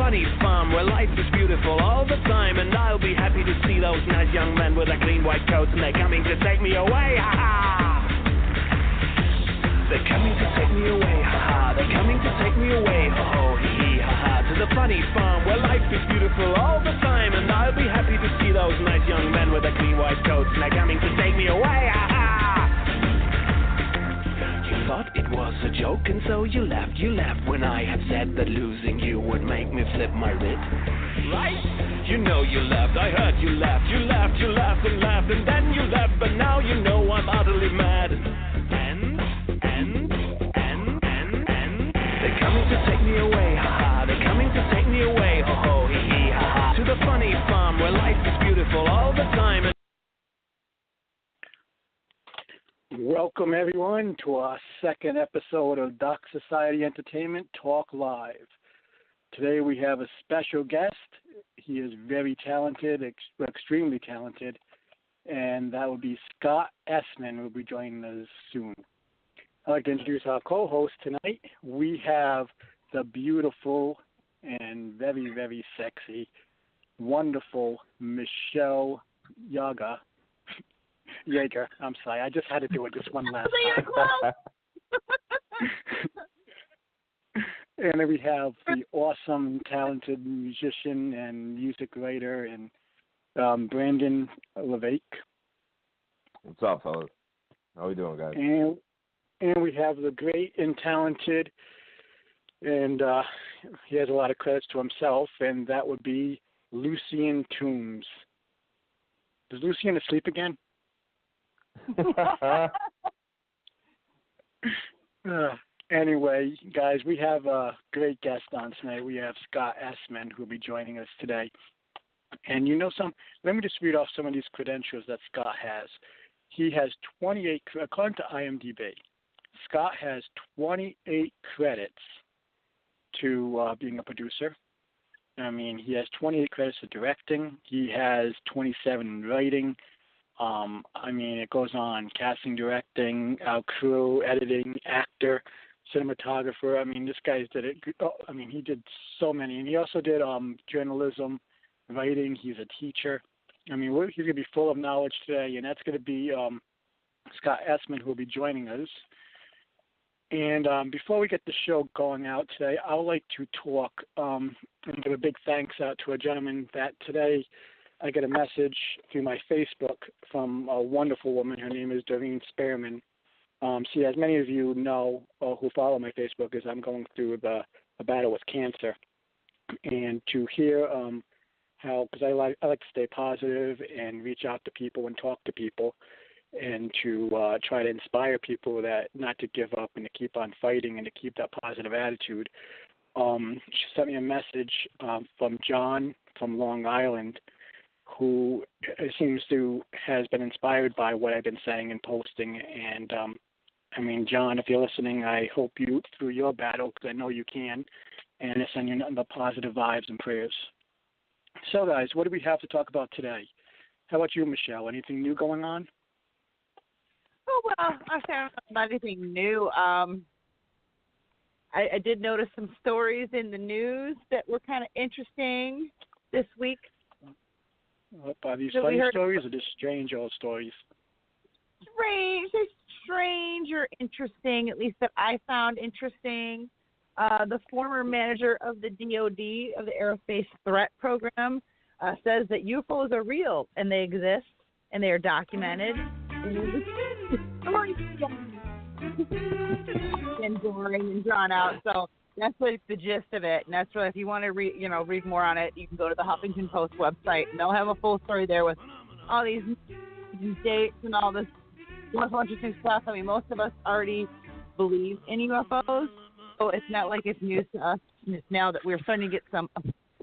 funny farm where life is beautiful all the time, and I'll be happy to see those nice young men with their clean white coats, and they're coming to take me away, ha ha. They're coming to take me away, ha ha. They're coming to take me away, ho ho, hee hee, ha ha. To the funny farm where life is beautiful all the time, and I'll be happy to see those nice young men with their clean white coats, and they're coming to take me away, ha ha. You thought it was a joke, and so you laughed when I had said that losing you would make me flip my writ. Right? You know you laughed, I heard you laughed, and then you left, but now you know I'm utterly mad. They're coming to take me away, ha ha. They're coming to take me away, ho ho, hee hee, ha ha. To the funny farm where life is beautiful all the time. Welcome, everyone, to our second episode of Doc Society Entertainment Talk Live. Today we have a special guest. He is very talented, extremely talented, and that will be Scott Essman, who will be joining us soon. I'd like to introduce our co-host tonight. We have the beautiful and very, very sexy, wonderful Michelle Yeager. I'm sorry, I just had to do it just one last time. And then we have the awesome, talented musician and music writer and Brandon Levake. What's up, fellas? How we doing, guys? And we have the great and talented, and he has a lot of credits to himself, and that would be Lucien Toombs. Is Lucien asleep again? Anyway, guys, we have a great guest on tonight. We have Scott Essman, who will be joining us today. And let me just read off some of these credentials that Scott has. He has 28, according to IMDb, Scott has 28 credits to being a producer. I mean, he has 28 credits to directing. He has 27 in writing. I mean, it goes on, casting, directing, crew, editing, actor, cinematographer. I mean, this guy did it. He did so many. And he also did journalism, writing. He's a teacher. I mean, he's going to be full of knowledge today, and that's going to be Scott Essman, who will be joining us. And before we get the show going out today, I would like to talk and give a big thanks out to a gentleman that today I get a message through my Facebook from a wonderful woman. Her name is Doreen Spearman. See, as many of you know who follow my Facebook, is I'm going through a battle with cancer. And to hear how, because I like to stay positive and reach out to people and talk to people, and to try to inspire people that not to give up and to keep on fighting and to keep that positive attitude. She sent me a message from John from Long Island, who seems to has been inspired by what I've been saying and posting. And John, if you're listening, I hope you, through your battle, because I know you can, and I send you nothing but positive vibes and prayers. So, guys, what do we have to talk about today? How about you, Michelle? Anything new going on? Oh, well, I found not anything new. I did notice some stories in the news that were kind of interesting this week. Are these funny stories or just strange old stories? Strange or interesting, at least that I found interesting. The former manager of the DoD, of the Aerospace Threat Program, says that UFOs are real and they exist and they are documented. And boring and drawn out. So that's like the gist of it. And that's what, if you want to read more on it, you can go to the Huffington Post website, and they'll have a full story there with all these dates and all this wonderful, interesting stuff. I mean, most of us already believe in UFOs, so it's not like it's news to us. It's now that we're starting to get some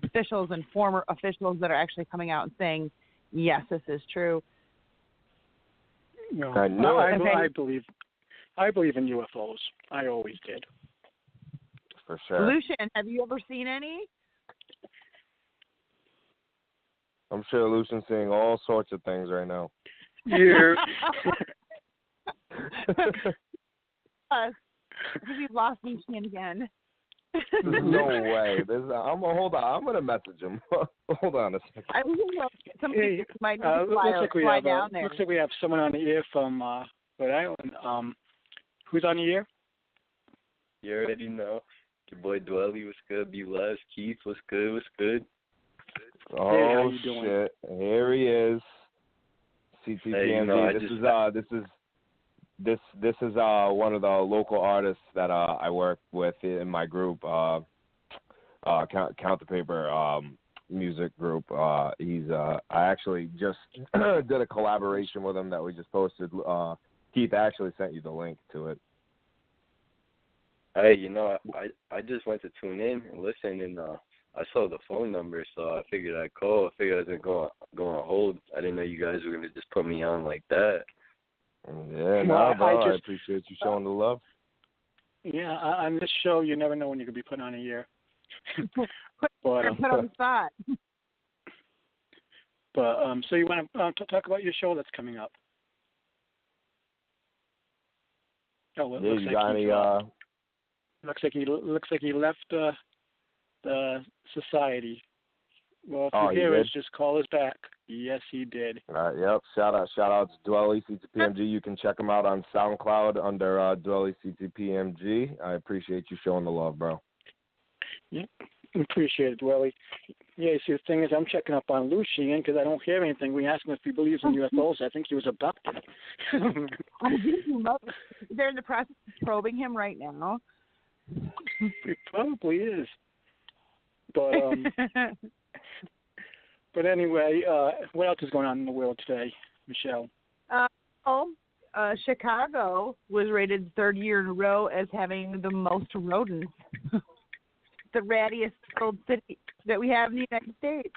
officials and former officials that are actually coming out and saying, yes, this is true. No, I believe in UFOs. I always did. For sure. Lucian, have you ever seen any? I'm sure Lucian's seeing all sorts of things right now. Yeah. I think we've lost Lucian again. There's no way. Hold on. I'm gonna message him. Hold on a second. I mean, some people might need to fly down there. Looks like we have someone on the air from Rhode Island. Who's on the air? You already know. Your boy Dwelly was good. Be blessed. Keith was good. Was good. Oh, hey, how you doing? Shit! Here he is. CTPMG. This is one of the local artists that I work with in my group. Count the Paper music group. I actually just did a collaboration with him that we just posted. Keith actually sent you the link to it. Hey, I just went to tune in and listen, and I saw the phone number, so I figured I'd call. I figured I was going to hold. I didn't know you guys were going to just put me on like that. Yeah, bro. I appreciate you showing the love. Yeah, on this show, you never know when you're going to be put on a year. Put on the spot. But so you want to talk about your show that's coming up? Oh, it looks like he left the society. Well, if you hear us, just call us back. Yes, he did. Yep. Shout out to Dwelly CTPMG. You can check him out on SoundCloud under Dwelly CTPMG. I appreciate you showing the love, bro. Yeah, appreciate it, Dwelly. Yeah, see, the thing is, I'm checking up on Lucian because I don't hear anything. We asked him if he believes in UFOs. I think he was abducted. They're in the process of probing him right now. He probably is. But but anyway, what else is going on in the world today, Michelle? Chicago was rated third year in a row as having the most rodents. The rattiest old city that we have in the United States.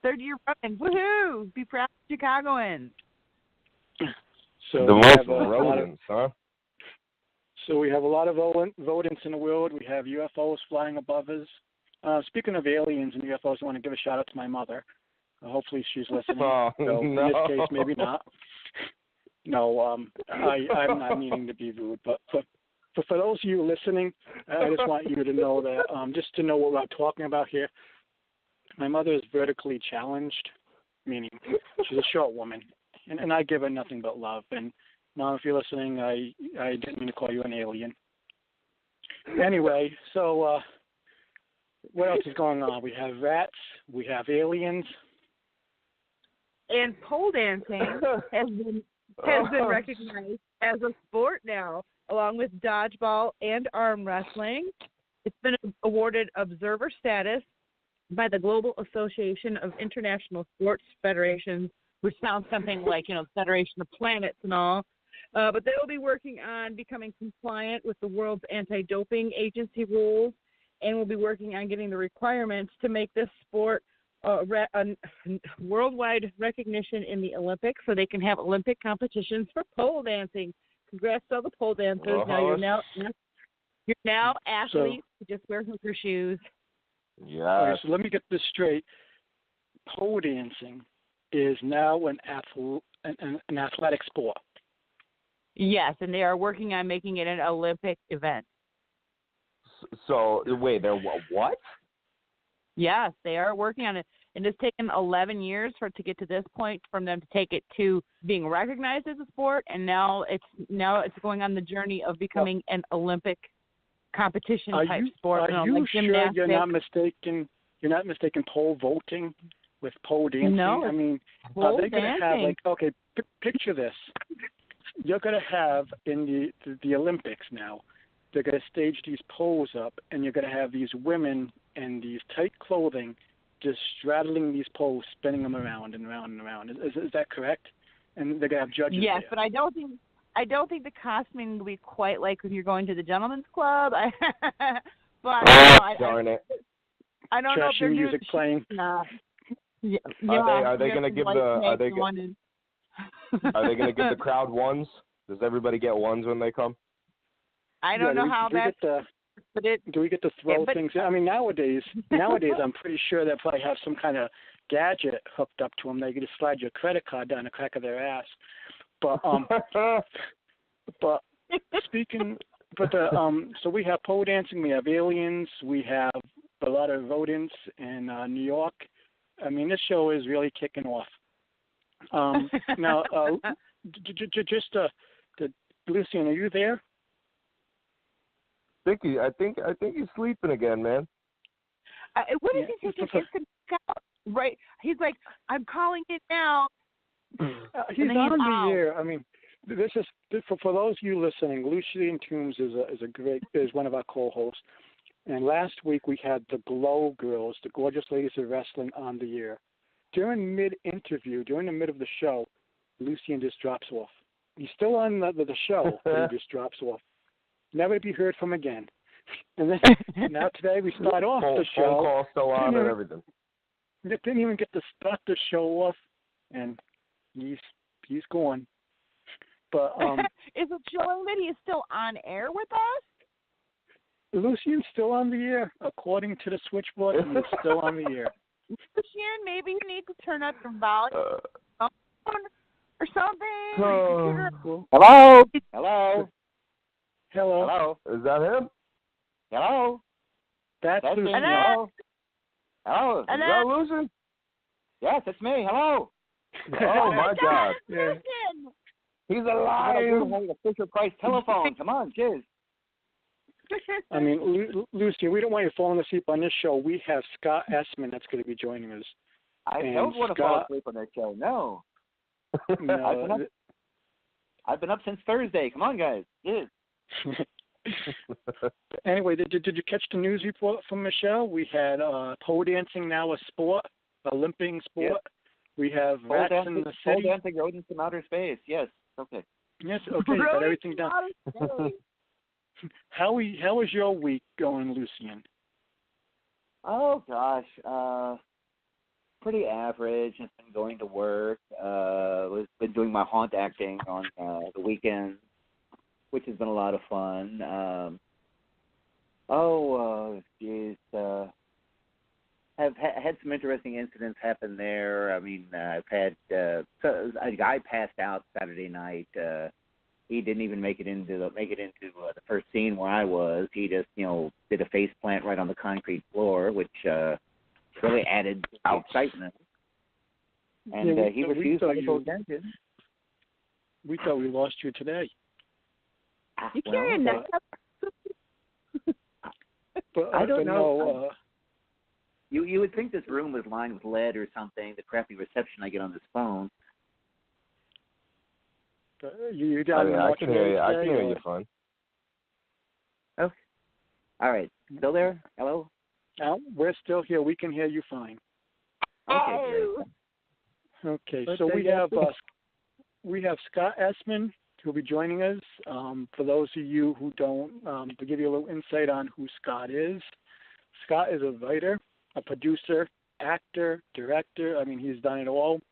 Third year running. Woohoo! Be proud, Chicagoans. So the most rodents, huh? So we have a lot of rodents in the world. We have UFOs flying above us. Speaking of aliens and UFOs, I want to give a shout out to my mother. Hopefully she's listening. No. In this case, maybe not. No, I'm not meaning to be rude, but for those of you listening, I just want you to know that just to know what we're talking about here. My mother is vertically challenged, meaning she's a short woman, and I give her nothing but love. And Mom, if you're listening, I didn't mean to call you an alien. Anyway, so what else is going on? We have rats, we have aliens. And pole dancing has been recognized as a sport now, along with dodgeball and arm wrestling. It's been awarded observer status by the Global Association of International Sports Federations, which sounds something like, Federation of Planets and all. But they will be working on becoming compliant with the world's anti-doping agency rules, and will be working on getting the requirements to make this sport worldwide recognition in the Olympics, so they can have Olympic competitions for pole dancing. Congrats to all the pole dancers. Now you're now athletes. Just wear hooker shoes. Yeah. Right, so let me get this straight. Pole dancing is now an athletic sport. Yes, and they are working on making it an Olympic event. So wait, they're what? Yes, they are working on it. And it's taken 11 years for it to get to this point, from them to take it to being recognized as a sport, and now it's going on the journey of becoming an Olympic competition type sport. Are you like sure gymnastics. you're not mistaken? You're not mistaken pole vaulting with pole dancing? No, I mean, are they going to have picture this. You're going to have in the Olympics now, they're going to stage these poles up, and you're going to have these women in these tight clothing just straddling these poles, spinning them around and around and around. Is that correct? And they're going to have judges Yes, there. but I don't think the costuming will be quite like when you're going to the gentleman's club. Darn it. I don't know if they're music playing. Are they going to give Are they going to give the crowd ones? Does everybody get ones when they come? I don't know how that. Do we get to throw things? I mean, nowadays, I'm pretty sure they'll probably have some kind of gadget hooked up to them. They can just slide your credit card down the crack of their ass. But speaking But so we have pole dancing, we have aliens, we have a lot of rodents in New York. I mean, this show is really kicking off. Now, just Lucian, are you there? I think he's sleeping again, man. What is he thinking? Instant scout, right? He's like, I'm calling it now. He's on the air. I mean, this is for those of you listening. Lucian Toombs is one of our co-hosts. And last week we had the Glow Girls, the Gorgeous Ladies of Wrestling, on the air. During mid-interview, during the mid of the show, Lucian just drops off. He's still on the show, but he just drops off. Never to be heard from again. And then now today we start off the show. Phone call still on and everything. Didn't even get to start the show off, and he's gone. But is it showing that he's still on air with us? Lucian's still on the air, according to the switchboard. He's still on the air. Lucian, maybe you need to turn up your volume or something. Hello. Hello. Hello. Hello. Is that him? Hello. That's Lucian. Hello. Hello. Hello. Is that Lucian? Yes, it's me. Hello. Oh my God. Yeah. He's alive. A Fisher Price telephone. Come on, kids. I mean, Lucian, we don't want you falling asleep on this show. We have Scott Essman that's going to be joining us. I don't want to fall asleep on that show. No. No. I've been up since Thursday. Come on, guys. Yes. Anyway, did you catch the news report from Michelle? We had pole dancing now a sport, Olympic sport. Yes. We have rats in the city. Pole dancing rodents from outer space. Yes. Okay. Yes. Okay. Got everything done. How is your week going, Lucian? Oh gosh, pretty average. Just been going to work. Been doing my haunt acting on the weekends, which has been a lot of fun. Have had some interesting incidents happen there. I mean, I've had a guy passed out Saturday night. He didn't even make it into the first scene where I was. He just did a face plant right on the concrete floor, which really added to the excitement. And he refused medical attention. We thought we lost you today. You carrying that? But I don't know. You would think this room was lined with lead or something. The crappy reception I get on this phone. You got I can hear you. I can hear you fine. Okay. All right. Still there? Hello? No, we're still here. We can hear you fine. Okay, great. Okay, so we have Scott Essman who'll be joining us. For those of you who don't, to give you a little insight on who Scott is. Scott is a writer, a producer, actor, director. I mean, he's done it all.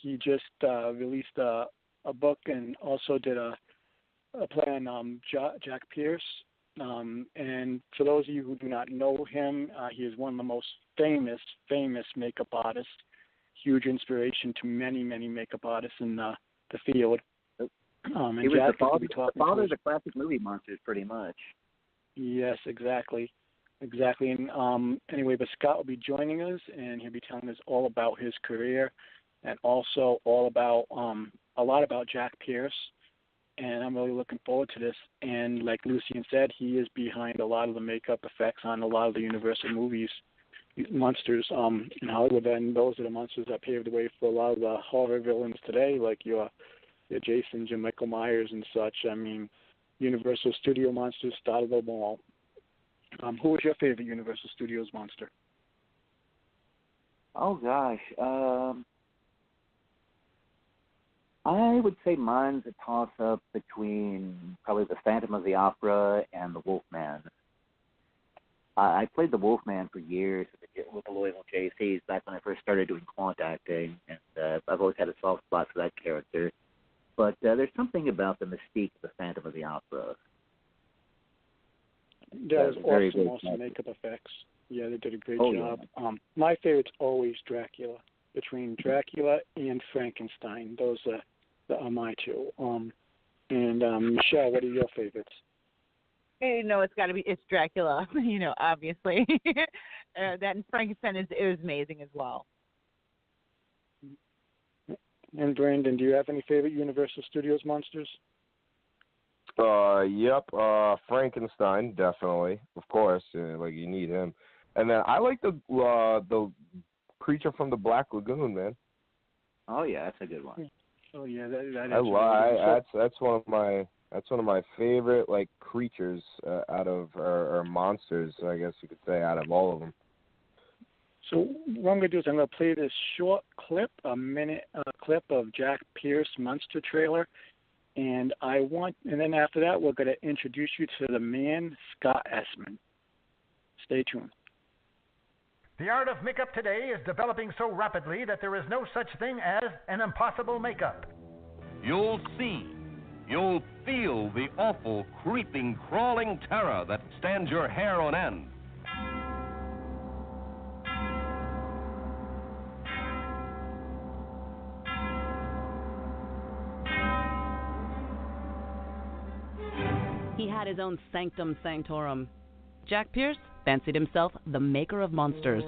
He just released a book and also did a play on Jack Pierce. And for those of you who do not know him, he is one of the most famous makeup artists, huge inspiration to many makeup artists in the field. And he was Jack the father of the classic movie monsters, pretty much. Yes, exactly. And anyway, but Scott will be joining us, and he'll be telling us all about his career, and also all about a lot about Jack Pierce. And I'm really looking forward to this. And like Lucian said, he is behind a lot of the makeup effects on a lot of the Universal movies, monsters in Hollywood, and those are the monsters that paved the way for a lot of the horror villains today, like your Jasons, your Michael Myers and such. I mean, Universal Studio monsters started them all. Who was your favorite Universal Studios monster? Oh gosh, I would say mine's a toss-up between probably the Phantom of the Opera and the Wolfman. I played the Wolfman for years with the loyal JCs back when I first started doing haunt acting, and I've always had a soft spot for that character. But there's something about the mystique of the Phantom of the Opera. That was awesome makeup effects. Yeah, they did a great job. Yeah. My favorite's always Dracula. Between Dracula and Frankenstein, those are my two. And Michelle, what are your favorites? it's Dracula, obviously. That and Frankenstein is amazing as well. And Brandon, do you have any favorite Universal Studios monsters? Yep. Frankenstein, definitely, of course. Like you need him, and then I like the creature from the Black Lagoon, man. Oh yeah, that's a good one. Oh yeah, that is. That's one of my favorite like creatures out of or monsters, I guess you could say, out of all of them. So what I'm going to do is I'm going to play this short clip, a minute clip of Jack Pierce Monster trailer, and then after that we're going to introduce you to the man, Scott Essman. Stay tuned. The art of makeup today is developing so rapidly that there is no such thing as an impossible makeup. You'll see, you'll feel the awful, creeping, crawling terror that stands your hair on end. He had his own sanctum sanctorum. Jack Pierce fancied himself the maker of monsters.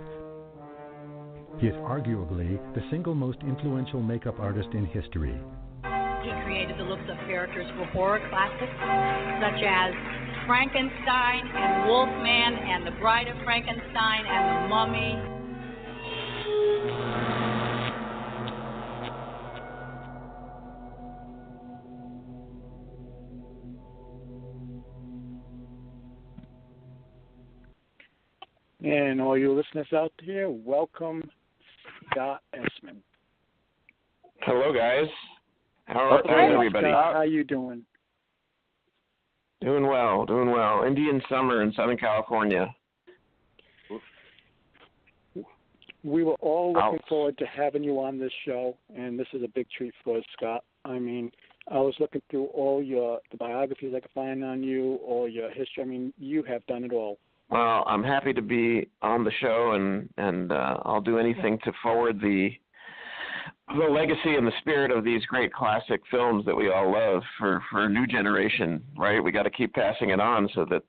He is arguably the single most influential makeup artist in history. He created the looks of characters for horror classics, such as Frankenstein and Wolfman and The Bride of Frankenstein and The Mummy. And all you listeners out there, welcome Scott Essman. Hello, guys. How's everybody? Scott, how you doing? Doing well. Indian summer in Southern California. We were all looking forward to having you on this show, and this is a big treat for us, Scott. I mean, I was looking through all the biographies I could find on you, all your history. I mean, you have done it all. Well, I'm happy to be on the show, and I'll do anything to forward the legacy and the spirit of these great classic films that we all love for a new generation, right? We got to keep passing it on so that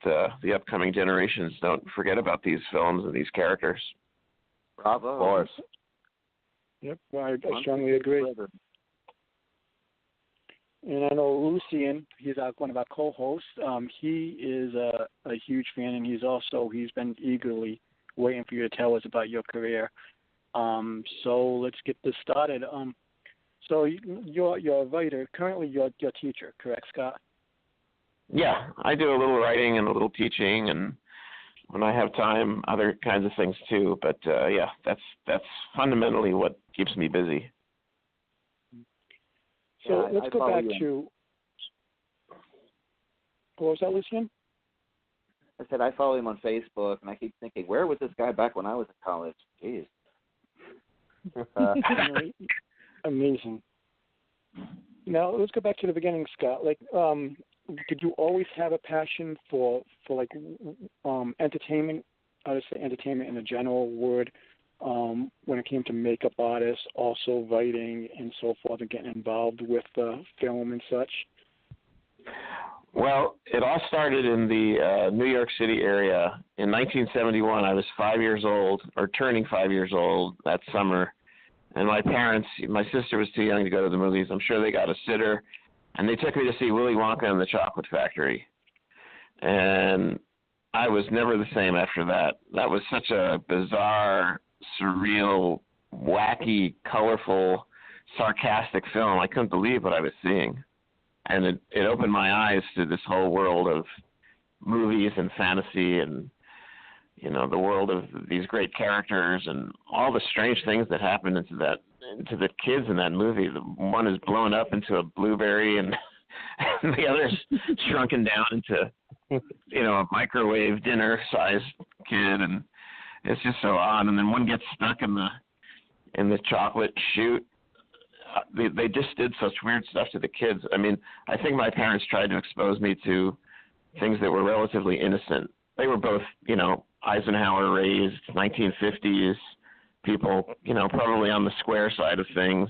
the upcoming generations don't forget about these films and these characters. Bravo. Of course. Yep, I strongly agree. And I know Lucian, he's one of our co-hosts. He is a huge fan, and he's been eagerly waiting for you to tell us about your career. So let's get this started. So you're a writer. Currently, you're a teacher, correct, Scott? Yeah, I do a little writing and a little teaching, and when I have time, other kinds of things too. But yeah, that's fundamentally what keeps me busy. So let's go back to. What was that, Lucian? I said I follow him on Facebook, and I keep thinking, where was this guy back when I was in college? Jeez. Amazing. Now let's go back to the beginning, Scott. Like, did you always have a passion for like entertainment? I would say entertainment in a general word. When it came to makeup artists, also writing and so forth, and getting involved with film and such? Well, it all started in the New York City area. In 1971, I was 5 years old, or turning 5 years old that summer, and my sister was too young to go to the movies. I'm sure they got a sitter, and they took me to see Willy Wonka and the Chocolate Factory. And I was never the same after that. That was such a bizarre, surreal, wacky, colorful, sarcastic film. I couldn't believe what I was seeing. And it opened my eyes to this whole world of movies and fantasy and, the world of these great characters and all the strange things that happened to the kids in that movie. The one is blown up into a blueberry and the other's shrunken down into, a microwave dinner-sized kid, and it's just so odd. And then one gets stuck in the chocolate chute. They just did such weird stuff to the kids. I mean, I think my parents tried to expose me to things that were relatively innocent. They were both, Eisenhower raised 1950s people, probably on the square side of things.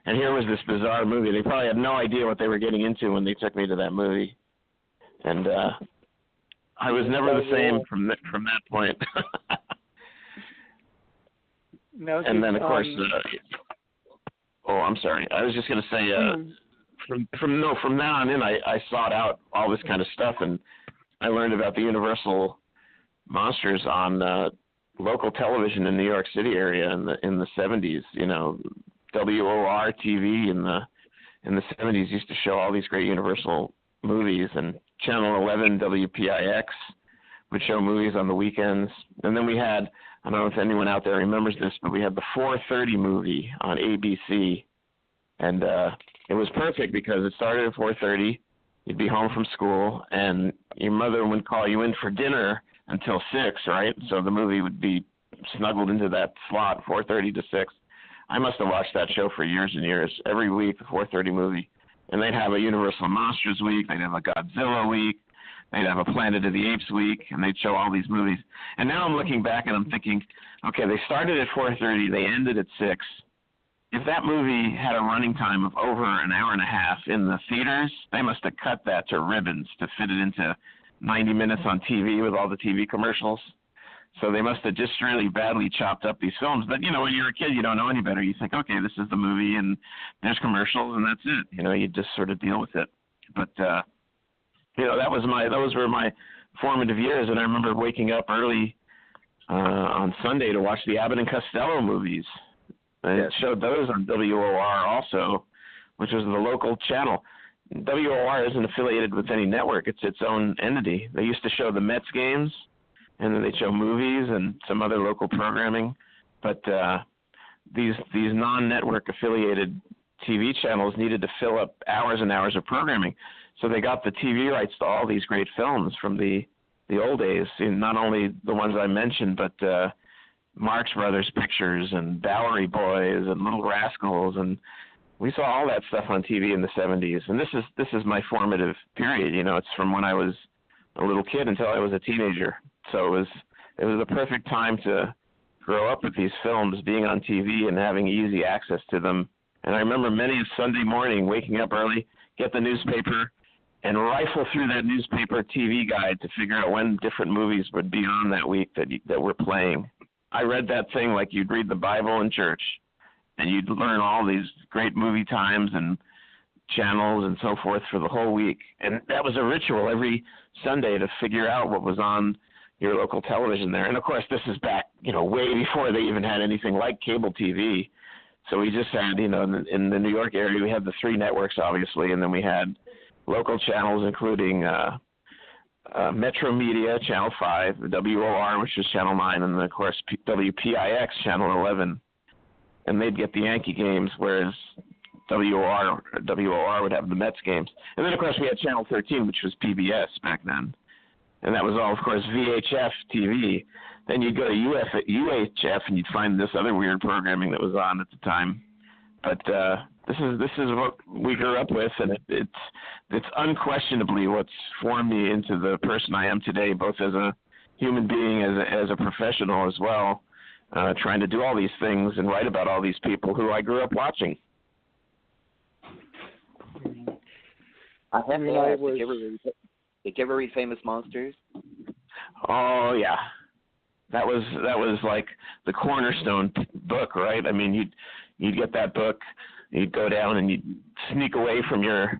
And here was this bizarre movie. They probably had no idea what they were getting into when they took me to that movie. And I was never the same from that point. No, and then, of course, I'm sorry. I was just going to say, from now on in, I sought out all this kind of stuff, and I learned about the Universal monsters on local television in the New York City area in the 70s. You know, WOR TV in the 70s used to show all these great Universal movies, and Channel 11 WPIX would show movies on the weekends. And then we had, I don't know if anyone out there remembers this, but we had the 4:30 movie on ABC, and it was perfect because it started at 4:30. You'd be home from school, and your mother would call you in for dinner until 6, right? So the movie would be snuggled into that slot, 4:30 to 6. I must have watched that show for years and years. Every week, the 4:30 movie. And they'd have a Universal Monsters week. They'd have a Godzilla week. They'd have a Planet of the Apes week. And they'd show all these movies. And now I'm looking back and I'm thinking, okay, they started at 4:30. They ended at 6. If that movie had a running time of over an hour and a half in the theaters, they must have cut that to ribbons to fit it into 90 minutes on TV with all the TV commercials. So they must have just really badly chopped up these films. But, you know, when you're a kid, you don't know any better. You think, okay, this is the movie and there's commercials and that's it. You know, you just sort of deal with it. But, you know, those were my formative years. And I remember waking up early on Sunday to watch the Abbott and Costello movies. And it showed those on WOR also, which was the local channel. WOR isn't affiliated with any network. It's its own entity. They used to show the Mets games, and then they'd show movies and some other local programming. But these non-network affiliated TV channels needed to fill up hours and hours of programming. So they got the TV rights to all these great films from the old days, and not only the ones I mentioned, but Marx Brothers pictures and Bowery Boys and Little Rascals, and we saw all that stuff on TV in the 70s. And this is my formative period. You know, it's from when I was a little kid until I was a teenager. So it was the perfect time to grow up with these films, being on TV and having easy access to them. And I remember many a Sunday morning waking up early, get the newspaper, and rifle through that newspaper TV guide to figure out when different movies would be on that week that were playing. I read that thing like you'd read the Bible in church, and you'd learn all these great movie times and channels and so forth for the whole week. And that was a ritual every Sunday to figure out what was on your local television there. And, of course, this is back, you know, way before they even had anything like cable TV. So we just had, you know, in the New York area, we had the 3 networks, obviously, and then we had local channels including Metro Media, Channel 5, WOR, which is Channel 9, and, of course, WPIX, Channel 11. And they'd get the Yankee games, whereas WOR would have the Mets games. And then, of course, we had Channel 13, which was PBS back then. And that was all, of course, VHF TV. Then you'd go to UHF, and you'd find this other weird programming that was on at the time. But this is what we grew up with, and it's unquestionably what's formed me into the person I am today, both as a human being, as a professional as well, trying to do all these things and write about all these people who I grew up watching. I have to ask, did you ever read Famous Monsters? Oh, yeah. That was like the cornerstone book, right? I mean, you'd get that book, you'd go down and you'd sneak away from your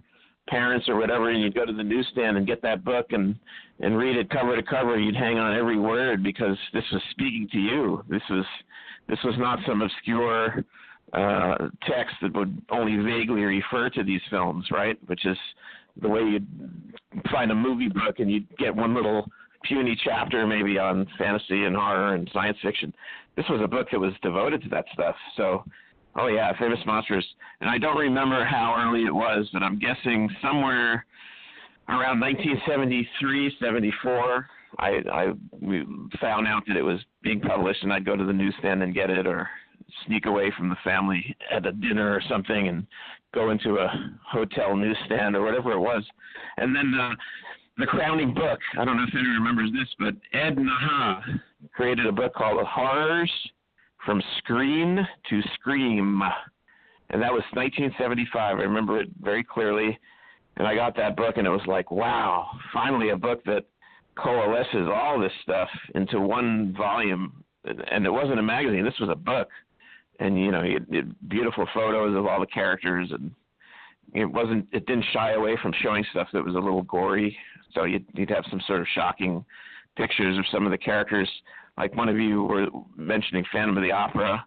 parents or whatever, and you'd go to the newsstand and get that book and read it cover to cover. You'd hang on every word because this was speaking to you. This was not some obscure text that would only vaguely refer to these films, right? Which is the way you'd find a movie book and you'd get one little puny chapter maybe on fantasy and horror and science fiction. This was a book that was devoted to that stuff. So, oh yeah, Famous Monsters. And I don't remember how early it was, but I'm guessing somewhere around 1973, 74, we found out that it was being published, and I'd go to the newsstand and get it, or sneak away from the family at a dinner or something and go into a hotel newsstand or whatever it was. And then the crowning book, I don't know if anyone remembers this, but Ed Naha created a book called Horrors from Screen to Scream. And that was 1975. I remember it very clearly. And I got that book, and it was like, wow, finally a book that coalesces all this stuff into one volume, and it wasn't a magazine. This was a book, and it beautiful photos of all the characters, and it didn't shy away from showing stuff that was a little gory. So you'd have some sort of shocking pictures of some of the characters, like one of you were mentioning Phantom of the Opera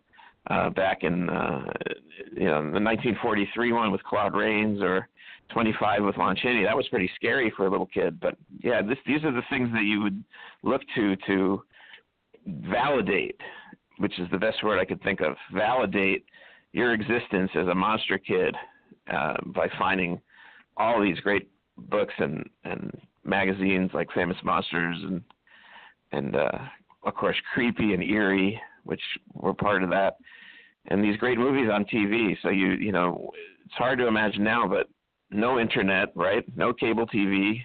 back in the 1943 one with Claude Rains, or 25 with Lon Chaney. That was pretty scary for a little kid. But yeah, these are the things that you would look to validate, which is the best word I could think of. Validate your existence as a monster kid by finding all these great books and magazines like Famous Monsters and of course Creepy and Eerie, which were part of that, and these great movies on TV. So it's hard to imagine now, but no internet, right? No cable TV.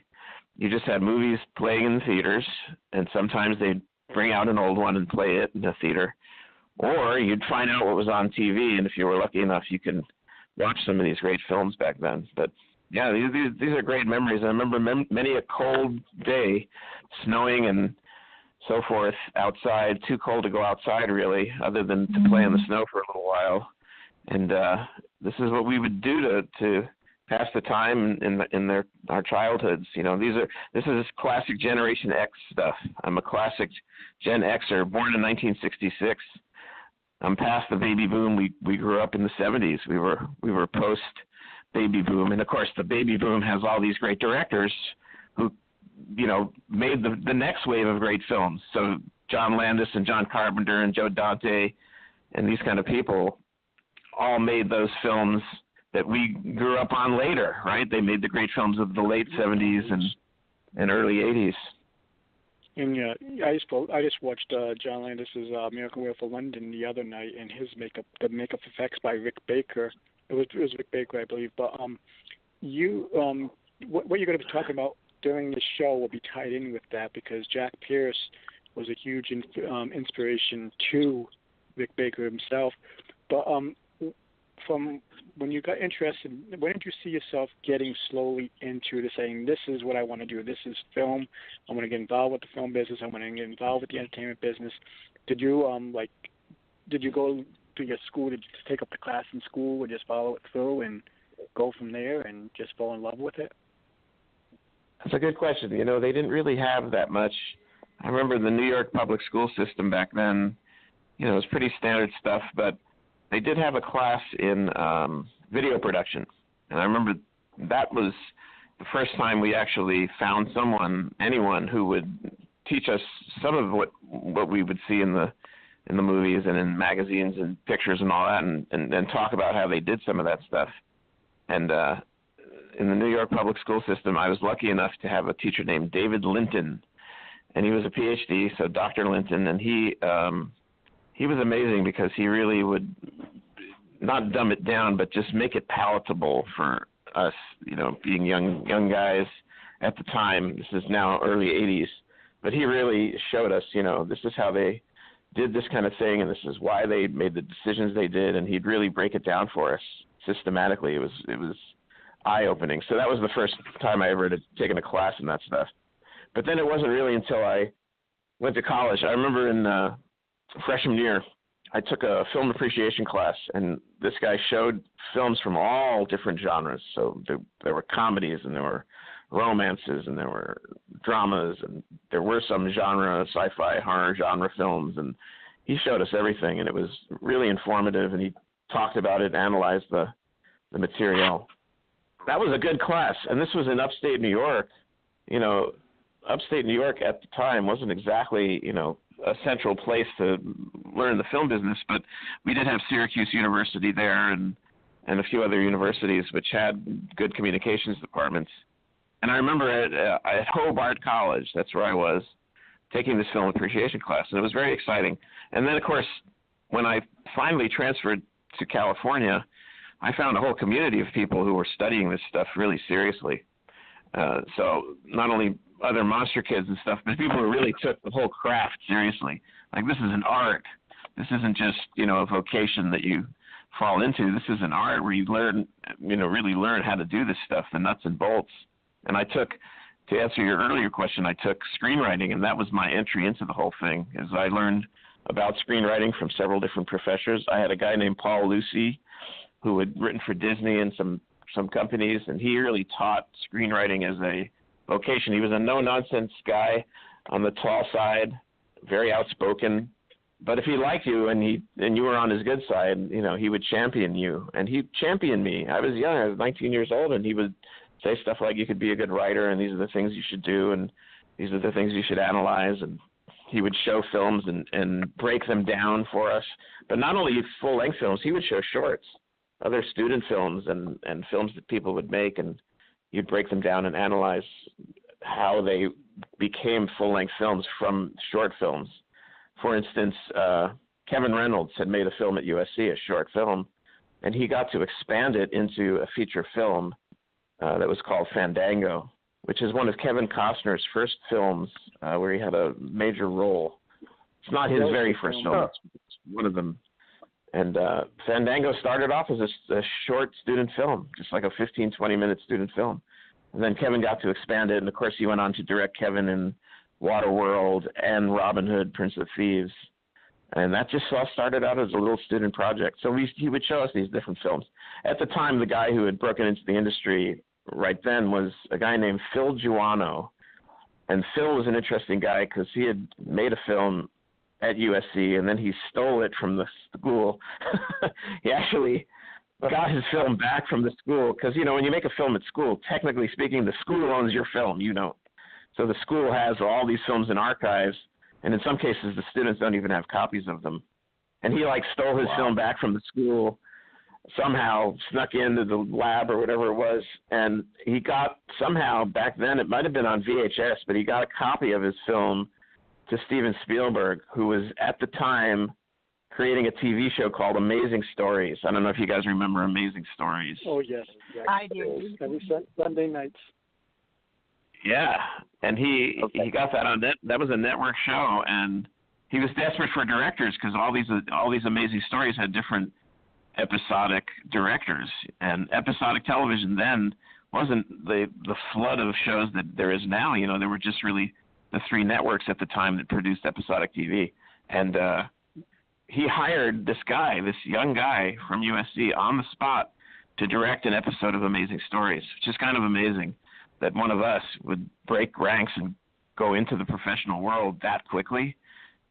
You just had movies playing in the theaters, and sometimes they'd bring out an old one and play it in the theater, or you'd find out what was on TV, and if you were lucky enough, you can watch some of these great films back then. But yeah, these are great memories. I remember many a cold day, snowing and so forth, outside, too cold to go outside really, other than to play in the snow for a little while. And this is what we would do to pass the time in our childhoods. This is classic Generation X stuff. I'm a classic Gen Xer, born in 1966. I'm past the baby boom. We grew up in the 70s. We were post baby boom, and of course the baby boom has all these great directors who made the next wave of great films. So John Landis and John Carpenter and Joe Dante and these kind of people all made those films that we grew up on later, right? They made the great films of the late 70s and early 80s. And yeah, I just watched John Landis's American Werewolf of London the other night, and his the makeup effects by Rick Baker. It was Rick Baker, I believe. But what you're going to be talking about during the show will be tied in with that, because Jack Pierce was a huge inspiration to Rick Baker himself. But from when you got interested, when did you see yourself getting slowly into the saying, this is what I want to do, this is film, I want to get involved with the film business, I want to get involved with the entertainment business? Did you go to your school, did you take up the class in school or just follow it through and go from there and just fall in love with it? That's a good question. They didn't really have that much. I remember the New York public school system back then, it was pretty standard stuff, but they did have a class in video production. And I remember that was the first time we actually found anyone who would teach us some of what we would see in the movies and in magazines and pictures and all that, and talk about how they did some of that stuff. And in the New York public school system, I was lucky enough to have a teacher named David Linton, and he was a PhD, so Dr. Linton, and he was amazing because he really would not dumb it down, but just make it palatable for us, being young guys at the time. This is now early 80s, but he really showed us, this is how they did this kind of thing, and this is why they made the decisions they did, and he'd really break it down for us systematically. It was eye-opening. So that was the first time I ever had taken a class in that stuff. But then it wasn't really until I went to college. I remember in freshman year, I took a film appreciation class, and this guy showed films from all different genres. So there were comedies, and there were romances, and there were dramas, and there were some sci-fi, horror genre films, and he showed us everything, and it was really informative, and he talked about it, analyzed the material. That was a good class, and this was in upstate New York. Upstate New York at the time wasn't exactly, a central place to learn the film business, but we did have Syracuse University there and a few other universities which had good communications departments. And I remember at Hobart College, that's where I was, taking this film appreciation class, and it was very exciting. And then, of course, when I finally transferred to California, I found a whole community of people who were studying this stuff really seriously. So not only other monster kids and stuff, but people who really took the whole craft seriously. Like, this is an art. This isn't just, a vocation that you fall into. This is an art where you learn, really learn how to do this stuff, the nuts and bolts. And I took to answer your earlier question, I took screenwriting, and that was my entry into the whole thing, as I learned about screenwriting from several different professors. I had a guy named Paul Lucy who had written for Disney and some companies, and he really taught screenwriting as a vocation. He was a no-nonsense guy on the tall side, very outspoken. But if he liked you and you were on his good side, you know, he would champion you. And he championed me. I was young. I was 19 years old, and he would say stuff like, you could be a good writer, and these are the things you should do, and these are the things you should analyze. And he would show films and break them down for us. But not only full-length films, he would show shorts, other student films and films that people would make, and you'd break them down and analyze how they became full-length films from short films. For instance, Kevin Reynolds had made a film at USC, a short film, and he got to expand it into a feature film that was called Fandango, which is one of Kevin Costner's first films where he had a major role. It's not his very first film, it's one of them. And Fandango started off as a short student film, just like a 15, 20-minute student film. And then Kevin got to expand it, and of course he went on to direct Kevin in Waterworld and Robin Hood, Prince of Thieves. And that just all started out as a little student project. So he would show us these different films. At the time, the guy who had broken into the industry right then was a guy named Phil Giuano. And Phil was an interesting guy because he had made a film at USC, and then he stole it from the school. He actually got his film back from the school because, you know, when you make a film at school, technically speaking, the school owns your film. You don't. So the school has all these films in archives, and in some cases the students don't even have copies of them. And he stole his film back from the school, somehow snuck into the lab or whatever it was, and he got somehow back then, it might have been on VHS, but he got a copy of his film to Steven Spielberg, who was at the time creating a TV show called Amazing Stories. I don't know if you guys remember Amazing Stories. Oh, yes. I do. Every Sunday nights. Yeah, and he got that on net. That was a network show, and he was desperate for directors because all these Amazing Stories had different episodic directors, and episodic television then wasn't the flood of shows that there is now. You know, there were just really the three networks at the time that produced episodic TV, and he hired this young guy from USC on the spot to direct an episode of Amazing Stories, which is kind of amazing that one of us would break ranks and go into the professional world that quickly.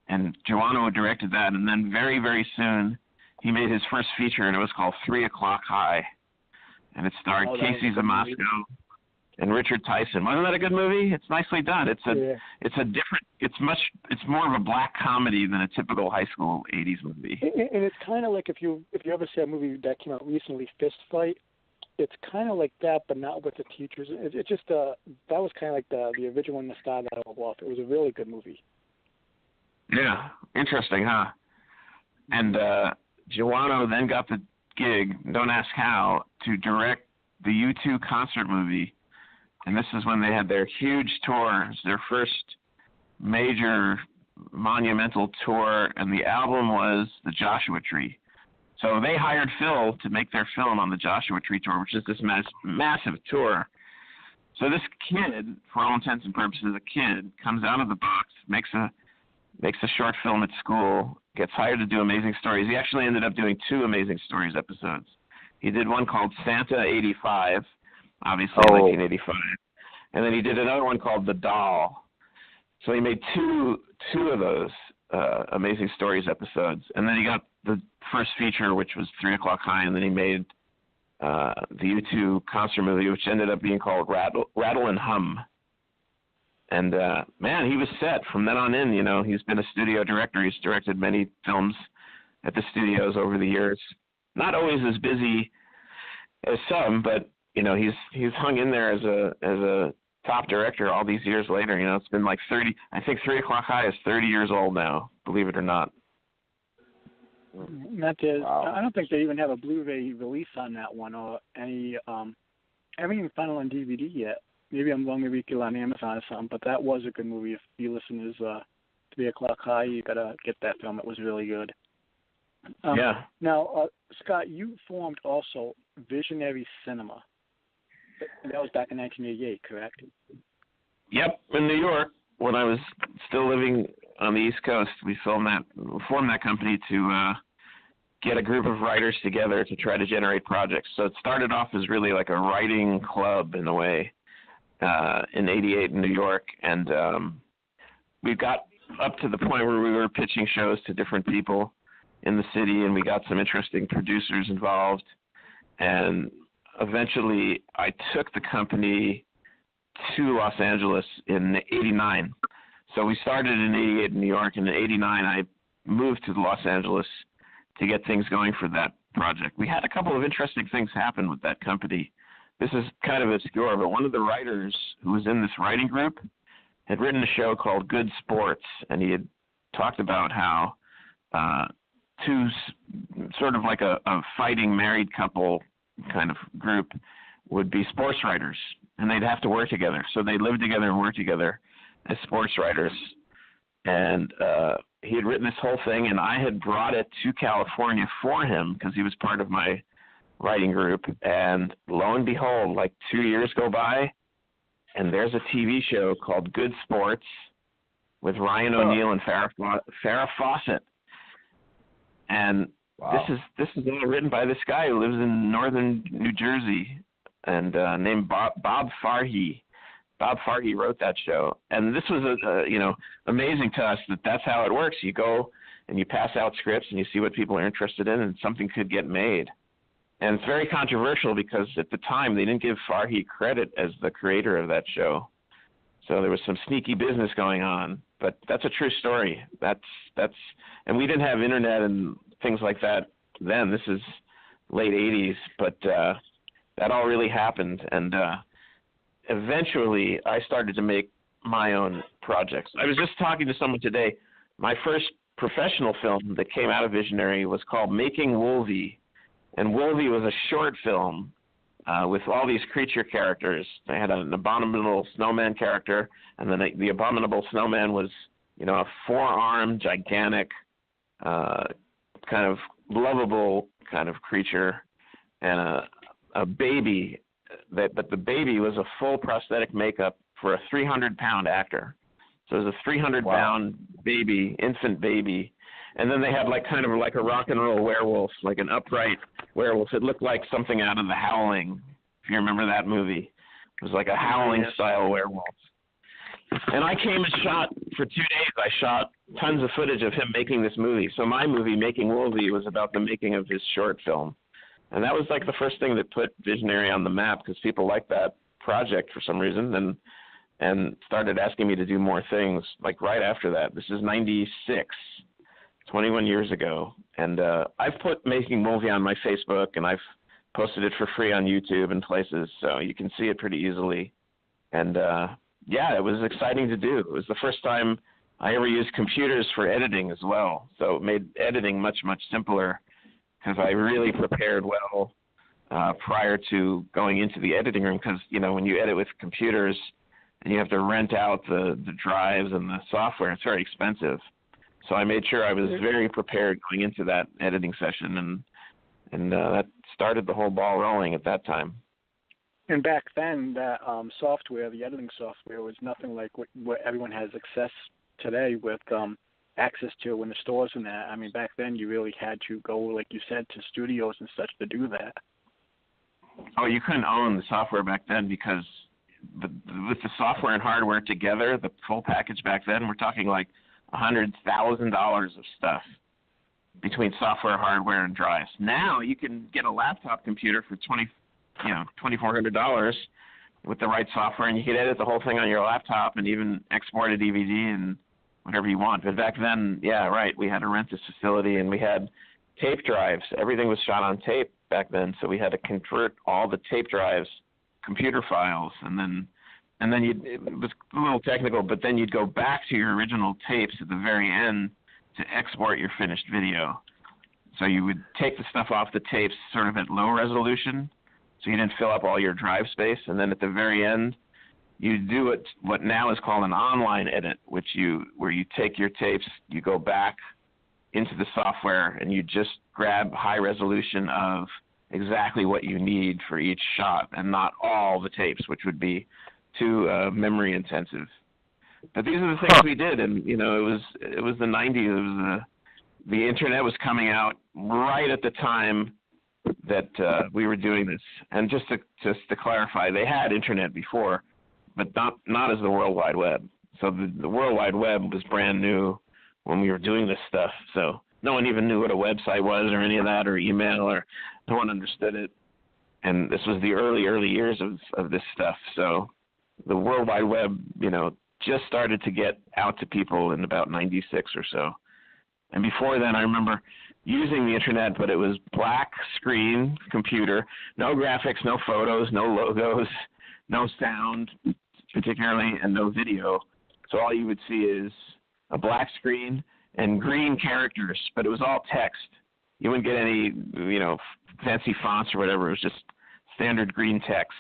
And Giuano directed that, and then very, very soon he made his first feature, and it was called 3 O'Clock High. And it starred Casey Zamasco and Richard Tyson. Wasn't that a good movie? It's nicely done. It's more of a black comedy than a typical high school 80s movie. And it's kind of like if you ever see a movie that came out recently, Fist Fight, it's kind of like that, but not with the teachers. It's just that was kind of like the original one that started out off. It was a really good movie. Yeah, interesting, huh? And Giuano then got the gig, don't ask how, to direct the U2 concert movie. And this is when they had their huge tour. It was their first major monumental tour, and the album was The Joshua Tree. So they hired Phil to make their film on the Joshua Tree tour, which is this massive tour. So this kid, for all intents and purposes, a kid, comes out of the box, makes a short film at school, gets hired to do Amazing Stories. He actually ended up doing 2 Amazing Stories episodes. He did one called Santa 85, obviously 1985, and then he did another one called The Doll. So he made two of those Amazing Stories episodes, and then he got the first feature, which was 3 O'Clock High, and then he made the U2 concert movie, which ended up being called Rattle and Hum. And, man, he was set from then on in. You know, he's been a studio director. He's directed many films at the studios over the years. Not always as busy as some, but, you know, he's hung in there as a top director all these years later. You know, it's been like 30. I think 3 O'Clock High is 30 years old now, believe it or not. That is, wow. I don't think they even have a Blu-ray release on that one or any. I haven't even found it on DVD yet. Maybe I'm wrong. Maybe you can on Amazon or something. But that was a good movie. If you listeners 3 O'Clock High, you gotta get that film. It was really good. Yeah. Now, Scott, you formed also Visionary Cinema. That was back in 1988, correct? Yep, in New York, when I was still living on the East Coast, we formed that company to get a group of writers together to try to generate projects. So it started off as really like a writing club in a way in '88 in New York, and we got up to the point where we were pitching shows to different people in the city, and we got some interesting producers involved. And eventually I took the company to Los Angeles in '89. So we started in '88 in New York, and in '89 I moved to Los Angeles to get things going for that project. We had a couple of interesting things happen with that company. This is kind of obscure, but one of the writers who was in this writing group had written a show called Good Sports, and he had talked about how two sort of like a fighting married couple kind of group would be sports writers, and they'd have to work together. So they'd live together and work together as sports writers. And he had written this whole thing, and I had brought it to California for him because he was part of my writing group. And lo and behold, like 2 years go by, and there's a TV show called Good Sports with Ryan O'Neal and Farrah Fawcett. And wow. This is all written by this guy who lives in northern New Jersey, and named Bob Farhi. Bob Farhi wrote that show, and this was amazing to us that that's how it works. You go and you pass out scripts and you see what people are interested in, and something could get made. And it's very controversial because at the time they didn't give Farhi credit as the creator of that show, so there was some sneaky business going on. But that's a true story. And we didn't have internet and things like that then. This is late '80s, but that all really happened, and eventually I started to make my own projects. I was just talking to someone today. My first professional film that came out of Visionary was called Making Wolvie, and Wolvie was a short film with all these creature characters. They had an abominable snowman character, and then the abominable snowman was, a four-armed, gigantic, kind of lovable kind of creature, and a baby. But the baby was a full prosthetic makeup for a 300-pound actor. So it was a 300-pound baby, infant baby. And then they had kind of like a rock and roll werewolf, like an upright werewolf. It looked like something out of The Howling, if you remember that movie. It was like a Howling-style werewolf. And I came and shot, for 2 days, I shot tons of footage of him making this movie. So my movie, Making Wolvie, was about the making of his short film. And that was like the first thing that put Visionary on the map, because people liked that project for some reason and started asking me to do more things, like right after that. This is 96, 21 years ago. And I've put Making Wolvie on my Facebook, and I've posted it for free on YouTube and places, so you can see it pretty easily. And it was exciting to do. It was the first time I ever used computers for editing as well, so it made editing much, much simpler, because I really prepared well prior to going into the editing room, because, when you edit with computers and you have to rent out the drives and the software, it's very expensive. So I made sure I was very prepared going into that editing session, and that started the whole ball rolling at that time. And back then, that software, the editing software, was nothing like what everyone has access today with access to in the stores and that. I mean, back then you really had to go, like you said, to studios and such to do that. Oh, you couldn't own the software back then, because with the software and hardware together, the full package back then, we're talking like $100,000 of stuff between software, hardware, and drives. Now you can get a laptop computer for $2,400 with the right software, and you can edit the whole thing on your laptop and even export a DVD and whatever you want. But back then, we had to rent this facility, and we had tape drives. Everything was shot on tape back then, so we had to convert all the tape drives, computer files, and then it was a little technical, but then you'd go back to your original tapes at the very end to export your finished video. So you would take the stuff off the tapes sort of at low resolution, so you didn't fill up all your drive space, and then at the very end, you do what now is called an online edit, where you take your tapes, you go back into the software, and you just grab high resolution of exactly what you need for each shot, and not all the tapes, which would be too memory intensive. But these are the things we did, and it was the 90s. It was the internet was coming out right at the time that we were doing this. And just to clarify, they had internet before, but not as the World Wide Web. So the World Wide Web was brand new when we were doing this stuff. So no one even knew what a website was or any of that, or email, or no one understood it. And this was the early years of this stuff. So the World Wide Web, just started to get out to people in about 96 or so. And before then, I remember using the internet, but it was black screen computer, no graphics, no photos, no logos, no sound particularly, and no video. So all you would see is a black screen and green characters, but it was all text. You wouldn't get any, fancy fonts or whatever. It was just standard green text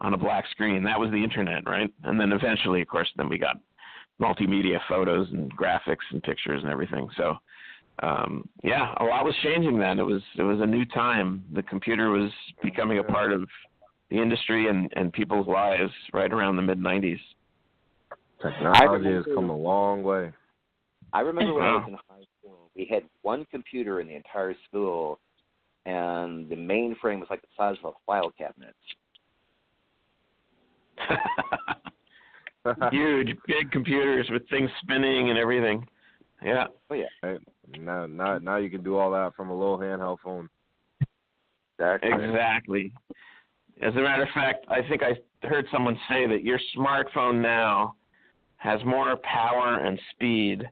on a black screen. That was the internet, right? And then eventually, of course, then we got multimedia photos and graphics and pictures and everything. So, a lot was changing then. It was a new time. The computer was becoming a part of the industry and people's lives right around the mid-90s. Technology has come a long way. I remember when I was in high school, we had one computer in the entire school, and the mainframe was like the size of a file cabinet. Huge, big computers with things spinning and everything. Yeah. Oh yeah. Right. Now you can do all that from a little handheld phone. Exactly. As a matter of fact, I think I heard someone say that your smartphone now has more power and speed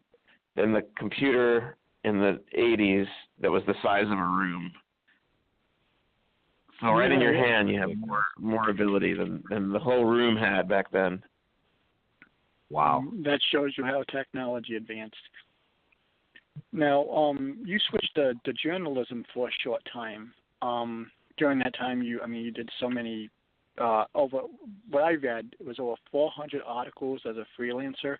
than the computer in the 80s that was the size of a room. So right in your hand, you have more ability than the whole room had back then. Wow. That shows you how technology advanced. Now, you switched to journalism for a short time. During that time, you did so many, over what I read, it was over 400 articles as a freelancer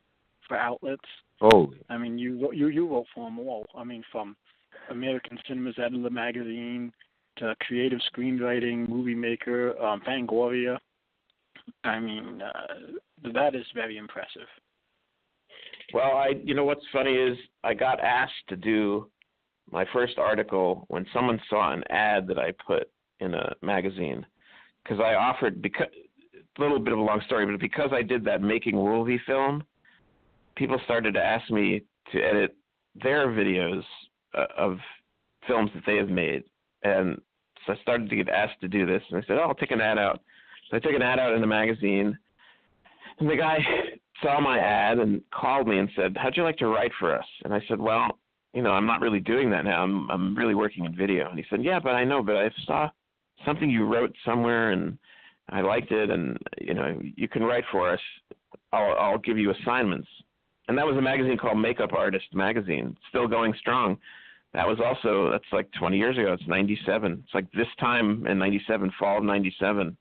for outlets. Oh. You wrote for them all. From American Cinema's Editor magazine to Creative Screenwriting, Movie Maker, Fangoria. That is very impressive. Well, what's funny is I got asked to do my first article when someone saw an ad that I put in a magazine, because I offered, a little bit of a long story, but because I did that Making Wolvie film, people started to ask me to edit their videos of films that they have made. And so I started to get asked to do this, and I said, I'll take an ad out. So I took an ad out in the magazine, and the guy saw my ad and called me and said, how'd you like to write for us? And I said, well, I'm not really doing that now. I'm really working in video. And he said, yeah, but I know, but I saw something you wrote somewhere, and I liked it, and, you can write for us. I'll give you assignments. And that was a magazine called Makeup Artist Magazine, still going strong. That's like 20 years ago. It's 97. It's like this time in 97, fall of 97.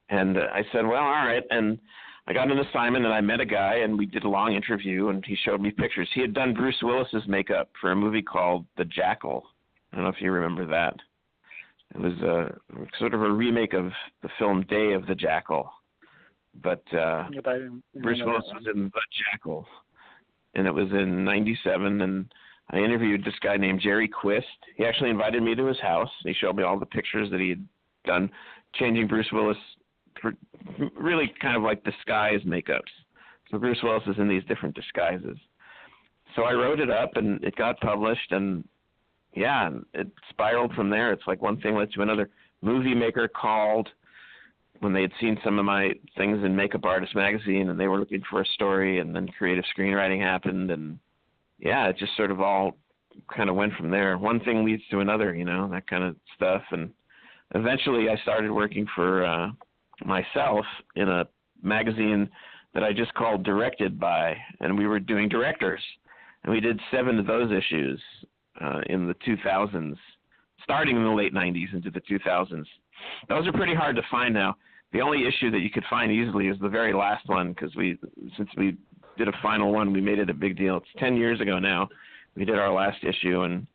And I said, well, all right. And I got an assignment, and I met a guy, and we did a long interview, and he showed me pictures. He had done Bruce Willis's makeup for a movie called The Jackal. I don't know if you remember that. It was sort of a remake of the film Day of the Jackal. But Bruce Willis was in The Jackal, and it was in 97, and I interviewed this guy named Jerry Quist. He actually invited me to his house. He showed me all the pictures that he had done, changing Bruce Willis for really kind of like disguise makeups. So Bruce Willis is in these different disguises. So I wrote it up, and it got published, and it spiraled from there. It's like one thing led to another. Movie Maker called when they had seen some of my things in Makeup Artist Magazine, and they were looking for a story, and then Creative Screenwriting happened, and it just sort of all kind of went from there. One thing leads to another, that kind of stuff. And eventually I started working for myself in a magazine that I just called Directed By, and we were doing directors. And we did 7 of those issues in the 2000s, starting in the late 90s into the 2000s. Those are pretty hard to find now. The only issue that you could find easily is the very last one, because since we did a final one, we made it a big deal. It's 10 years ago now. We did our last issue, and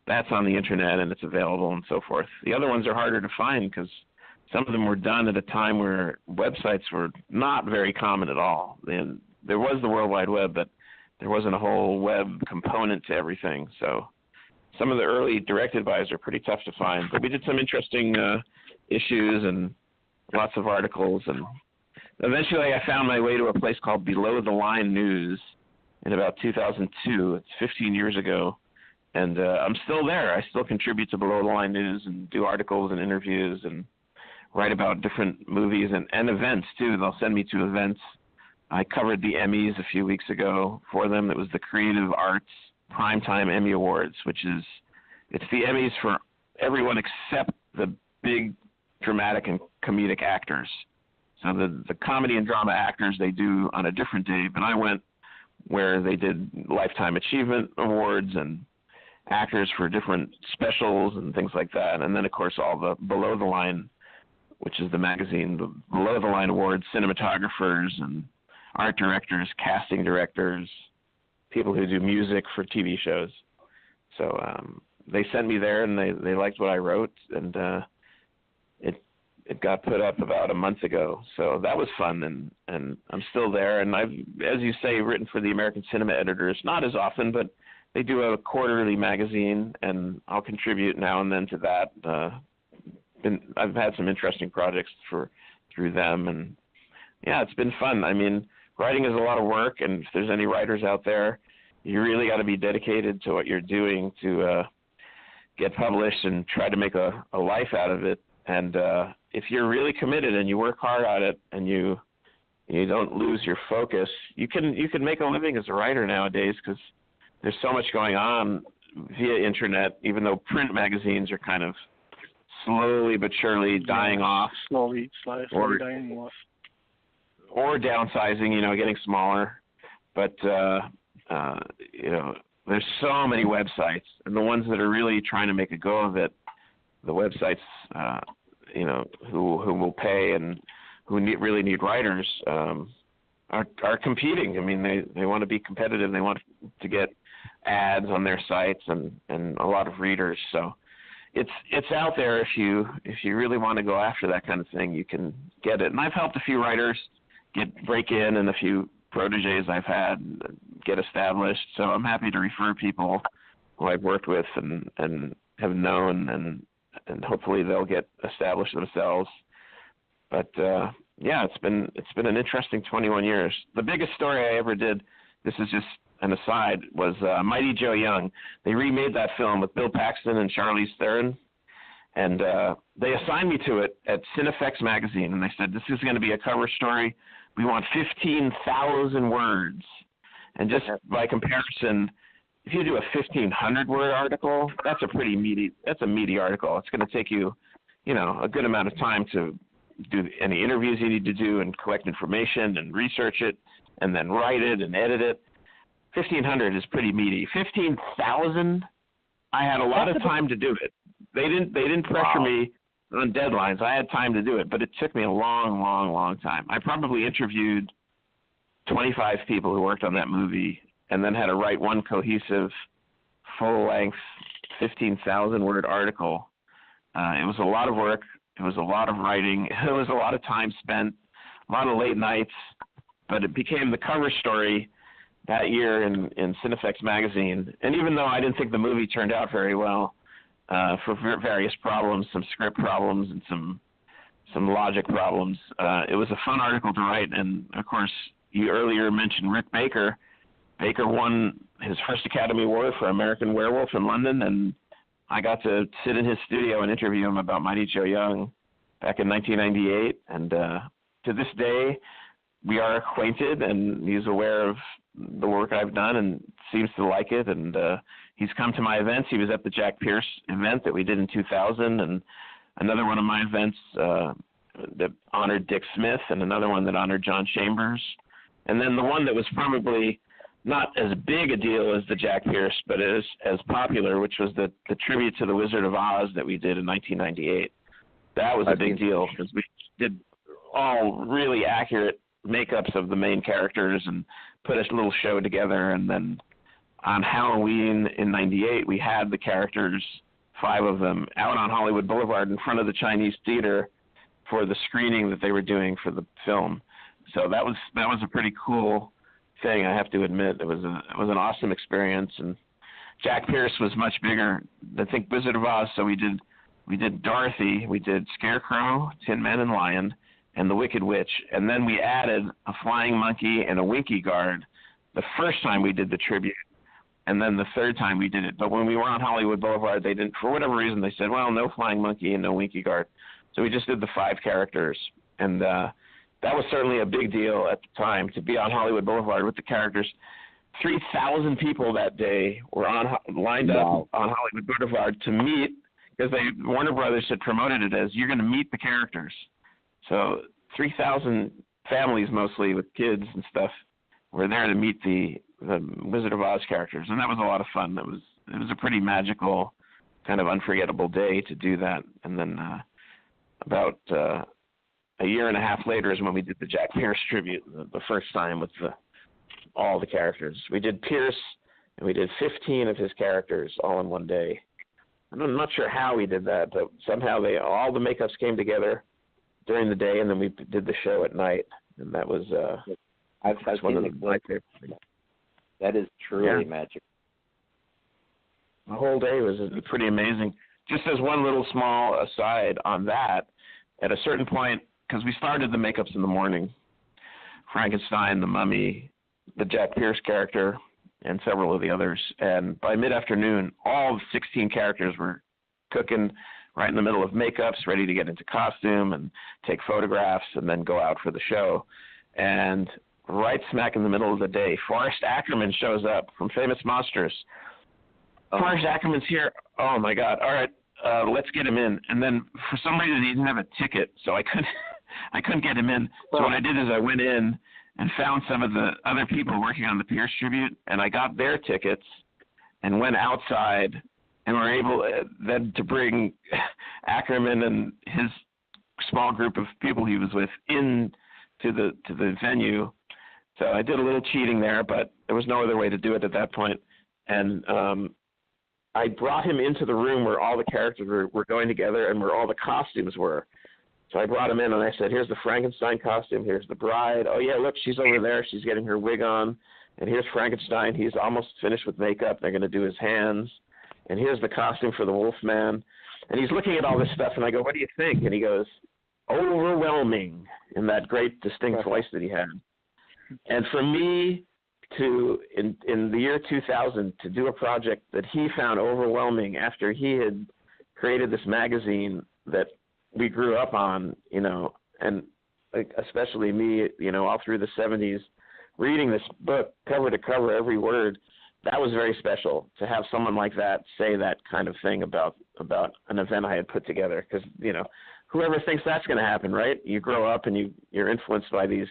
that's on the internet, and it's available and so forth. The other ones are harder to find because some of them were done at a time where websites were not very common at all. And there was the World Wide Web, but there wasn't a whole web component to everything. So some of the early directed buys are pretty tough to find. But we did some interesting issues and lots of articles. And eventually I found my way to a place called Below the Line News in about 2002. It's 15 years ago. And I'm still there. I still contribute to Below the Line News and do articles and interviews and write about different movies and events, too. They'll send me to events. I covered the Emmys a few weeks ago for them. It was the Creative Arts Primetime Emmy Awards, it's the Emmys for everyone except the big dramatic and comedic actors. So the comedy and drama actors they do on a different day, but I went where they did Lifetime Achievement Awards and actors for different specials and things like that. And then, of course, all the Below the Line, which is the magazine, the Below the Line Awards, cinematographers and art directors, casting directors, people who do music for TV shows. So they sent me there, and they liked what I wrote, and it got put up about a month ago. So that was fun, and I'm still there. And I've, as you say, written for the American Cinema Editors, not as often, but they do a quarterly magazine, and I'll contribute now and then to that. I've had some interesting projects through them, and yeah, it's been fun. I mean, writing is a lot of work, and if there's any writers out there, you really got to be dedicated to what you're doing to get published and try to make a life out of it. And if you're really committed and you work hard at it and you don't lose your focus, you can make a living as a writer nowadays because there's so much going on via internet, even though print magazines are kind of slowly but surely dying off. Slowly dying off. Or downsizing, getting smaller. But, there's so many websites, and the ones that are really trying to make a go of it, the websites, who will pay and who really need writers are competing. I mean, they want to be competitive. They want to get ads on their sites and a lot of readers. So it's out there if you really want to go after that kind of thing, you can get it. And I've helped a few writers break in, and a few proteges I've had get established. So I'm happy to refer people who I've worked with and have known, and hopefully they'll get established themselves. But it's been an interesting 21 years. The biggest story I ever did, this is just an aside, was Mighty Joe Young. They remade that film with Bill Paxton and Charlize Theron, and they assigned me to it at Cinefex magazine, and they said, this is going to be a cover story. We want 15,000 words. And just by comparison, if you do a 1,500-word article, that's a meaty article. It's going to take you, a good amount of time to do any interviews you need to do and collect information and research it and then write it and edit it. 1,500 is pretty meaty. 15,000, I had a lot of time to do it. They didn't pressure me on deadlines. I had time to do it, but it took me a long, long, long time. I probably interviewed 25 people who worked on that movie and then had to write one cohesive, full-length, 15,000-word article. It was a lot of work. It was a lot of writing. It was a lot of time spent, a lot of late nights, but it became the cover story that year in Cinefex magazine. And even though I didn't think the movie turned out very well, for various problems, some script problems and some logic problems, it was a fun article to write. And, of course, you earlier mentioned Rick Baker. Baker won his first Academy Award for American Werewolf in London, and I got to sit in his studio and interview him about Mighty Joe Young back in 1998. And to this day, we are acquainted, and he's aware of the work I've done and seems to like it. And he's come to my events. He was at the Jack Pierce event that we did in 2000, and another one of my events that honored Dick Smith, and another one that honored John Chambers. And then the one that was probably not as big a deal as the Jack Pierce, but as popular, which was the tribute to the Wizard of Oz that we did in 1998. That was a big deal because we did all really accurate makeups of the main characters and put a little show together. And then on Halloween in 98, we had the characters, 5 of them, out on Hollywood Boulevard in front of the Chinese Theater for the screening that they were doing for the film. So that was a pretty cool thing, I have to admit. It was an awesome experience, and Jack Pierce was much bigger than, I think, Wizard of Oz. So we did Dorothy, we did Scarecrow, Tin Man and Lion, and the Wicked Witch, and then we added a flying monkey and a Winky Guard the first time we did the tribute, and then the third time we did it. But when we were on Hollywood Boulevard, they didn't, for whatever reason, they said, well, no flying monkey and no Winky Guard. So we just did the 5 characters, and that was certainly a big deal at the time, to be on Hollywood Boulevard with the characters. 3,000 people that day were lined up on Hollywood Boulevard to meet, because Warner Brothers had promoted it as, you're going to meet the characters. So 3,000 families, mostly with kids and stuff, were there to meet the Wizard of Oz characters, and that was a lot of fun. It was a pretty magical, kind of unforgettable day to do that. And then about a year and a half later is when we did the Jack Pierce tribute, the first time with all the characters. We did Pierce, and we did 15 of his characters all in one day. I'm not sure how we did that, but somehow all the makeups came together during the day, and then we did the show at night, and that was one of my favorite things. That is truly magic. The whole day was pretty amazing. Just as one little small aside on that, at a certain point, because we started the makeups in the morning, Frankenstein, the Mummy, the Jack Pierce character, and several of the others. And by mid-afternoon, all 16 characters were cooking right in the middle of makeups, ready to get into costume and take photographs and then go out for the show. And right smack in the middle of the day, Forrest Ackerman shows up from Famous Monsters. Forrest Ackerman's here. Oh, my God. All right, let's get him in. And then for some reason, he didn't have a ticket, so I couldn't get him in. So what I did is I went in and found some of the other people working on the Pierce tribute, and I got their tickets and went outside and were able then to bring Ackerman and his small group of people he was with in to the venue. So I did a little cheating there, but there was no other way to do it at that point. And I brought him into the room where all the characters were going together and where all the costumes were. So I brought him in, and I said, here's the Frankenstein costume. Here's the bride. Oh, yeah, look, she's over there. She's getting her wig on. And here's Frankenstein. He's almost finished with makeup. They're going to do his hands. And here's the costume for the Wolfman. And he's looking at all this stuff, and I go, what do you think? And he goes, overwhelming, in that great distinct voice that he had. And for me in the year 2000 to do a project that he found overwhelming after he had created this magazine that we grew up on, and especially me, all through the 70s, reading this book cover to cover, every word, that was very special to have someone like that say that kind of thing about an event I had put together. Because, whoever thinks that's going to happen, right? You grow up and you're influenced by these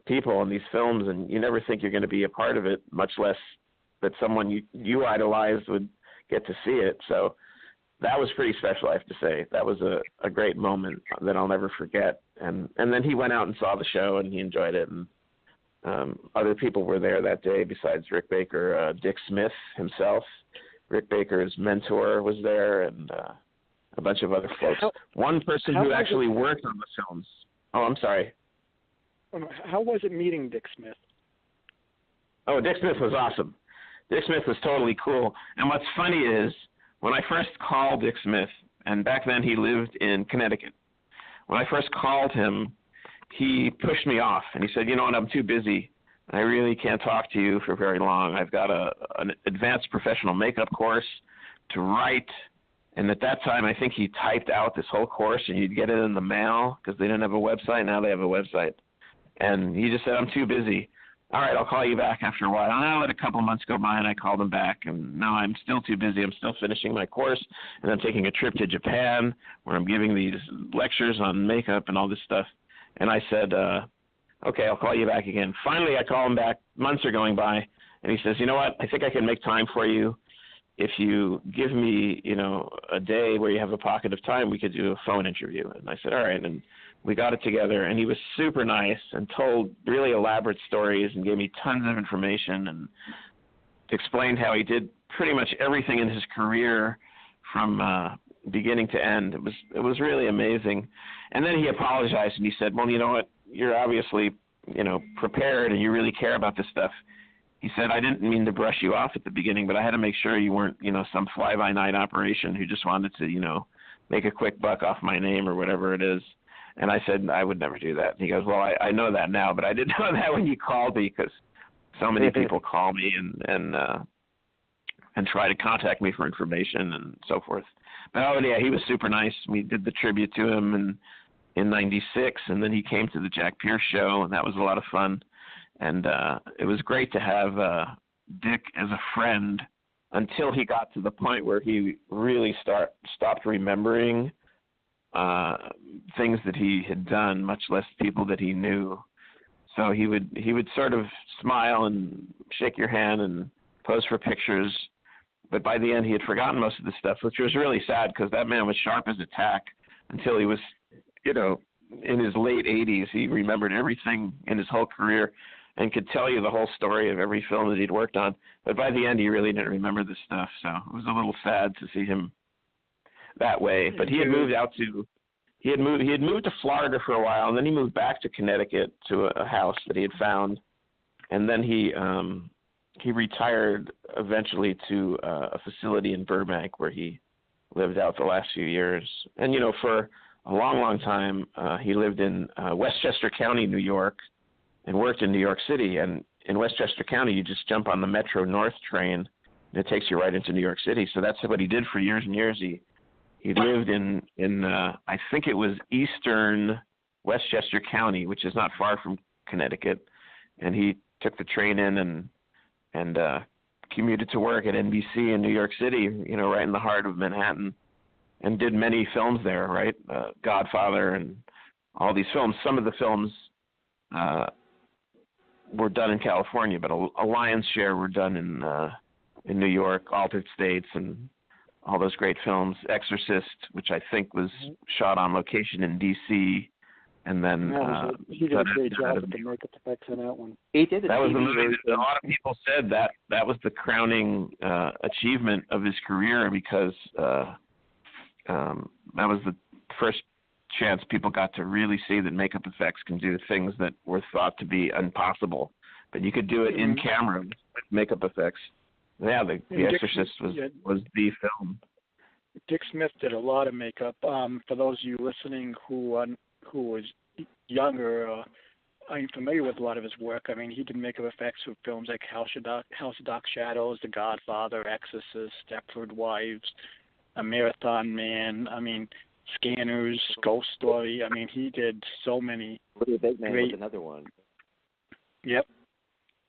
people and these films, and you never think you're going to be a part of it, much less that someone you idolized would get to see it. So that was pretty special, I have to say. That was a great moment that I'll never forget. And then he went out and saw the show, and he enjoyed it. And other people were there that day besides Rick Baker. Dick Smith himself, Rick Baker's mentor, was there, and a bunch of other folks. One person who actually worked on the films. Oh, I'm sorry. How was it meeting Dick Smith? Oh, Dick Smith was awesome. Dick Smith was totally cool. And what's funny is, when I first called Dick Smith, and back then he lived in Connecticut, when I first called him, he pushed me off, and he said, you know what, I'm too busy. I really can't talk to you for very long. I've got an advanced professional makeup course to write, and at that time I think he typed out this whole course, and you'd get it in the mail because they didn't have a website. Now they have a website. And he just said, I'm too busy. All right, I'll call you back after a while. And I let a couple months go by, and I called him back. And now I'm still too busy. I'm still finishing my course, and I'm taking a trip to Japan where I'm giving these lectures on makeup and all this stuff. And I said, okay, I'll call you back again. Finally, I call him back. Months are going by, and he says, you know what, I think I can make time for you. If you give me, a day where you have a pocket of time, we could do a phone interview. And I said, all right. And we got it together, and he was super nice and told really elaborate stories and gave me tons of information and explained how he did pretty much everything in his career from beginning to end. It was really amazing. And then he apologized and he said, "Well, you know what? You're obviously, prepared and you really care about this stuff." He said, "I didn't mean to brush you off at the beginning, but I had to make sure you weren't, some fly-by-night operation who just wanted to, make a quick buck off my name or whatever it is." And I said, "I would never do that." And he goes, "Well, I know that now, but I didn't know that when you called me, because so many people call me and try to contact me for information and so forth." But yeah, he was super nice. We did the tribute to him in '96, and then he came to the Jack Pierce show, and that was a lot of fun. And it was great to have Dick as a friend until he got to the point where he really stopped remembering things that he had done, much less people that he knew. So he would sort of smile and shake your hand and pose for pictures, but by the end he had forgotten most of the stuff, which was really sad, because that man was sharp as a tack until he was, in his late 80s. He remembered everything in his whole career and could tell you the whole story of every film that he'd worked on. But by the end, he really didn't remember this stuff, so it was a little sad to see him that way. But he had moved to Florida for a while, and then he moved back to Connecticut to a house that he had found, and then he retired eventually to a facility in Burbank where he lived out the last few years. And for a long, long time, he lived in Westchester County, New York, and worked in New York City. And in Westchester County, you just jump on the Metro North train, and it takes you right into New York City. So that's what he did for years and years. He lived in I think it was eastern Westchester County, which is not far from Connecticut, and he took the train in and commuted to work at NBC in New York City, right in the heart of Manhattan, and did many films there, right? Godfather and all these films. Some of the films were done in California, but a lion's share were done in New York, Altered States, and all those great films. Exorcist, which I think was shot on location in D.C., and then he did a great job with the makeup effects on that one. He did. That was the movie that a lot of people said that was the crowning achievement of his career, because that was the first chance people got to really see that makeup effects can do things that were thought to be impossible, but you could do it in camera with makeup effects. Yeah, The Exorcist was the film. Dick Smith did a lot of makeup. For those of you listening who was younger, I'm familiar with a lot of his work. I mean, he did makeup effects for films like House of Dark Shadows, The Godfather, Exorcist, Stepford Wives, A Marathon Man. I mean, Scanners, Ghost Story. I mean, he did so many. Little Big Man great. Was another one. Yep.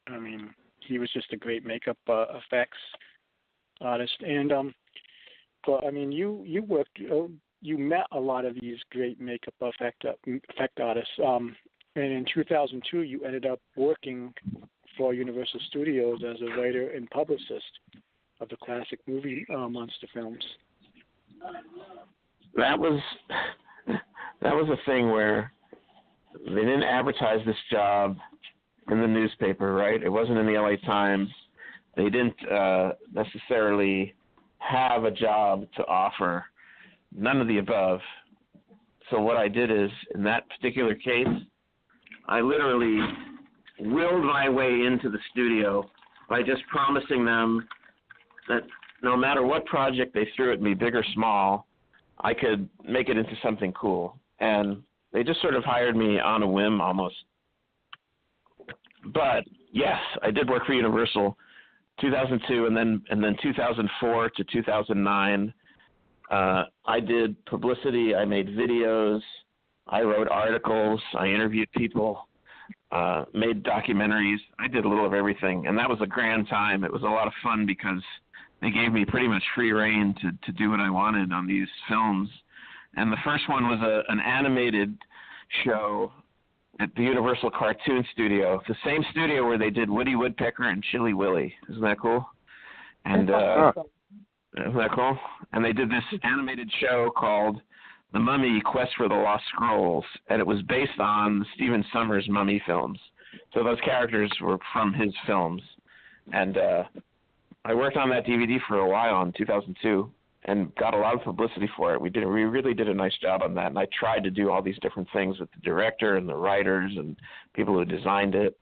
I mean, he was just a great makeup effects artist. And but I mean, you worked. You met a lot of these great makeup effect artists. And in 2002, you ended up working for Universal Studios as a writer and publicist of the classic movie monster films. That was a thing where they didn't advertise this job in the newspaper, right? It wasn't in the LA Times. They didn't necessarily have a job to offer. None of the above. So what I did is, in that particular case, I literally willed my way into the studio by just promising them that no matter what project they threw at me, big or small, I could make it into something cool. And they just sort of hired me on a whim almost. But yes, I did work for Universal 2002 and then 2004 to 2009. I did publicity, I made videos, I wrote articles, I interviewed people, made documentaries. I did a little of everything, and that was a grand time. It was a lot of fun because they gave me pretty much free rein to do what I wanted on these films. And the first one was an animated show at the Universal Cartoon Studio, the same studio where they did Woody Woodpecker and Chilly Willy. Isn't that cool? And isn't that cool? And they did this animated show called The Mummy: Quest for the Lost Scrolls, and it was based on the Stephen Sommers Mummy films. So those characters were from his films. And I worked on that DVD for a while in 2002, and got a lot of publicity for it. We really did a nice job on that, and I tried to do all these different things with the director and the writers and people who designed it.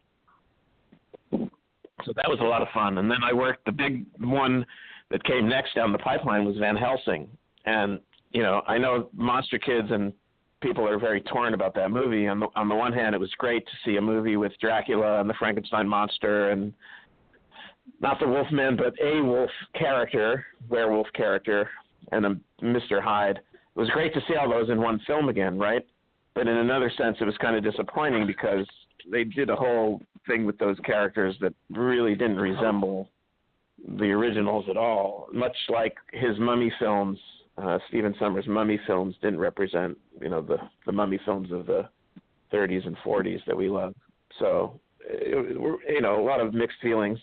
So that was a lot of fun. And then I worked, the big one that came next down the pipeline was Van Helsing. And, you know, I know Monster Kids and people are very torn about that movie. On the one hand, it was great to see a movie with Dracula and the Frankenstein monster and not the Wolfman, but a wolf character, werewolf character, and a Mr. Hyde. It was great to see all those in one film again, right? But in another sense, it was kind of disappointing because they did a whole thing with those characters that really didn't resemble the originals at all. Much like his Mummy films, Stephen Sommers' Mummy films didn't represent, you know, the Mummy films of the 30s and 40s that we love. So, you know, a lot of mixed feelings.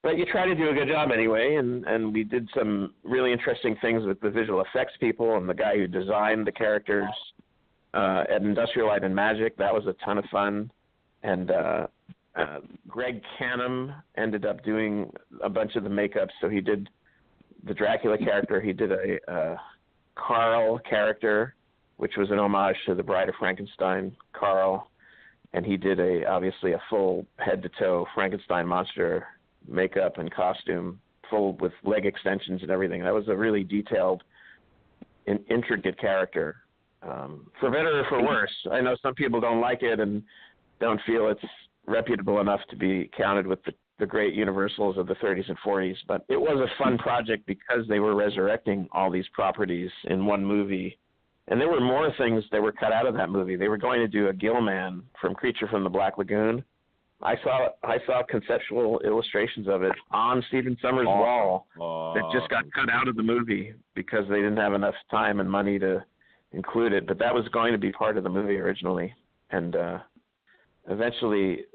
But you try to do a good job anyway, and we did some really interesting things with the visual effects people and the guy who designed the characters at Industrial Light and Magic. That was a ton of fun. And Greg Canham ended up doing a bunch of the makeup. So he did the Dracula character. He did a Carl character, which was an homage to the Bride of Frankenstein, Carl. And he did obviously a full head-to-toe Frankenstein monster makeup and costume, full with leg extensions and everything. That was a really detailed and intricate character. For better or for worse. I know some people don't like it and don't feel it's reputable enough to be counted with the great Universals of the 30s and 40s, but it was a fun project because they were resurrecting all these properties in one movie. And there were more things that were cut out of that movie. They were going to do a Gillman from Creature from the Black Lagoon. I saw conceptual illustrations of it on Stephen Sommers' wall that just got cut out of the movie because they didn't have enough time and money to include it. But that was going to be part of the movie originally. And eventually,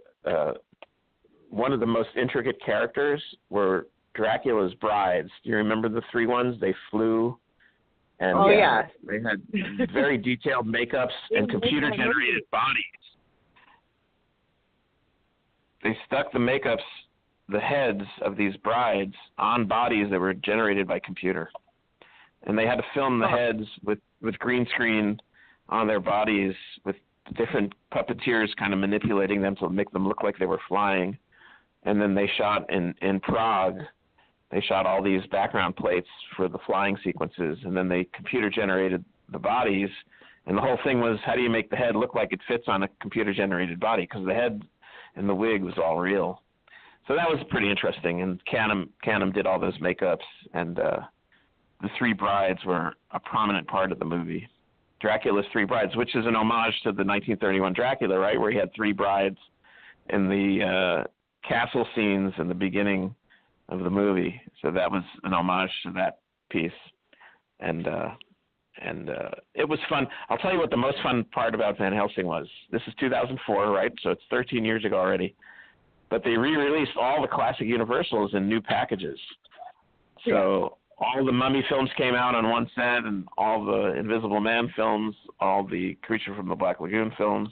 one of the most intricate characters were Dracula's brides. Do you remember the three ones? They flew. And they had very detailed makeups and computer-generated bodies. They stuck the makeups, the heads of these brides, on bodies that were generated by computer. And they had to film the heads with green screen on their bodies with different puppeteers kind of manipulating them to make them look like they were flying. And then they shot in Prague. They shot all these background plates for the flying sequences, and then they computer-generated the bodies. And the whole thing was, how do you make the head look like it fits on a computer-generated body? Because the head and the wig was all real. So that was pretty interesting. And Canham did all those makeups, and the three brides were a prominent part of the movie. Dracula's Three Brides, which is an homage to the 1931 Dracula, right, where he had three brides in the castle scenes in the beginning of the movie. So that was an homage to that piece. And it was fun. I'll tell you what the most fun part about Van Helsing was. This is 2004, right? So it's 13 years ago already. But they re-released all the classic Universals in new packages. So all the Mummy films came out on one set, and all the Invisible Man films, all the Creature from the Black Lagoon films,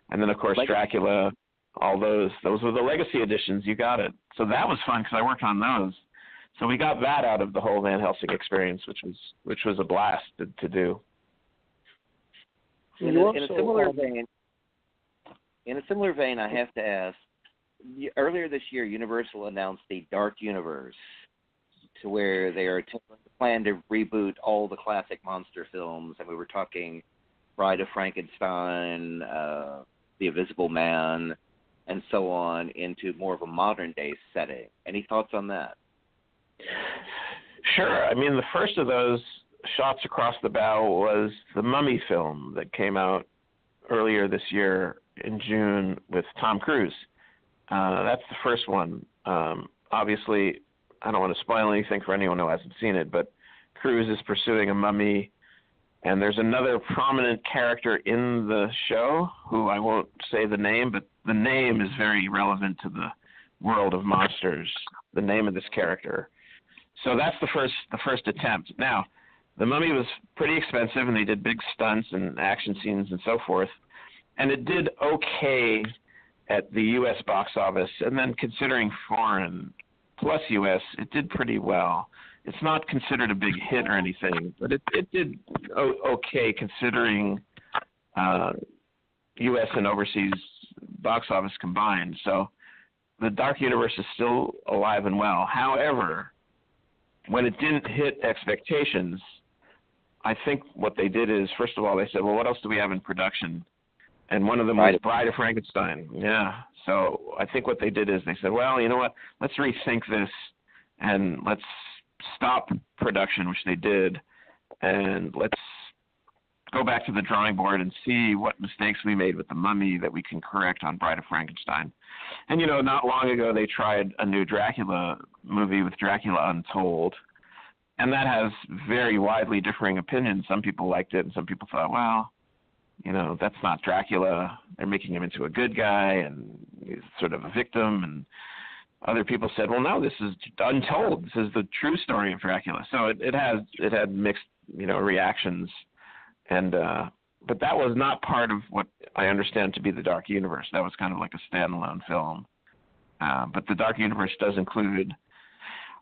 and then, of course, Dracula, all those. Those were the legacy editions. You got it. So that was fun because I worked on those. So we got that out of the whole Van Helsing experience, which was a blast to do. In a similar vein, I have to ask. Earlier this year, Universal announced the Dark Universe, to where they are plan to reboot all the classic monster films, and we were talking Bride of Frankenstein, The Invisible Man, and so on, into more of a modern day setting. Any thoughts on that? Sure. I mean, the first of those shots across the bow was the Mummy film that came out earlier this year in June with Tom Cruise. That's the first one. Obviously, I don't want to spoil anything for anyone who hasn't seen it, but Cruise is pursuing a mummy, and there's another prominent character in the show who I won't say the name, but the name is very relevant to the world of monsters, the name of this character. So that's the first attempt. Now, the Mummy was pretty expensive, and they did big stunts and action scenes and so forth, and it did okay at the U.S. box office, and then considering foreign plus U.S., it did pretty well. it's not considered a big hit or anything, but it did okay considering U.S. and overseas box office combined. So the Dark Universe is still alive and well. However, when it didn't hit expectations, I think what they did is, first of all, they said, well, what else do we have in production? And one of them was Bride of Frankenstein. Yeah. So I think what they did is they said, well, you know what, let's rethink this and let's stop production, which they did, and let's go back to the drawing board and see what mistakes we made with The Mummy that we can correct on Bride of Frankenstein. And, not long ago they tried a new Dracula movie with Dracula Untold, and that has very widely differing opinions. Some people liked it, and some people thought, well, that's not Dracula. They're making him into a good guy, and he's sort of a victim. And other people said, well, no, this is Untold. This is the true story of Dracula. So it had mixed, reactions. And but that was not part of what I understand to be the Dark Universe. That was kind of like a standalone film. But the Dark Universe does include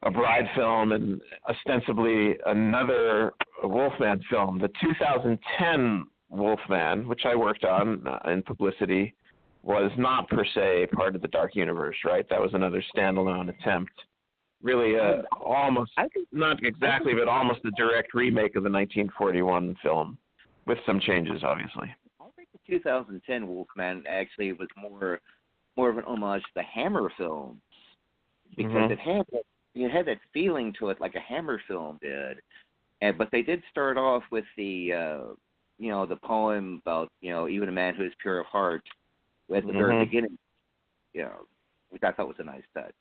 a Bride film and ostensibly another Wolfman film. The 2010 Wolfman, which I worked on in publicity, was not per se part of the Dark Universe, right? That was another standalone attempt. Really almost, not exactly, but almost a direct remake of the 1941 film, with some changes, obviously. I think the 2010 Wolfman actually was more of an homage to the Hammer films, because it had that feeling to it like a Hammer film did. But they did start off with the the poem about, even a man who is pure of heart at the very beginning, which I thought was a nice touch.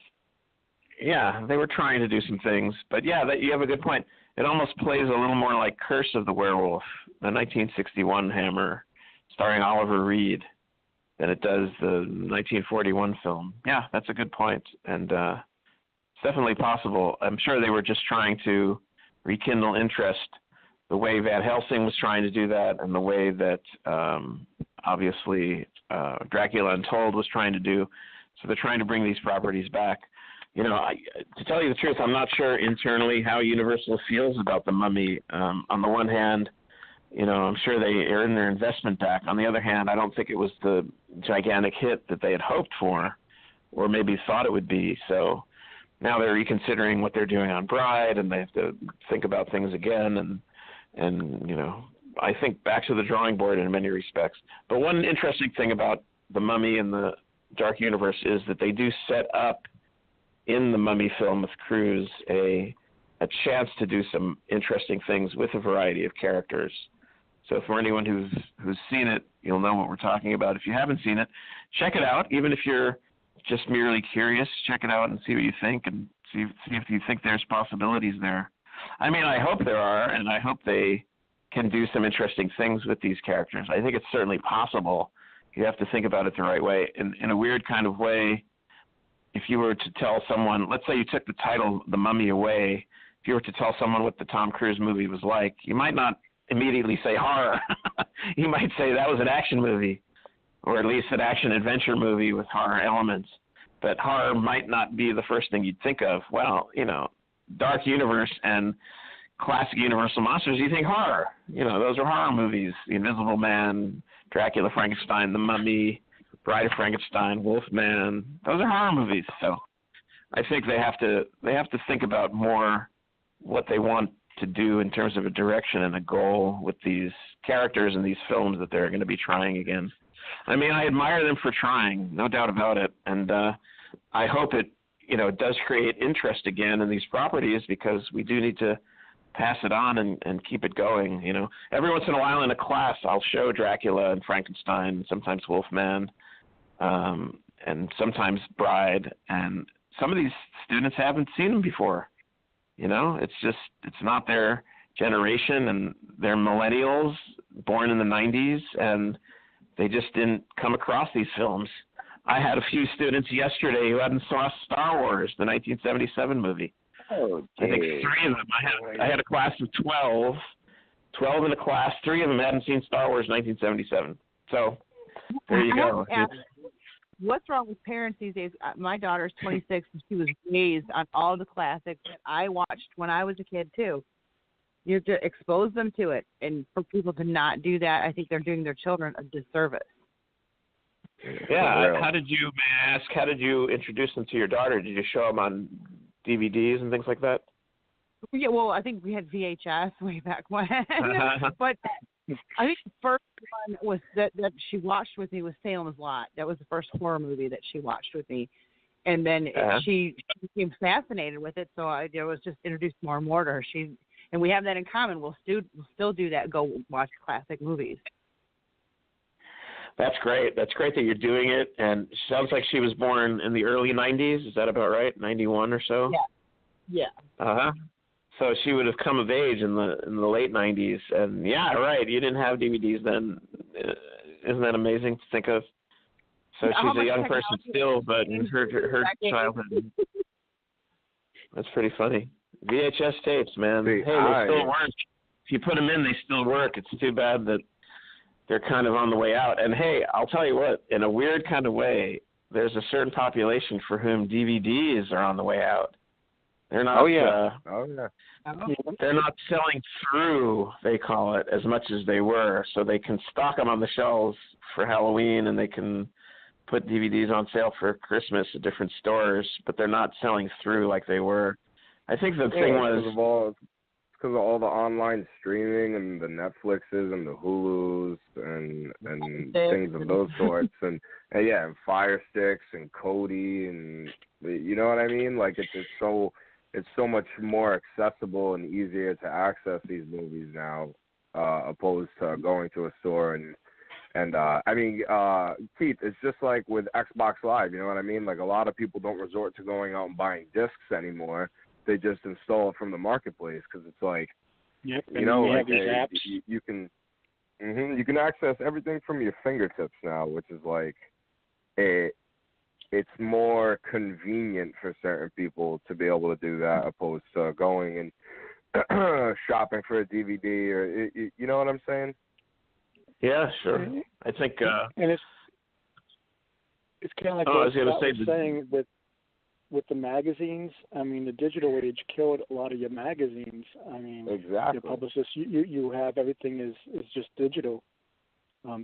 Yeah, they were trying to do some things, but yeah, you have a good point. It almost plays a little more like Curse of the Werewolf, the 1961 Hammer, starring Oliver Reed, than it does the 1941 film. Yeah, that's a good point, and it's definitely possible. I'm sure they were just trying to rekindle interest the way Van Helsing was trying to do that, and the way that obviously Dracula Untold was trying to do. So they're trying to bring these properties back. To tell you the truth, I'm not sure internally how Universal feels about The Mummy. On the one hand, I'm sure they earned their investment back. On the other hand, I don't think it was the gigantic hit that they had hoped for, or maybe thought it would be. So now they're reconsidering what they're doing on Bride, and they have to think about things again. And I think back to the drawing board in many respects. But one interesting thing about The Mummy and the Dark Universe is that they do set up in the Mummy film with Cruise a chance to do some interesting things with a variety of characters. So for anyone who's seen it, you'll know what we're talking about. If you haven't seen it, check it out. Even if you're just merely curious, check it out and see what you think, and see if you think there's possibilities there. I mean, I hope there are, and I hope they can do some interesting things with these characters. I think it's certainly possible. You have to think about it the right way. In a weird kind of way, if you were to tell someone, let's say you took the title The Mummy away, if you were to tell someone what the Tom Cruise movie was like, you might not immediately say horror. You might say that was an action movie, or at least an action-adventure movie with horror elements. But horror might not be the first thing you'd think of. Well, Dark Universe and classic Universal monsters, you think horror. Those are horror movies. The Invisible Man, Dracula, Frankenstein, The Mummy, Bride of Frankenstein, Wolfman. Those are horror movies. So I think they have to think about more what they want to do in terms of a direction and a goal with these characters and these films that they're going to be trying again. I mean, I admire them for trying, no doubt about it. And I hope it does create interest again in these properties, because we do need to pass it on and keep it going. Every once in a while in a class, I'll show Dracula and Frankenstein, sometimes Wolfman, and sometimes Bride. And some of these students haven't seen them before. It's not their generation, and they're millennials born in the 90s, and they just didn't come across these films. I had a few students yesterday who hadn't saw Star Wars, the 1977 movie. Oh, I think 3 of them. I had a class of 12 in a class. 3 of them hadn't seen Star Wars 1977. So there you go. what's wrong with parents these days? My daughter's 26, and she was raised on all the classics that I watched when I was a kid, too. You have to expose them to it. And for people to not do that, I think they're doing their children a disservice. Yeah. How did you introduce them to your daughter? Did you show them on DVDs and things like that? Yeah, well, I think we had VHS way back when. But I think the first one was that she watched with me was Salem's Lot. That was the first horror movie that she watched with me. And then she became fascinated with it, so I was just introduced more and more to her. And we have that in common. We'll still do that, go watch classic movies. That's great. That's great that you're doing it. And it sounds like she was born in the early 90s. Is that about right? 91 or so? Yeah. Uh-huh. So she would have come of age in the late 90s. And, yeah, right, you didn't have DVDs then. Isn't that amazing to think of? So she's a young person still, but in her childhood. That's pretty funny. VHS tapes, man. Hey, they still work. If you put them in, they still work. It's too bad that they're kind of on the way out. And, hey, I'll tell you what, in a weird kind of way, there's a certain population for whom DVDs are on the way out. They're not. They're not selling through, they call it, as much as they were. So they can stock them on the shelves for Halloween, and they can put DVDs on sale for Christmas at different stores, but they're not selling through like they were. I think the thing was because of all the online streaming and the Netflixes and the Hulus and things of those sorts, and Fire Sticks and Kodi, and you know what I mean? Like it's so much more accessible and easier to access these movies now, opposed to going to a store and I mean, Keith, it's just like with Xbox Live, you know what I mean? Like a lot of people don't resort to going out and buying discs anymore. They just install it from the marketplace because it's like, you know, like you can access everything from your fingertips now, which is like it's more convenient for certain people to be able to do that opposed to going and shopping for a DVD or you know what I'm saying? Yeah, sure. I think and it's kind of like what I was saying with the magazines. I mean, the digital age killed a lot of your magazines. I mean, exactly. Your publicists, you have everything is just digital.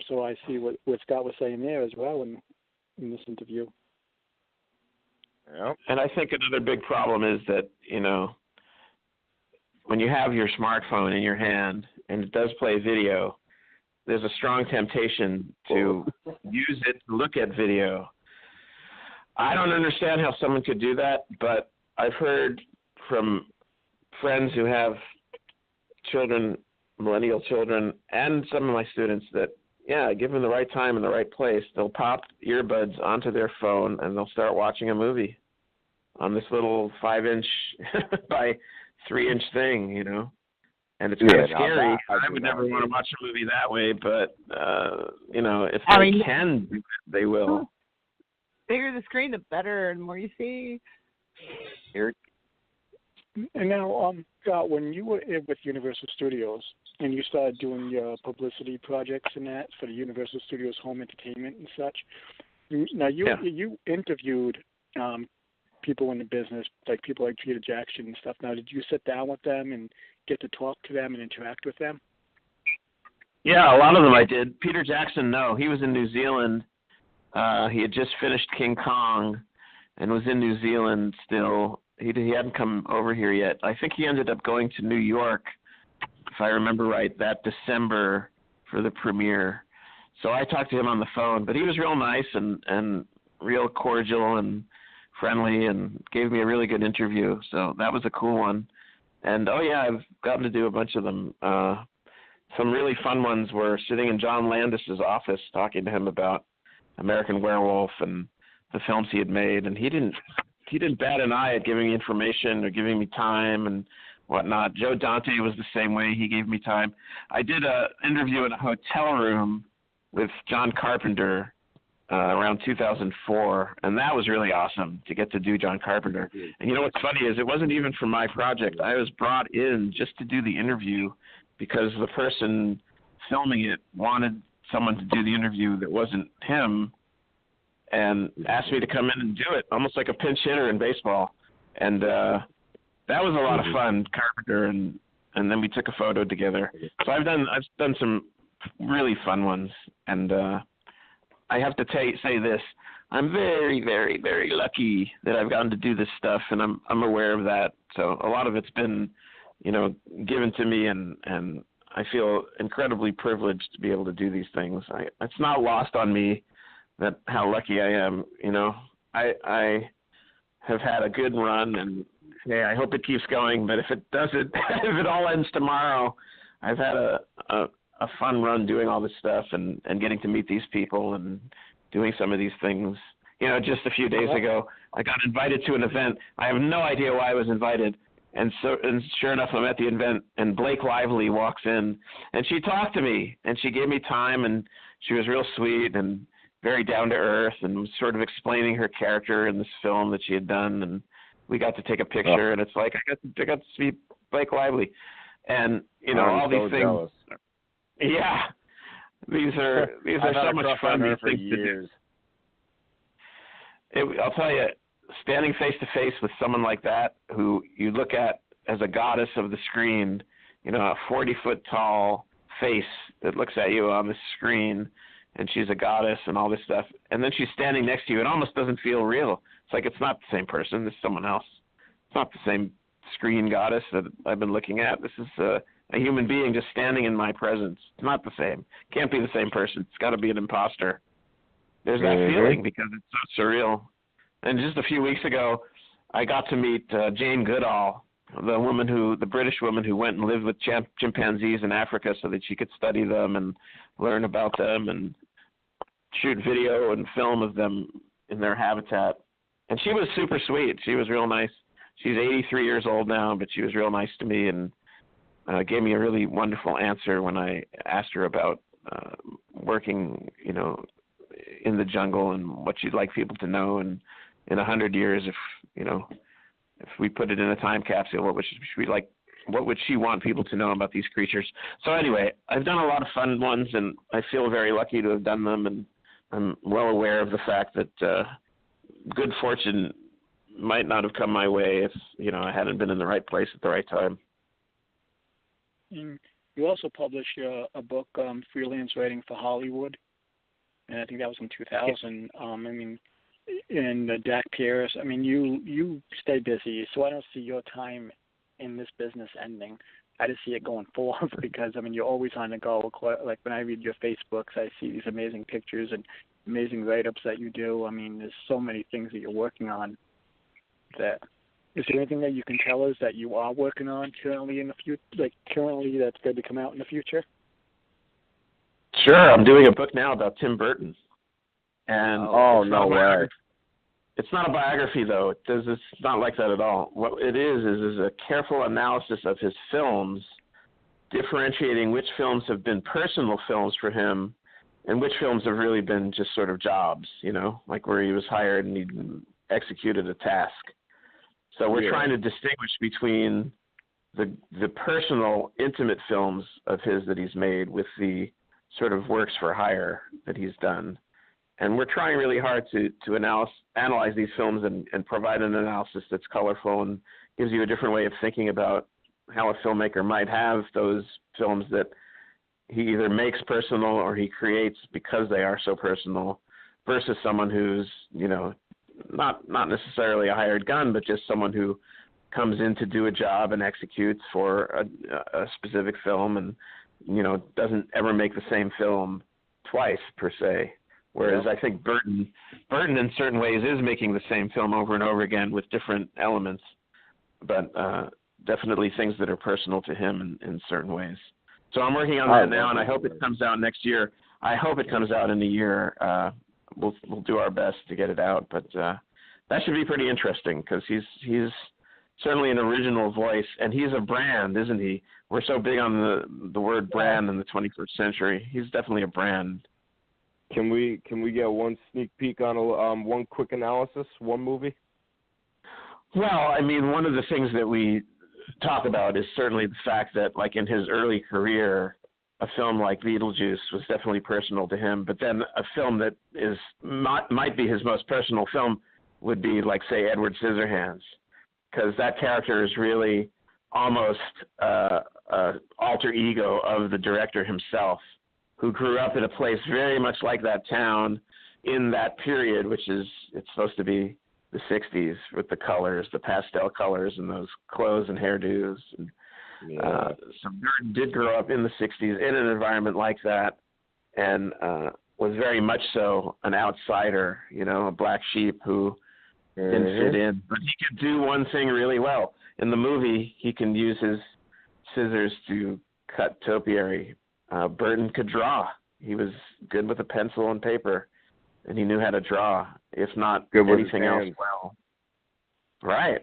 So I see what Scott was saying there as well in this interview. Yeah. And I think another big problem is that, you know, when you have your smartphone in your hand and it does play video, there's a strong temptation to use it to look at video. I don't understand how someone could do that, but I've heard from friends who have children, millennial children, and some of my students that, given the right time and the right place, they'll pop earbuds onto their phone and they'll start watching a movie on this little 5-inch by 3-inch thing, you know. And it's kind of scary. I would never want to watch a movie that way, but, you know, if they can do it, they will. Bigger the screen, the better, and more you see. And now, Scott, when you were with Universal Studios and you started doing your publicity projects and that for the Universal Studios home entertainment and such, now you interviewed people in the business, like people like Peter Jackson and stuff. Now, did you sit down with them and get to talk to them and interact with them? Yeah, a lot of them I did. Peter Jackson, no. He was in New Zealand. He had just finished King Kong and was in New Zealand still. He hadn't come over here yet. I think he ended up going to New York, if I remember right, that December for the premiere. So I talked to him on the phone, but he was real nice and real cordial and friendly and gave me a really good interview. So that was a cool one. And, I've gotten to do a bunch of them. Some really fun ones were sitting in John Landis's office talking to him about American Werewolf and the films he had made, and he didn't bat an eye at giving me information or giving me time and whatnot. Joe Dante was the same way. He gave me time. I did an interview in a hotel room with John Carpenter around 2004, and that was really awesome to get to do John Carpenter. And you know what's funny is it wasn't even for my project. I was brought in just to do the interview because the person filming it wanted someone to do the interview that wasn't him, and asked me to come in and do it, almost like a pinch hitter in baseball. And that was a lot of fun, Carpenter, and then we took a photo together. So I've done some really fun ones, and I have to say this. I'm very, very, very lucky that I've gotten to do this stuff, and I'm aware of that. So a lot of it's been, given to me, and I feel incredibly privileged to be able to do these things. It's not lost on me that how lucky I am. I have had a good run, and I hope it keeps going. But if it doesn't, if it all ends tomorrow, I've had a fun run doing all this stuff and getting to meet these people and doing some of these things. Just a few days ago, I got invited to an event. I have no idea why I was invited. And sure enough, I'm at the event, and Blake Lively walks in, and she talked to me, and she gave me time, and she was real sweet and very down to earth, and was sort of explaining her character in this film that she had done, and we got to take a picture, and it's like I got to see Blake Lively, and all these things. Jealous. Yeah, these are so much fun. For these things years. I'll tell you, standing face to face with someone like that, who you look at as a goddess of the screen, a 40-foot tall face that looks at you on the screen, and she's a goddess and all this stuff, and then she's standing next to you, it almost doesn't feel real. It's like it's not the same person. It's someone else. It's not the same screen goddess that I've been looking at. This is a human being just standing in my presence. It's not the same. Can't be the same person. It's got to be an imposter. There's that feeling because it's so surreal. And just a few weeks ago, I got to meet Jane Goodall, the British woman who went and lived with chimpanzees in Africa so that she could study them and learn about them and shoot video and film of them in their habitat. And she was super sweet. She was real nice. She's 83 years old now, but she was real nice to me and gave me a really wonderful answer when I asked her about working, in the jungle and what she'd like people to know. And in 100 years, if we put it in a time capsule, what would she want people to know about these creatures? So anyway, I've done a lot of fun ones, and I feel very lucky to have done them, and I'm well aware of the fact that good fortune might not have come my way if I hadn't been in the right place at the right time. And you also published a book, Freelance Writing for Hollywood, and I think that was in 2000. And Jack Pierce. You stay busy, so I don't see your time in this business ending. I just see it going forward because you're always on the go. Like when I read your Facebooks, I see these amazing pictures and amazing write-ups that you do. There's so many things that you're working on. Is there anything that you can tell us that you are working on currently in the future, currently that's going to come out in the future? Sure, I'm doing a book now about Tim Burton. And no way. It's not a biography, though. It's not like that at all. What it is a careful analysis of his films, differentiating which films have been personal films for him and which films have really been just sort of jobs, like where he was hired and he executed a task. So we're trying to distinguish between the personal, intimate films of his that he's made with the sort of works for hire that he's done. And we're trying really hard to analyze these films and provide an analysis that's colorful and gives you a different way of thinking about how a filmmaker might have those films that he either makes personal or he creates because they are so personal, versus someone who's, not necessarily a hired gun, but just someone who comes in to do a job and executes for a specific film and, doesn't ever make the same film twice per se. Whereas I think Burton in certain ways is making the same film over and over again with different elements, but definitely things that are personal to him in certain ways. So I'm working on that now, and I hope it comes out next year. I hope it comes out in a year. We'll do our best to get it out, but that should be pretty interesting because he's certainly an original voice, and he's a brand, isn't he? We're so big on the word brand in the 21st century. He's definitely a brand. Can we get one sneak peek on one quick analysis, one movie? Well, one of the things that we talk about is certainly the fact that, like in his early career, a film like Beetlejuice was definitely personal to him. But then a film that might be his most personal film would be like, say, Edward Scissorhands, because that character is really almost alter ego of the director himself, who grew up in a place very much like that town in that period, which is, it's supposed to be the 60s, with the colors, the pastel colors, and those clothes and hairdos. And, so Burton did grow up in the 60s in an environment like that, and was very much so an outsider, you know, a black sheep who didn't fit in. But he could do one thing really well. In the movie, he can use his scissors to cut topiary. Burton could draw. He was good with a pencil and paper, and he knew how to draw, if not good anything else well. Right,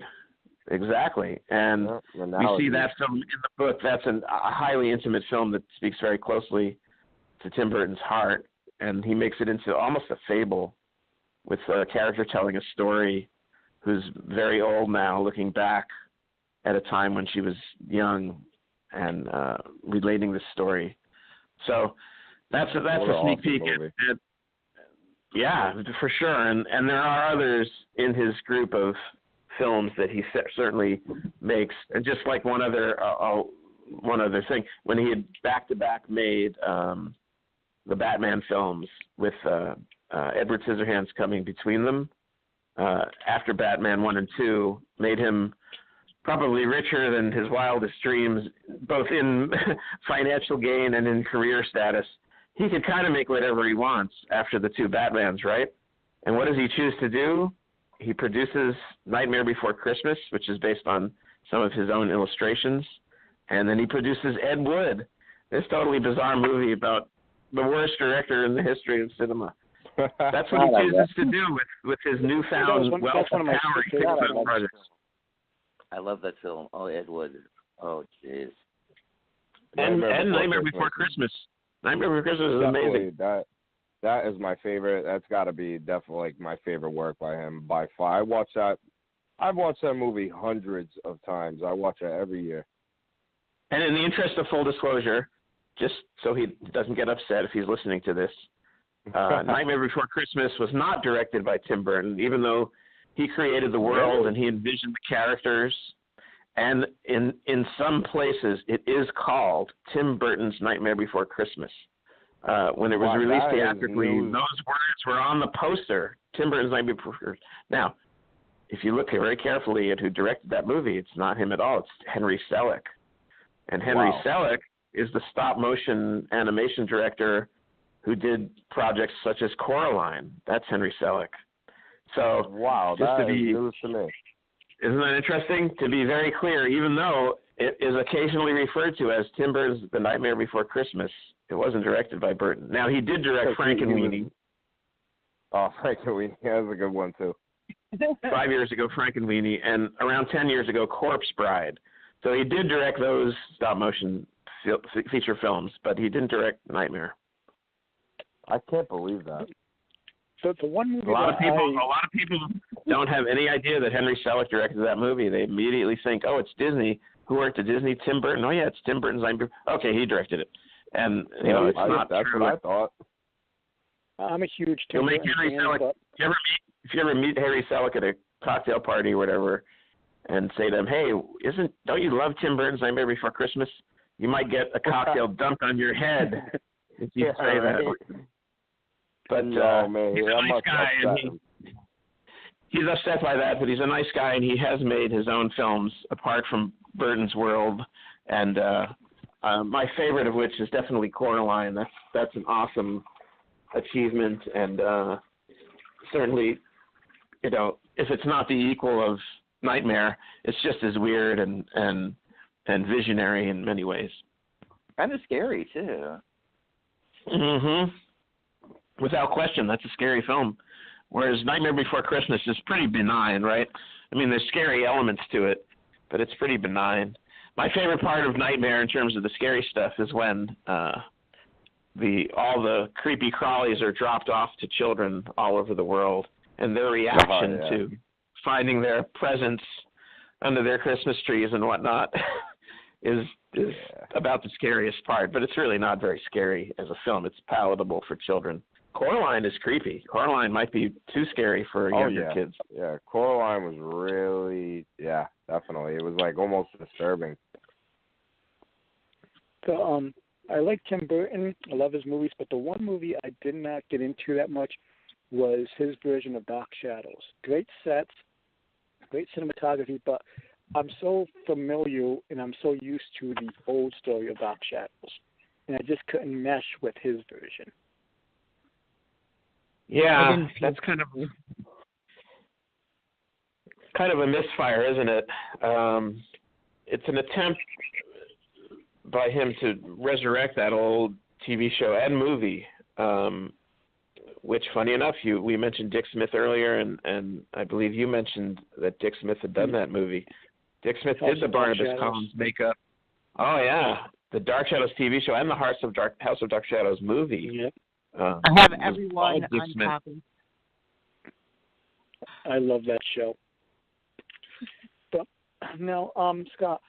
exactly. And we see that film in the book. That's a highly intimate film that speaks very closely to Tim Burton's heart, and he makes it into almost a fable, with a character telling a story who's very old now, looking back at a time when she was young and relating this story. So that's a sneak peek. Yeah, for sure. And there are others in his group of films that he certainly makes. And just like one other thing, when he had back-to-back made the Batman films with Edward Scissorhands coming between them, after Batman 1 and 2, made him probably richer than his wildest dreams, both in financial gain and in career status. He could kind of make whatever he wants after the 2 Batmans, right? And what does he choose to do? He produces Nightmare Before Christmas, which is based on some of his own illustrations. And then he produces Ed Wood, this totally bizarre movie about the worst director in the history of cinema. That's what he chooses to do with his newfound wealth and power. I love that film. Oh, Ed Wood. Oh, jeez. And Nightmare Before Christmas. Nightmare Before Christmas is amazing. That is my favorite. That's got to be definitely like my favorite work by him by far. I've watched that movie hundreds of times. I watch it every year. And in the interest of full disclosure, just so he doesn't get upset if he's listening to this, Nightmare Before Christmas was not directed by Tim Burton, even though he created the world and he envisioned the characters. And in some places, it is called Tim Burton's Nightmare Before Christmas. When it was released theatrically, those words were on the poster, Tim Burton's Nightmare Before Christmas. Now, if you look very carefully at who directed that movie, it's not him at all. It's Henry Selick. And Henry Selick is the stop-motion animation director who did projects such as Coraline. That's Henry Selick. So, that is news to me. Isn't that interesting? To be very clear, even though it is occasionally referred to as Tim Burton's The Nightmare Before Christmas, it wasn't directed by Burton. Now, he did direct Frankenweenie. Oh, Frankenweenie. That was a good one, too. 5 years ago, Frankenweenie, and around 10 years ago, Corpse Bride. So he did direct those stop-motion feature films, but he didn't direct Nightmare. I can't believe that. So the one movie a lot of people don't have any idea that Henry Selick directed that movie. They immediately think, oh, it's Disney. Who worked at Disney? Tim Burton. Oh, yeah, it's Tim Burton's Nightmare. Okay, he directed it. And, it's not that's true. What I thought. I'm a huge Tim Burton fan. Selick. If you ever meet Harry Selick at a cocktail party or whatever and say to him, hey, don't you love Tim Burton's Nightmare Before Christmas? You might get a cocktail dumped on your head if you say that. But he's a nice guy, and he's upset by that, but he's a nice guy, and he has made his own films apart from Burton's world. And my favorite of which is definitely Coraline. That's an awesome achievement, and certainly, if it's not the equal of Nightmare, it's just as weird and visionary in many ways. Kind of scary too. Mm-hmm. Without question, that's a scary film. Whereas Nightmare Before Christmas is pretty benign, right? I mean, there's scary elements to it, but it's pretty benign. My favorite part of Nightmare in terms of the scary stuff is when all the creepy crawlies are dropped off to children all over the world, and their reaction to finding their presents under their Christmas trees and whatnot. is about the scariest part, but it's really not very scary as a film. It's palatable for children. Coraline is creepy. Coraline might be too scary for younger kids. Yeah, Coraline was really, definitely. It was like almost disturbing. So, I like Tim Burton. I love his movies, but the one movie I did not get into that much was his version of Dark Shadows. Great sets, great cinematography, but I'm so familiar and I'm so used to the old story of Dark Shadows, and I just couldn't mesh with his version. Yeah, that's kind of a misfire, isn't it? It's an attempt by him to resurrect that old TV show and movie, which, funny enough, we mentioned Dick Smith earlier, and I believe you mentioned that Dick Smith had done that movie. Dick Smith did the Barnabas Collins makeup. Oh, yeah. The Dark Shadows TV show and the House of Dark Shadows movie. Yep. I have everyone on copy. I love that show. But now, Scott,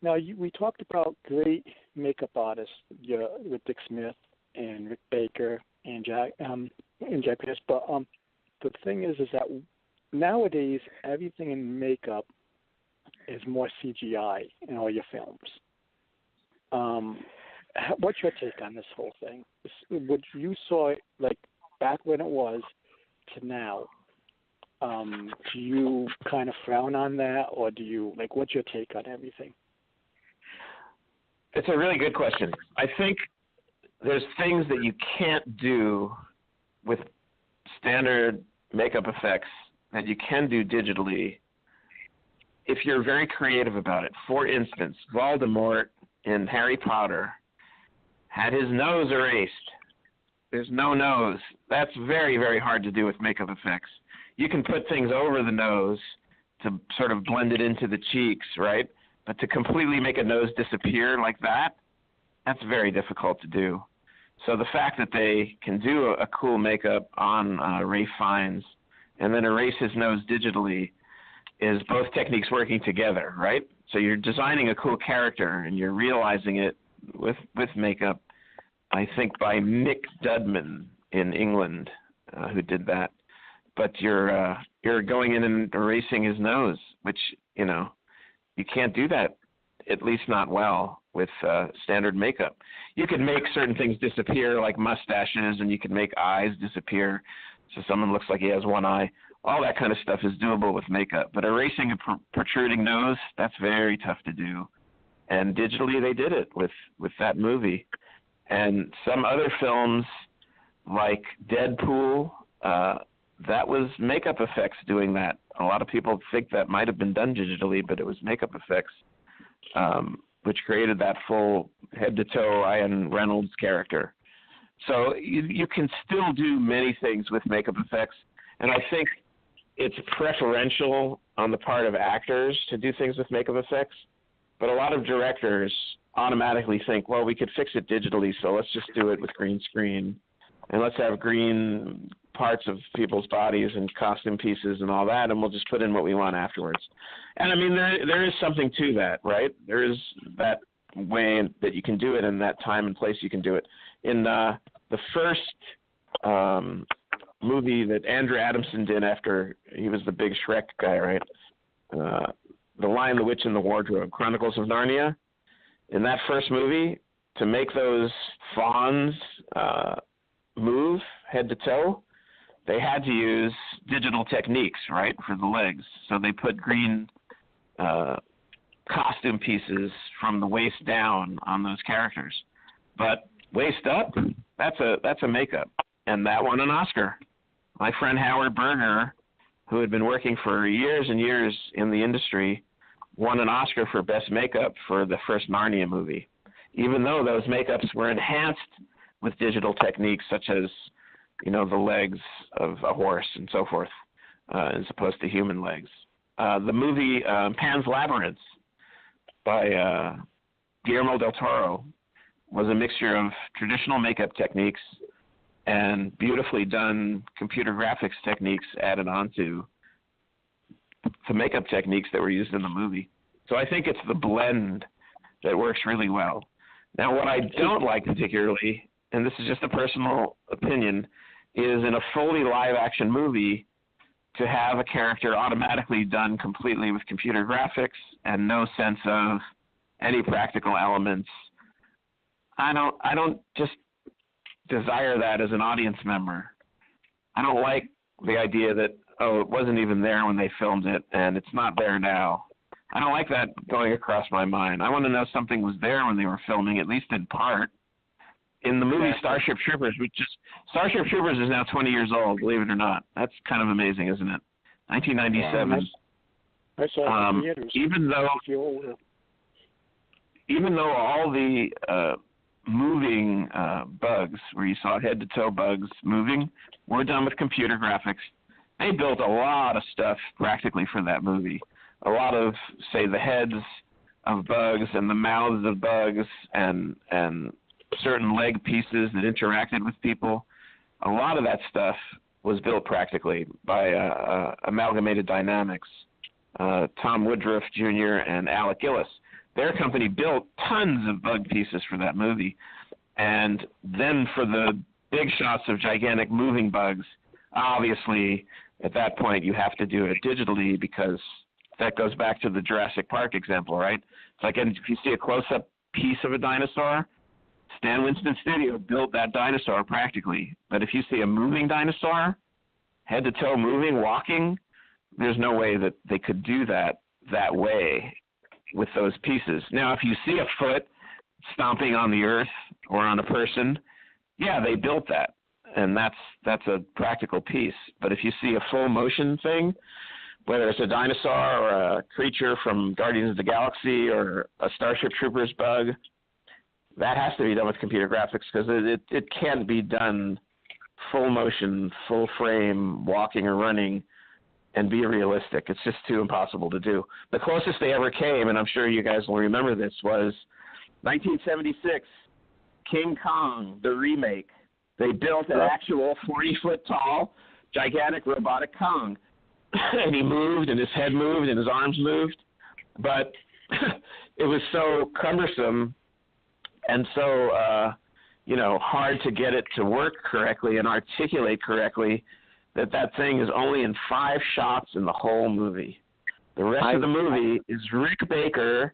we talked about great makeup artists, with Dick Smith and Rick Baker and Jack Pierce. But the thing is that nowadays everything in makeup is more CGI in all your films. What's your take on this whole thing? What you saw it like back when it was to now, do you kind of frown on that, or do you what's your take on everything? It's a really good question. I think there's things that you can't do with standard makeup effects that you can do digitally if you're very creative about it. For instance, Voldemort in Harry Potter had his nose erased. There's no nose. That's very, very hard to do with makeup effects. You can put things over the nose to sort of blend it into the cheeks, right? But to completely make a nose disappear like that, that's very difficult to do. So the fact that they can do a cool makeup on Ralph Fiennes and then erase his nose digitally is both techniques working together, right? So you're designing a cool character and you're realizing it with makeup, I think by Mick Dudman in England, who did that. But you're going in and erasing his nose, which, you can't do that, at least not well, with standard makeup. You could make certain things disappear, like mustaches, and you could make eyes disappear so someone looks like he has one eye. All that kind of stuff is doable with makeup. But erasing a protruding nose, that's very tough to do. And digitally they did it with that movie. And some other films, like Deadpool, that was makeup effects doing that. A lot of people think that might have been done digitally, but it was makeup effects, which created that full head-to-toe Ryan Reynolds character. So you can still do many things with makeup effects, and I think it's preferential on the part of actors to do things with makeup effects, but a lot of directors automatically think, well, we could fix it digitally, so let's just do it with green screen, and let's have green parts of people's bodies and costume pieces and all that, and we'll just put in what we want afterwards. And I mean, there is something to that, right? There is that way that you can do it in that time and place you can do it. In the first movie that Andrew Adamson did after he was the big Shrek guy, right? The Lion, the Witch, and the Wardrobe, Chronicles of Narnia. In that first movie, to make those fawns move head to toe, they had to use digital techniques, right, for the legs. So they put green costume pieces from the waist down on those characters. But waist up, that's a makeup, and that won an Oscar. My friend Howard Berger, who had been working for years and years in the industry, won an Oscar for Best Makeup for the first Narnia movie, even though those makeups were enhanced with digital techniques such as, the legs of a horse and so forth, as opposed to human legs. The movie Pan's Labyrinth by Guillermo del Toro was a mixture of traditional makeup techniques and beautifully done computer graphics techniques added onto the makeup techniques that were used in the movie. So I think it's the blend that works really well. Now, what I don't like particularly, and this is just a personal opinion, is in a fully live-action movie to have a character automatically done completely with computer graphics and no sense of any practical elements. I don't just desire that as an audience member. I don't like the idea that, it wasn't even there when they filmed it and it's not there now. I don't like that going across my mind. I want to know something was there when they were filming, at least in part. In the movie Starship Troopers, Starship Troopers is now 20 years old, believe it or not. That's kind of amazing, isn't it? 1997. I saw it in theaters. Even though all the moving bugs, where you saw head-to-toe bugs moving, were done with computer graphics, they built a lot of stuff practically for that movie. A lot of, say, the heads of bugs and the mouths of bugs and certain leg pieces that interacted with people. A lot of that stuff was built practically by Amalgamated Dynamics. Tom Woodruff Jr. and Alec Gillis. Their company built tons of bug pieces for that movie. And then for the big shots of gigantic moving bugs, obviously at that point you have to do it digitally, because that goes back to the Jurassic Park example, right? It's like if you see a close-up piece of a dinosaur, Stan Winston Studio built that dinosaur practically. But if you see a moving dinosaur, head to toe moving, walking, there's no way that they could do that way with those pieces. Now, if you see a foot stomping on the earth or on a person, yeah, they built that, and that's a practical piece. But if you see a full motion thing, whether it's a dinosaur or a creature from Guardians of the Galaxy or a Starship Troopers bug, that has to be done with computer graphics, because it can't be done full motion, full frame, walking or running, and be realistic. It's just too impossible to do. The closest they ever came, and I'm sure you guys will remember this, was 1976, King Kong, the remake. They built an actual 40-foot tall, gigantic robotic Kong. And he moved, and his head moved, and his arms moved. But it was so cumbersome and so, hard to get it to work correctly and articulate correctly that thing is only in 5 shots in the whole movie. The rest of the movie is Rick Baker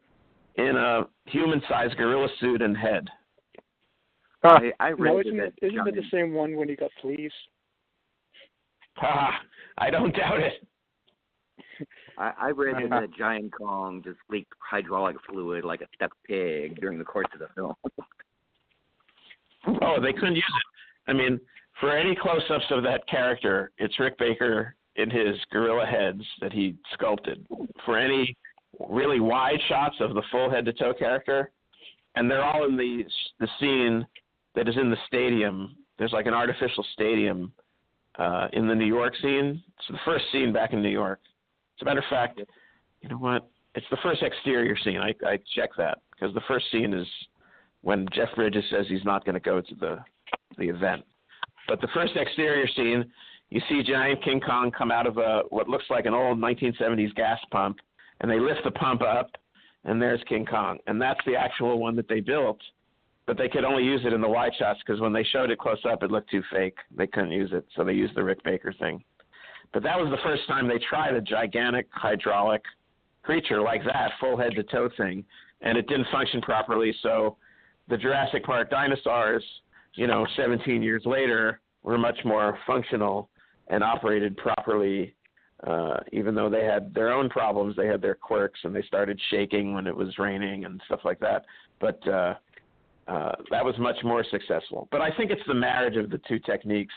in a human-sized gorilla suit and head. I read isn't it the same one when he got fleas? I don't doubt it. I read that Giant Kong just leaked hydraulic fluid like a stuck pig during the course of the film. Oh, they couldn't use it. I mean, for any close-ups of that character, it's Rick Baker in his gorilla heads that he sculpted. For any really wide shots of the full head-to-toe character, and they're all in the scene that is in the stadium. There's like an artificial stadium in the New York scene. It's the first scene back in New York. As a matter of fact, you know what? It's the first exterior scene. I checked that, because the first scene is when Jeff Bridges says he's not going to go to the event. But the first exterior scene, you see giant King Kong come out of what looks like an old 1970s gas pump, and they lift the pump up, and there's King Kong. And that's the actual one that they built. But they could only use it in the wide shots, because when they showed it close up, it looked too fake. They couldn't use it, so they used the Rick Baker thing. But that was the first time they tried a gigantic hydraulic creature like that, full head-to-toe thing, and it didn't function properly. So the Jurassic Park dinosaurs, 17 years later, were much more functional and operated properly, even though they had their own problems. They had their quirks, and they started shaking when it was raining and stuff like that. But that was much more successful. But I think it's the marriage of the two techniques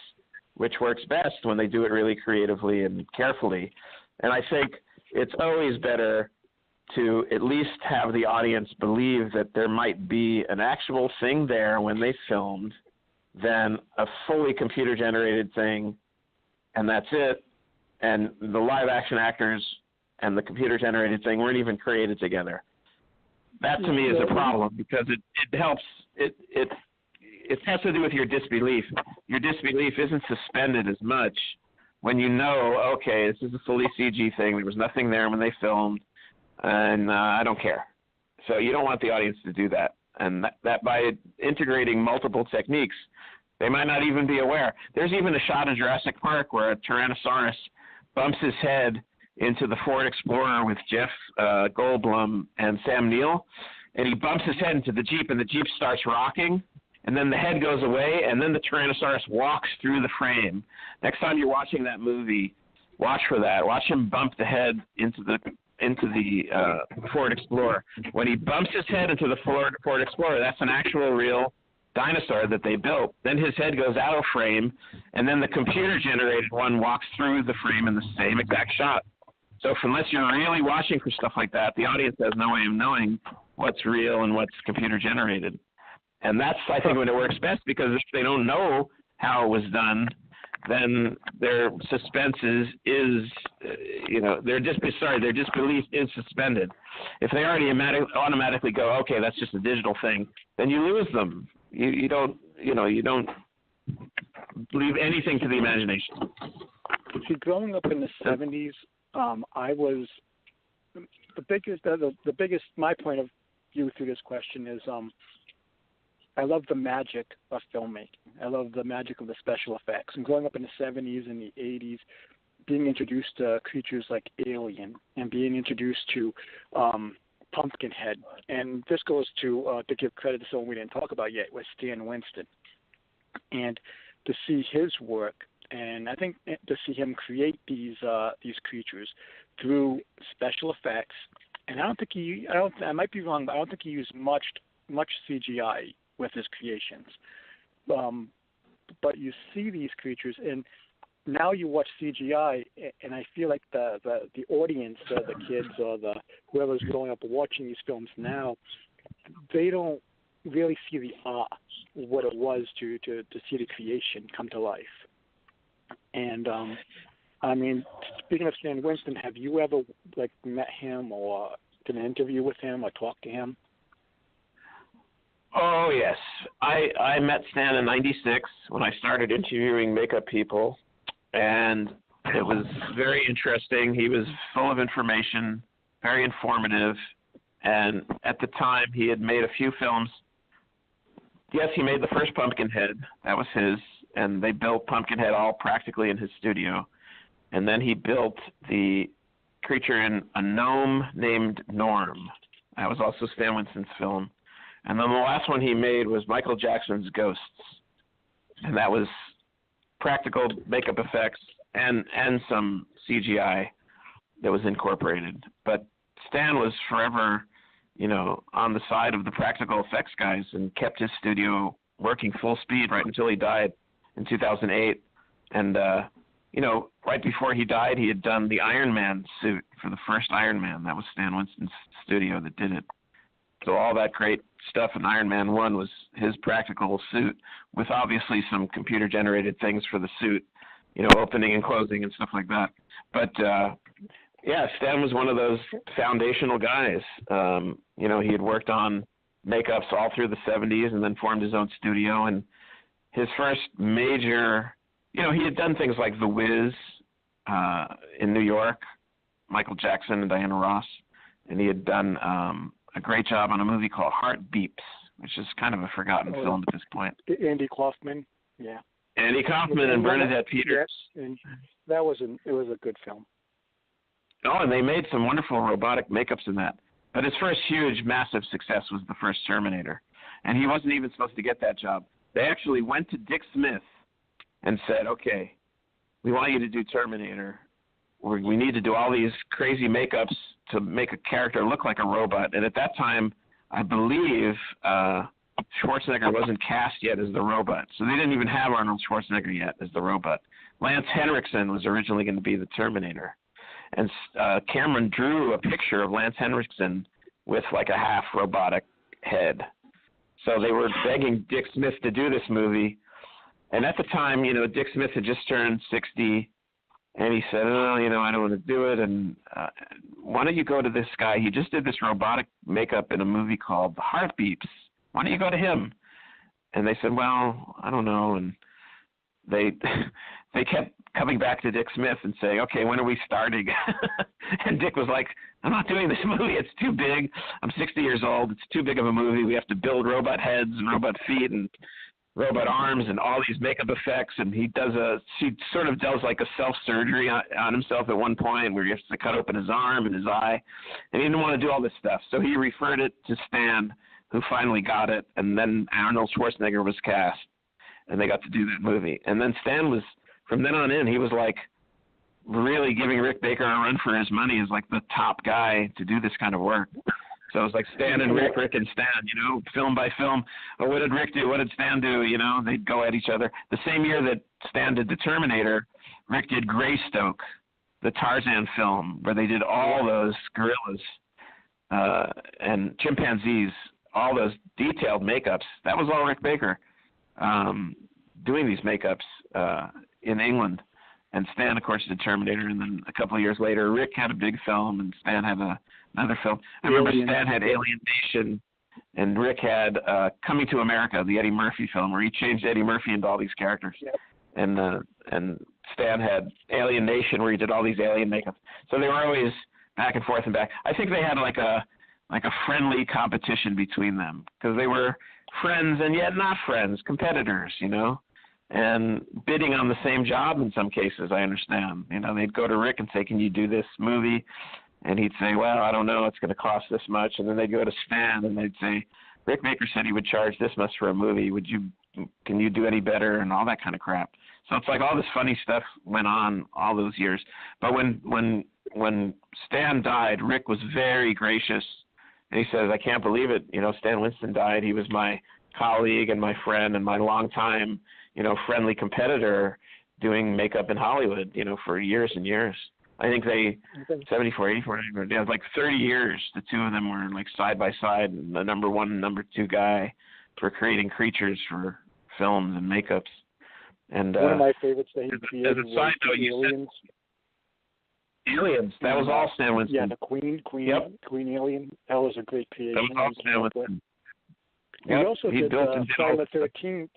which works best when they do it really creatively and carefully. And I think it's always better to at least have the audience believe that there might be an actual thing there when they filmed than a fully computer-generated thing, and that's it. And the live-action actors and the computer-generated thing weren't even created together. That to me is a problem, because it helps. It has to do with your disbelief. Your disbelief isn't suspended as much when you know, okay, this is a fully CG thing. There was nothing there when they filmed, and I don't care. So you don't want the audience to do that. And that by integrating multiple techniques, they might not even be aware. There's even a shot in Jurassic Park where a Tyrannosaurus bumps his head into the Ford Explorer with Jeff Goldblum and Sam Neill, and he bumps his head into the Jeep, and the Jeep starts rocking, and then the head goes away, and then the Tyrannosaurus walks through the frame. Next time you're watching that movie, watch for that. Watch him bump the head into the Ford Explorer. When he bumps his head into the Ford Explorer, that's an actual real dinosaur that they built. Then his head goes out of frame, and then the computer-generated one walks through the frame in the same exact shot. So unless you're really watching for stuff like that, the audience has no way of knowing what's real and what's computer-generated. And that's, I think, when it works best, because if they don't know how it was done, then their suspense is their disbelief is suspended. If they already automatically go, okay, that's just a digital thing, then you lose them. You don't leave anything to the imagination. See, growing up in the 70s, I was the biggest. My point of view through this question is, I love the magic of filmmaking. I love the magic of the special effects. And growing up in the 70s and the 80s, being introduced to creatures like Alien and being introduced to Pumpkinhead. And this goes to give credit to someone we didn't talk about yet, with Stan Winston. And to see his work, and I think to see him create these creatures through special effects. And I might be wrong, but I don't think he used much CGI with his creations. But you see these creatures, and now you watch CGI, and I feel like the audience, the kids or whoever's growing up watching these films now, they don't really see the awe, what it was to see the creation come to life. And I mean, speaking of Stan Winston, have you ever met him or did an interview with him or talked to him? Oh, yes. I met Stan in '96 when I started interviewing makeup people, and it was very interesting. He was full of information, very informative, and at the time he had made a few films. Yes, he made the first Pumpkinhead. That was his, and they built Pumpkinhead all practically in his studio. And then he built the creature in a gnome named Norm. That was also Stan Winston's film. And then the last one he made was Michael Jackson's Ghosts. And that was practical makeup effects and some CGI that was incorporated. But Stan was forever, on the side of the practical effects guys and kept his studio working full speed right until he died in 2008. And, right before he died, he had done the Iron Man suit for the first Iron Man. That was Stan Winston's studio that did it. So all that great stuff in Iron Man 1 was his practical suit, with obviously some computer-generated things for the suit, opening and closing and stuff like that. But, Stan was one of those foundational guys. He had worked on makeups all through the 70s and then formed his own studio. And his first major, he had done things like The Wiz in New York, Michael Jackson and Diana Ross. And he had done a great job on a movie called Heart Beeps, which is kind of a forgotten film at this point. Andy Kaufman, yeah. Andy Kaufman and Bernadette Peters. Yes, and it was a good film. Oh, and they made some wonderful robotic makeups in that. But his first huge, massive success was the first Terminator. And he wasn't even supposed to get that job. They actually went to Dick Smith and said, okay, we want you to do Terminator. We need to do all these crazy makeups to make a character look like a robot. And at that time, I believe Schwarzenegger wasn't cast yet as the robot. So they didn't even have Arnold Schwarzenegger yet as the robot. Lance Henriksen was originally going to be the Terminator. And Cameron drew a picture of Lance Henriksen with like a half robotic head. So they were begging Dick Smith to do this movie. And at the time, Dick Smith had just turned 60. And he said, I don't want to do it. And why don't you go to this guy? He just did this robotic makeup in a movie called Heart Beeps. Why don't you go to him? And they said, well, I don't know. And they kept coming back to Dick Smith and saying, okay, when are we starting? And Dick was like, I'm not doing this movie. It's too big. I'm 60 years old. It's too big of a movie. We have to build robot heads and robot feet and robot arms and all these makeup effects. And he sort of does like a self-surgery on himself at one point where he has to cut open his arm and his eye. And he didn't want to do all this stuff. So he referred it to Stan, who finally got it. And then Arnold Schwarzenegger was cast. And they got to do that movie. And then Stan was, from then on in, he was like really giving Rick Baker a run for his money as like the top guy to do this kind of work. So it was like Stan and Rick, Rick and Stan, you know, film by film. Oh, what did Rick do? What did Stan do? You know, they'd go at each other. The same year that Stan did The Terminator, Rick did Greystoke, the Tarzan film, where they did all those gorillas and chimpanzees, all those detailed makeups. That was all Rick Baker doing these makeups in England. And Stan, of course, did Terminator. And then a couple of years later, Rick had a big film and Stan had another film. I remember Stan had Alien Nation and Rick had Coming to America, the Eddie Murphy film, where he changed Eddie Murphy into all these characters. Yep. And Stan had Alien Nation, where he did all these alien makeup. So they were always back and forth and back. I think they had like a friendly competition between them because they were friends and yet not friends, competitors, you know, and bidding on the same job in some cases, I understand. You know, they'd go to Rick and say, can you do this movie? And he'd say, well, I don't know, it's going to cost this much. And then they'd go to Stan and they'd say, Rick Baker said he would charge this much for a movie. Can you do any better? And all that kind of crap. So it's like all this funny stuff went on all those years. But when Stan died, Rick was very gracious. And he says, I can't believe it. You know, Stan Winston died. He was my colleague and my friend and my longtime, you know, friendly competitor doing makeup in Hollywood, you know, for years and years. I think 74, 84, they had like 30 years. The two of them were like side by side, and the number one and number two guy for creating creatures for films and makeups. And one of my favorites that he created as a side note, Aliens. Aliens. That was all Stan Winston. Yeah, the Queen Alien. That was a great creation. That was all Stan Winston. He also did Friday the 13th.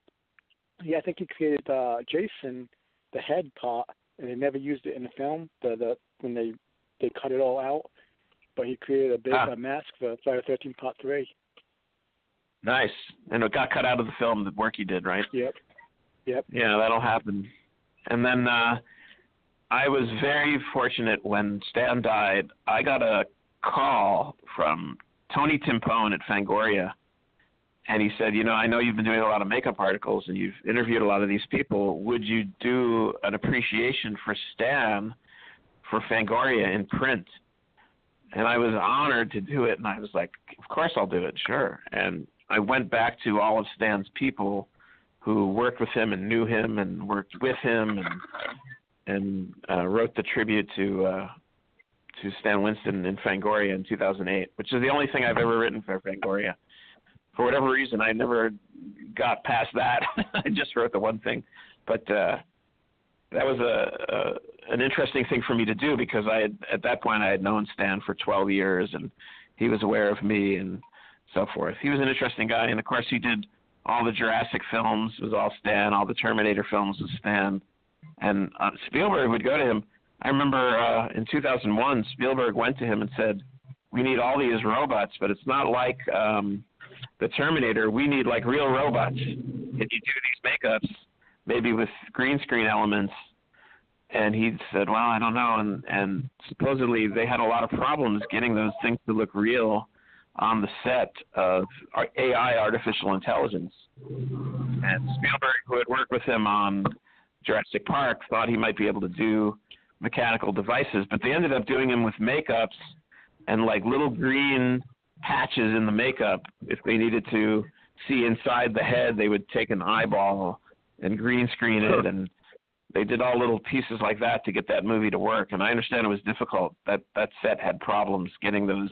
Yeah, I think he created Jason, the head part, and they never used it in the film. When they cut it all out, but he created a big mask for Friday the 13th Part 3. Nice, and it got cut out of the film. The work he did, right? Yep. Yeah, that'll happen. And then I was very fortunate when Stan died. I got a call from Tony Timpone at Fangoria. And he said, you know, I know you've been doing a lot of makeup articles and you've interviewed a lot of these people. Would you do an appreciation for Stan for Fangoria in print? And I was honored to do it. And I was like, of course I'll do it, sure. And I went back to all of Stan's people who worked with him and knew him and worked with him and wrote the tribute to Stan Winston in Fangoria in 2008, which is the only thing I've ever written for Fangoria. For whatever reason, I never got past that. I just wrote the one thing. But that was an interesting thing for me to do because at that point I had known Stan for 12 years and he was aware of me and so forth. He was an interesting guy. And, of course, he did all the Jurassic films. It was all Stan. All the Terminator films was Stan. And Spielberg would go to him. I remember in 2001, Spielberg went to him and said, we need all these robots, but it's not like the Terminator. We need like real robots. Can you do these makeups, maybe with green screen elements? And he said, well, I don't know. And supposedly they had a lot of problems getting those things to look real on the set of AI, artificial intelligence. And Spielberg, who had worked with him on Jurassic Park, thought he might be able to do mechanical devices, but they ended up doing him with makeups and like little green patches in the makeup. If they needed to see inside the head, they would take an eyeball and green screen it, and they did all little pieces like that to get that movie to work. And I understand it was difficult. That set had problems getting those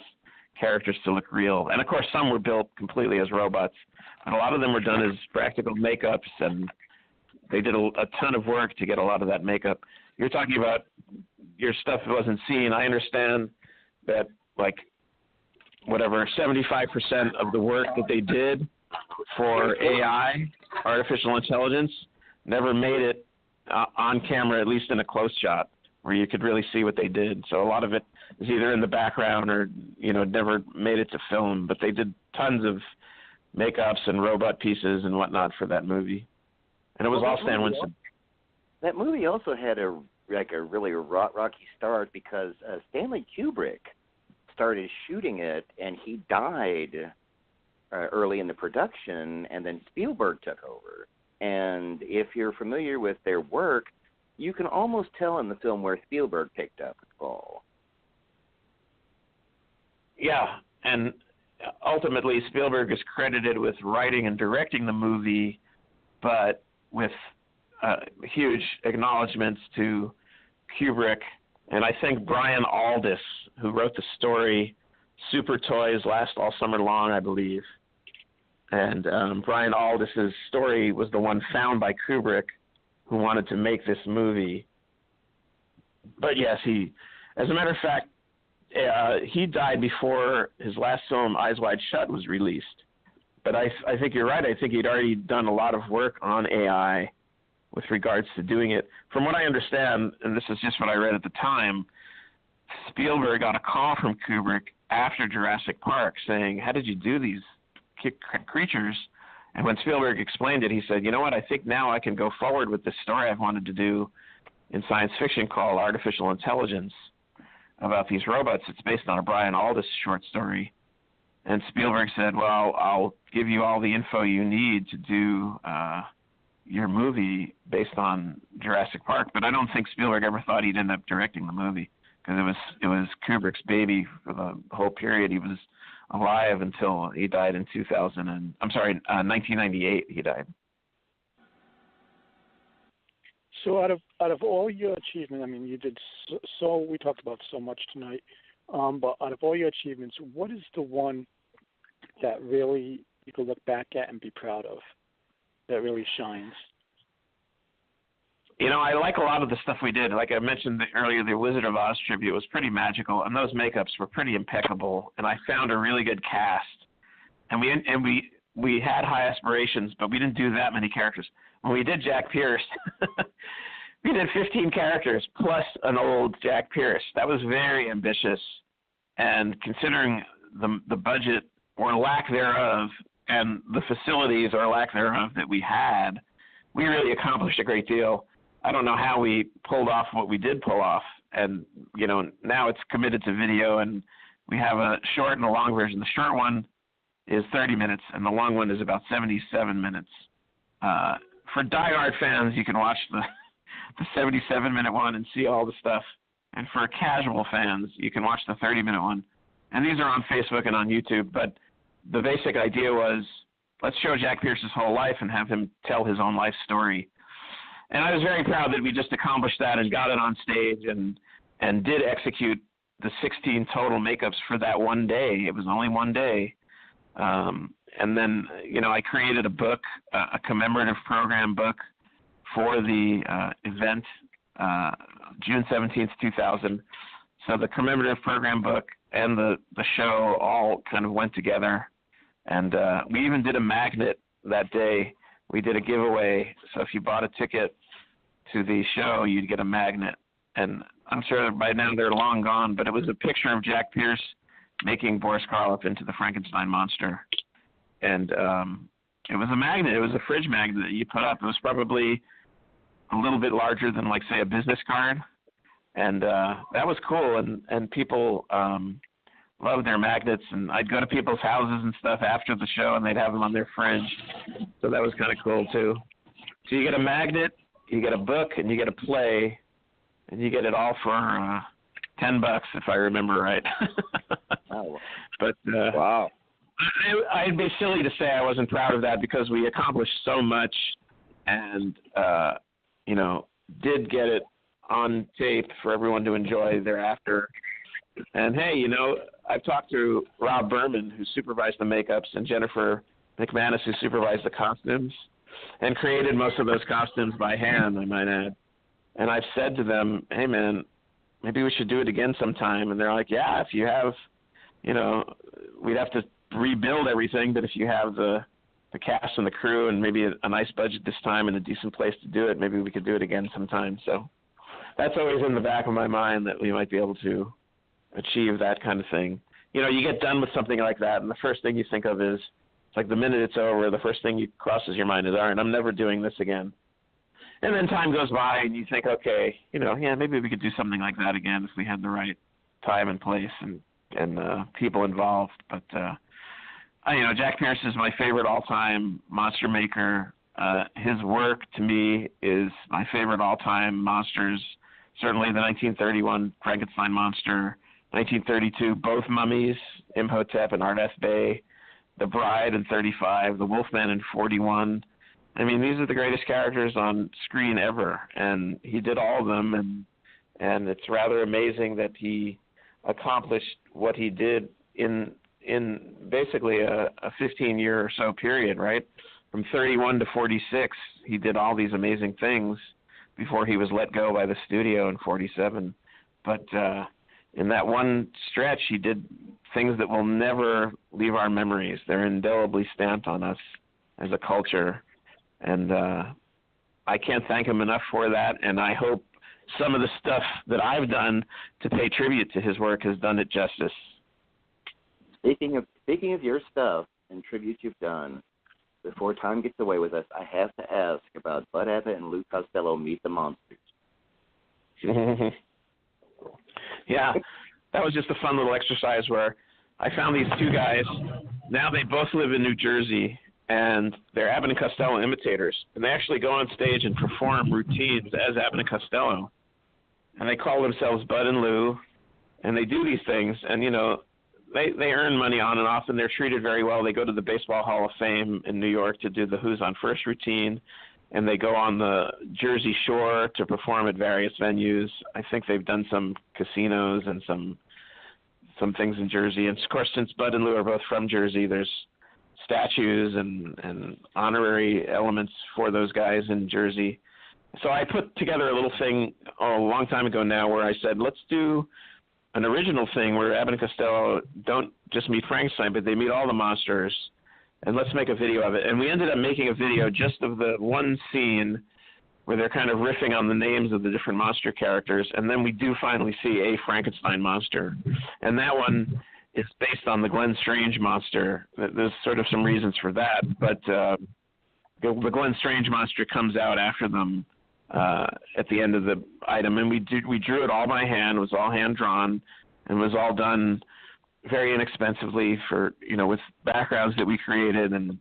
characters to look real. And of course, some were built completely as robots, but a lot of them were done as practical makeups, and they did a ton of work to get a lot of that makeup. You're talking about your stuff wasn't seen. I understand that, like, whatever, 75% of the work that they did for AI, artificial intelligence, never made it on camera, at least in a close shot. where you could really see what they did. So a lot of it is either in the background or, never made it to film. But they did tons of makeups and robot pieces and whatnot for that movie. And it was all Stan Winston. That movie also had a really rocky start because Stanley Kubrick started shooting it, and he died early in the production, and then Spielberg took over. And if you're familiar with their work, you can almost tell in the film where Spielberg picked up the ball. Yeah, and ultimately Spielberg is credited with writing and directing the movie, but with huge acknowledgments to Kubrick, and I think Brian Aldiss, who wrote the story Super Toys Last All Summer Long, I believe. And Brian Aldiss's story was the one found by Kubrick, who wanted to make this movie. But yes, as a matter of fact, he died before his last film, Eyes Wide Shut, was released. But I think you're right. I think he'd already done a lot of work on AI with regards to doing it. From what I understand, and this is just what I read at the time, Spielberg got a call from Kubrick after Jurassic Park saying, how did you do these creatures? And when Spielberg explained it, he said, you know what, I think now I can go forward with this story I've wanted to do in science fiction called Artificial Intelligence about these robots. It's based on a Brian Aldiss short story. And Spielberg said, well, I'll give you all the info you need to do your movie based on Jurassic Park. But I don't think Spielberg ever thought he'd end up directing the movie, because it was Kubrick's baby for the whole period. He was alive until he died in 1998 he died. So out of all your achievements, I mean, you did so we talked about so much tonight, but out of all your achievements, what is the one that really you could look back at and be proud of, that really shines? I like a lot of the stuff we did. Like I mentioned earlier, the Wizard of Oz tribute was pretty magical, and those makeups were pretty impeccable. And I found a really good cast, and we had high aspirations, but we didn't do that many characters. When we did Jack Pierce, we did 15 characters plus an old Jack Pierce. That was very ambitious, and considering the budget or lack thereof, and the facilities or lack thereof that we had, we really accomplished a great deal. I don't know how we pulled off what we did pull off. And, now it's committed to video, and we have a short and a long version. The short one is 30 minutes, and the long one is about 77 minutes. For diehard fans, you can watch the 77-minute one and see all the stuff. And for casual fans, you can watch the 30-minute one. And these are on Facebook and on YouTube, but the basic idea was, let's show Jack Pierce's whole life and have him tell his own life story. And I was very proud that we just accomplished that and got it on stage and did execute the 16 total makeups for that one day. It was only one day. And then, I created a book, a commemorative program book for the event, June 17th, 2000. So the commemorative program book and the show all kind of went together. And we even did a magnet that day. We did a giveaway. So if you bought a ticket to the show, you'd get a magnet. And I'm sure by now they're long gone, but it was a picture of Jack Pierce making Boris Karloff into the Frankenstein monster. And it was a magnet. It was a fridge magnet that you put up. It was probably a little bit larger than, like, say, a business card. And that was cool. And people loved their magnets. And I'd go to people's houses and stuff after the show, and they'd have them on their fridge. So that was kind of cool, too. So you get a magnet, you get a book, and you get a play, and you get it all for $10, if I remember right. Oh. But wow. I'd be silly to say I wasn't proud of that, because we accomplished so much and, did get it on tape for everyone to enjoy thereafter. And, hey, I've talked to Rob Berman, who supervised the makeups, and Jennifer McManus, who supervised the costumes, and created most of those costumes by hand, I might add. And I've said to them, hey, man, maybe we should do it again sometime. And they're like, yeah, if you have, we'd have to rebuild everything, but if you have the cast and the crew and maybe a nice budget this time and a decent place to do it, maybe we could do it again sometime. So that's always in the back of my mind that we might be able to achieve that kind of thing. You know, you get done with something like that, and the first thing you think of is, like the minute it's over, the first thing crosses your mind is, all right, I'm never doing this again. And then time goes by, and you think, okay, you know, yeah, maybe we could do something like that again if we had the right time and place and people involved. But, you know, Jack Pierce is my favorite all-time monster maker. His work, to me, is my favorite all-time monsters. Certainly the 1931 Frankenstein monster, 1932 both Mummies, Imhotep and Art F. Bay, The Bride in 35, The Wolfman in 41. I mean, these are the greatest characters on screen ever, and he did all of them, and it's rather amazing that he accomplished what he did in basically a 15-year or so period, right? From 31 to 46, he did all these amazing things before he was let go by the studio in 47. But in that one stretch, he did things that will never leave our memories. They're indelibly stamped on us as a culture. And I can't thank him enough for that, and I hope some of the stuff that I've done to pay tribute to his work has done it justice. Speaking of your stuff and tribute you've done, before time gets away with us, I have to ask about Bud Abbott and Lou Costello Meet the Monsters. Yeah, that was just a fun little exercise where I found these two guys. Now they both live in New Jersey, and they're Abbott and Costello imitators. And they actually go on stage and perform routines as Abbott and Costello. And they call themselves Bud and Lou, and they do these things. And, you know, they earn money on and off, and they're treated very well. They go to the Baseball Hall of Fame in New York to do the Who's on First routine, and they go on the Jersey Shore to perform at various venues. I think they've done some casinos and some things in Jersey. And, of course, since Bud and Lou are both from Jersey, there's statues and honorary elements for those guys in Jersey. So I put together a little thing a long time ago now where I said, let's do an original thing where Abbott and Costello don't just meet Frankenstein, but they meet all the monsters, and let's make a video of it. And we ended up making a video just of the one scene where they're kind of riffing on the names of the different monster characters, and then we do finally see a Frankenstein monster. And that one is based on the Glenn Strange monster. There's sort of some reasons for that, but the Glenn Strange monster comes out after them at the end of the item, and we drew it all by hand. It was all hand drawn, and was all done very inexpensively for, you know, with backgrounds that we created and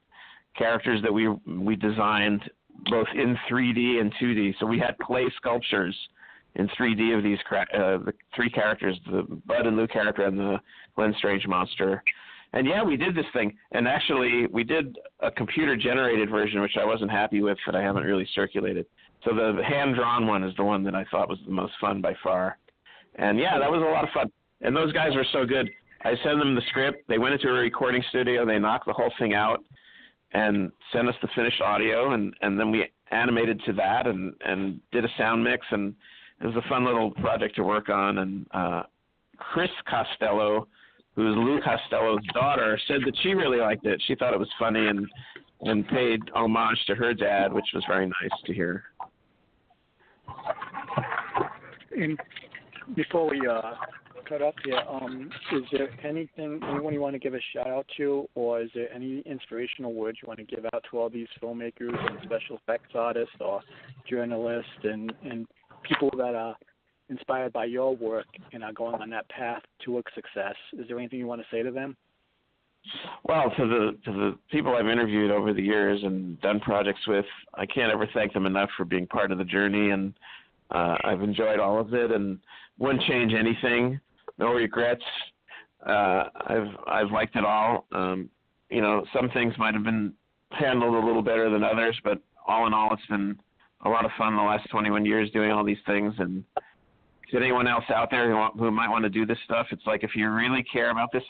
characters that we designed both in 3D and 2D. So we had clay sculptures in 3D of these the three characters, the Bud and Lou character and the Glenn Strange monster. And yeah, we did this thing, and actually we did a computer-generated version, which I wasn't happy with, that I haven't really circulated. So the hand-drawn one is the one that I thought was the most fun by far. And yeah, that was a lot of fun. And those guys were so good. I sent them the script. They went into a recording studio. They knocked the whole thing out and sent us the finished audio. And then we animated to that and did a sound mix. And it was a fun little project to work on. And Chris Costello, who's Lou Costello's daughter, said that she really liked it. She thought it was funny and paid homage to her dad, which was very nice to hear. And before we cut up here, is there anyone you want to give a shout out to, or is there any inspirational words you want to give out to all these filmmakers and special effects artists or journalists and people that are inspired by your work and are going on that path toward success? Is there anything you want to say to them? Well, to the people I've interviewed over the years and done projects with, I can't ever thank them enough for being part of the journey, and I've enjoyed all of it and wouldn't change anything. No regrets. I've liked it all. You know, some things might have been handled a little better than others, but all in all, it's been a lot of fun the last 21 years doing all these things. And to anyone else out there who might want to do this stuff, it's like if you really care about this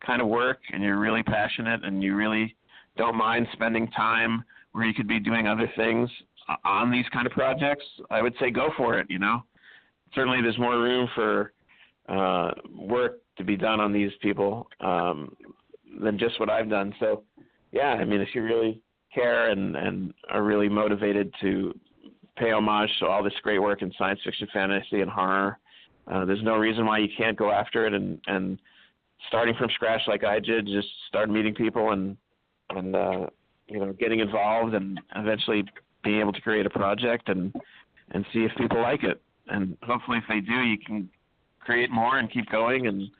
kind of work and you're really passionate and you really don't mind spending time where you could be doing other things on these kind of projects, I would say go for it, you know. Certainly there's more room for work to be done on these people than just what I've done. So, yeah, I mean, if you really care and are really motivated to pay homage to all this great work in science fiction, fantasy, and horror. There's no reason why you can't go after it, and starting from scratch like I did, just start meeting people and getting involved, and eventually being able to create a project and see if people like it. And hopefully if they do, you can create more and keep going, and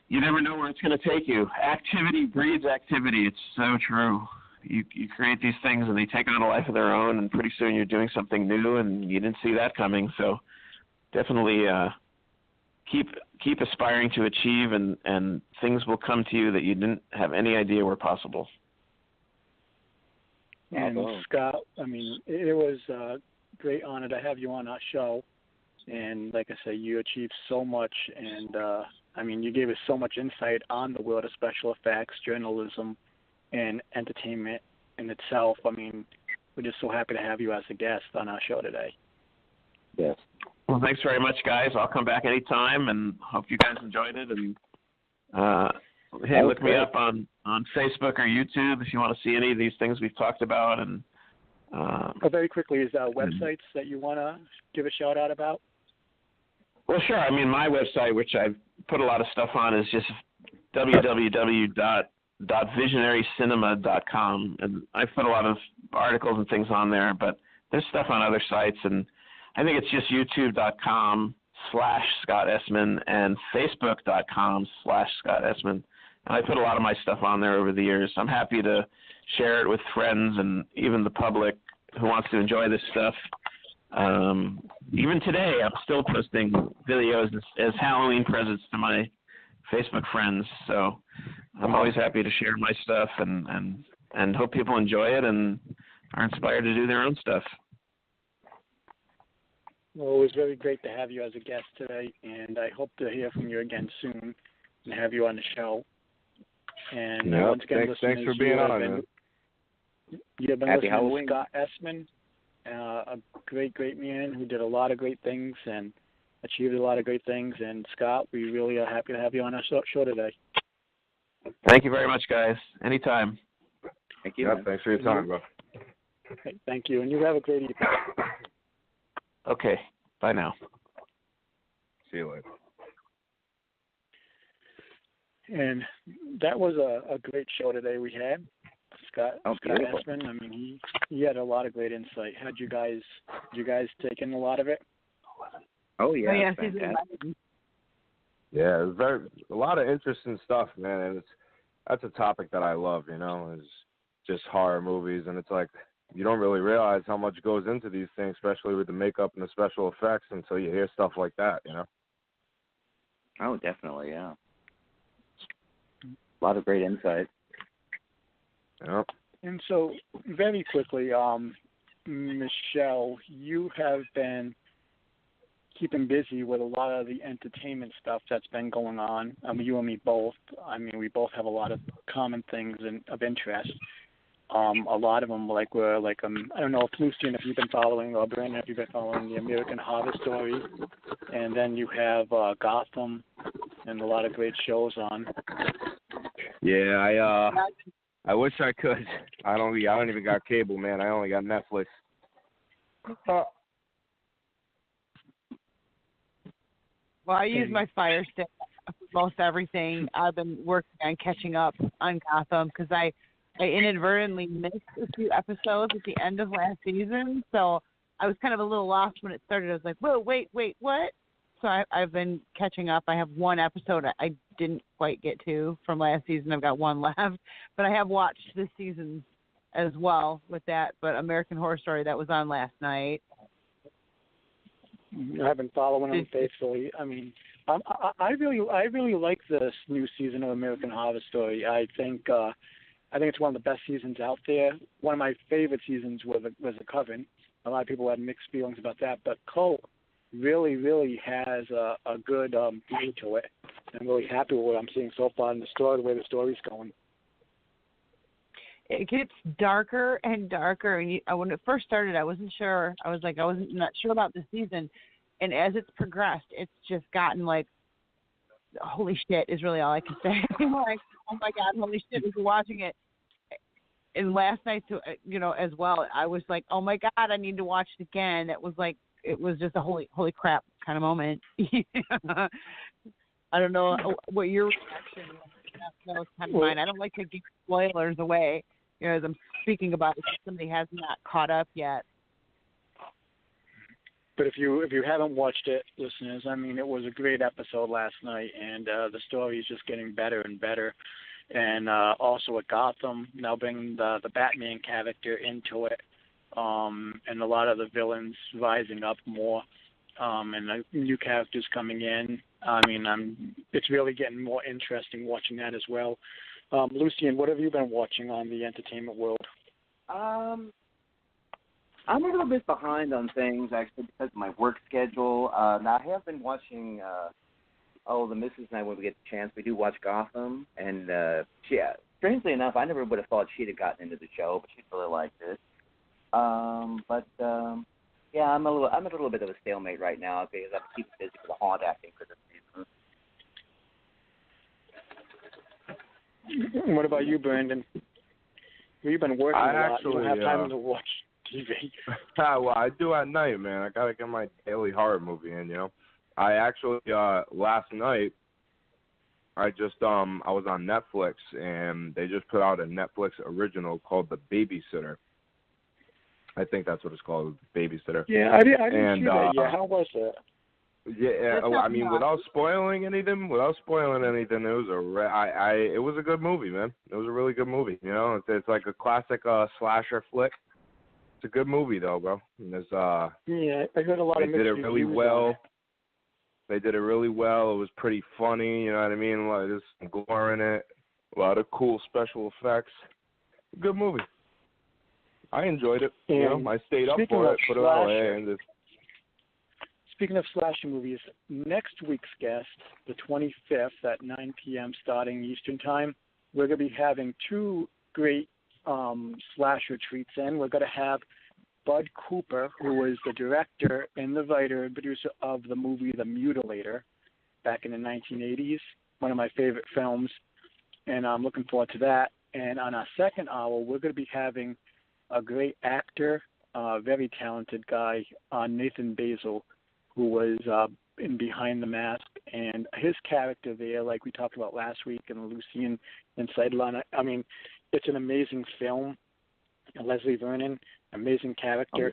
you never know where it's going to take you. Activity breeds activity. It's so true. You create these things and they take on a life of their own, and pretty soon you're doing something new and you didn't see that coming. So definitely keep aspiring to achieve, and things will come to you that you didn't have any idea were possible. And Scott, I mean, it was a great honor to have you on our show. And like I say, you achieved so much, and I mean, you gave us so much insight on the world of special effects, journalism, and entertainment in itself. I mean, we're just so happy to have you as a guest on our show today. Yes. Well, thanks very much, guys. I'll come back anytime, and hope you guys enjoyed it. And hey, look me up on Facebook or YouTube if you want to see any of these things we've talked about. And very quickly, is there websites that you want to give a shout out about? Well, sure. I mean, my website, which I've put a lot of stuff on, is just www.visionarycinema.com, and I've put a lot of articles and things on there, but there's stuff on other sites, and I think it's just youtube.com/Scott Essman and facebook.com/Scott Essman, and I put a lot of my stuff on there over the years. I'm happy to share it with friends and even the public who wants to enjoy this stuff. Even today, I'm still posting videos as Halloween presents to my Facebook friends. So I'm always happy to share my stuff and hope people enjoy it and are inspired to do their own stuff. Well, it was very great to have you as a guest today, and I hope to hear from you again soon and have you on the show. And once again, thanks for being on. You've been Happy listening Halloween. to Scott Essman, a great man who did a lot of great things and achieved a lot of great things. And Scott, we really are happy to have you on our show today. Thank you very much, guys. Anytime. Thank you. Yeah, thanks for your time, bro. Okay, thank you, and you have a great evening. Okay. Bye now. See you later. And that was a great show today we had. Scott beautiful. Essman, I mean, he had a lot of great insight. Did you guys take in a lot of it? Oh, yeah. Oh, yeah, fantastic. Yeah, it's a lot of interesting stuff, man, and that's a topic that I love, is just horror movies, and it's like you don't really realize how much goes into these things, especially with the makeup and the special effects, until you hear stuff like that, Oh, definitely, yeah. A lot of great insight. Yep. And so, very quickly, Michelle, you have been keeping busy with a lot of the entertainment stuff that's been going on. I mean, you and me both. I mean, we both have a lot of common things of interest. A lot of them, I don't know if Lucian, if you've been following, or Brandon, if you've been following the American Horror Story, and then you have Gotham, and a lot of great shows on. Yeah, I wish I could. I don't even got cable, man. I only got Netflix. Well, I use my Fire Stick for most everything. I've been working on catching up on Gotham because I inadvertently missed a few episodes at the end of last season, so I was kind of a little lost when it started. I was like, whoa, wait, what? So I've been catching up. I have one episode I didn't quite get to from last season. I've got one left, but I have watched this season as well with that. But American Horror Story, that was on last night. I've been following them faithfully. I mean, I really like this new season of American Horror Story. I think it's one of the best seasons out there. One of my favorite seasons was The Coven. A lot of people had mixed feelings about that, but Cole really has a good feel to it. I'm really happy with what I'm seeing so far in the story, the way the story's going. It gets darker and darker. And when it first started, I wasn't sure. I was not sure about the season. And as it's progressed, it's just gotten like, holy shit is really all I can say. Like, oh my God, holy shit, as you're watching it. and last night too, as well. I was like, oh my God, I need to watch it again. It was just a holy crap kind of moment. I don't know what your reaction was. That was kind of mine. I don't like to give spoilers away, as I'm speaking about it, if somebody has not caught up yet. But if you haven't watched it, listeners, I mean, it was a great episode last night, and the story is just getting better and better. And also with Gotham, now bringing the Batman character into it, and a lot of the villains rising up more, and the new characters coming in. I mean, it's really getting more interesting watching that as well. Lucian, what have you been watching on the entertainment world? I'm a little bit behind on things, actually, because of my work schedule. Now, I have been watching, the missus and I, when we get the chance, we do watch Gotham. And, strangely enough, I never would have thought she'd have gotten into the show, but she really liked it. I'm a little bit of a stalemate right now because I'm keeping busy with the haunt acting for this season. What about you, Brandon? You've been working a lot. You don't have time to watch TV. Well, I do at night, man. I got to get my daily horror movie in, I actually, last night, I was on Netflix, and they just put out a Netflix original called The Babysitter. I think that's what it's called, Babysitter. Yeah, I didn't see that yet. How was it? Yeah, I mean, without spoiling anything, it was it was a good movie, man. It was a really good movie. It's like a classic slasher flick. It's a good movie, though, bro. And there's I heard a lot of mixed reviews. They did it really well. They did it really well. It was pretty funny. You know what I mean? There's some gore in it. A lot of cool special effects. Good movie. I enjoyed it. I stayed up for it. Put it all in. Speaking of slasher movies, next week's guest, the 25th at 9 p.m. starting Eastern Time, we're going to be having two great slasher treats in. We're going to have Bud Cooper, who was the director and the writer and producer of the movie The Mutilator back in the 1980s, one of my favorite films, and I'm looking forward to that. And on our second hour, we're going to be having a great actor, very talented guy, Nathan Basil, who was in Behind the Mask, and his character there, like we talked about last week, and Lucian and Sidelon. I mean, it's an amazing film. Leslie Vernon, amazing character.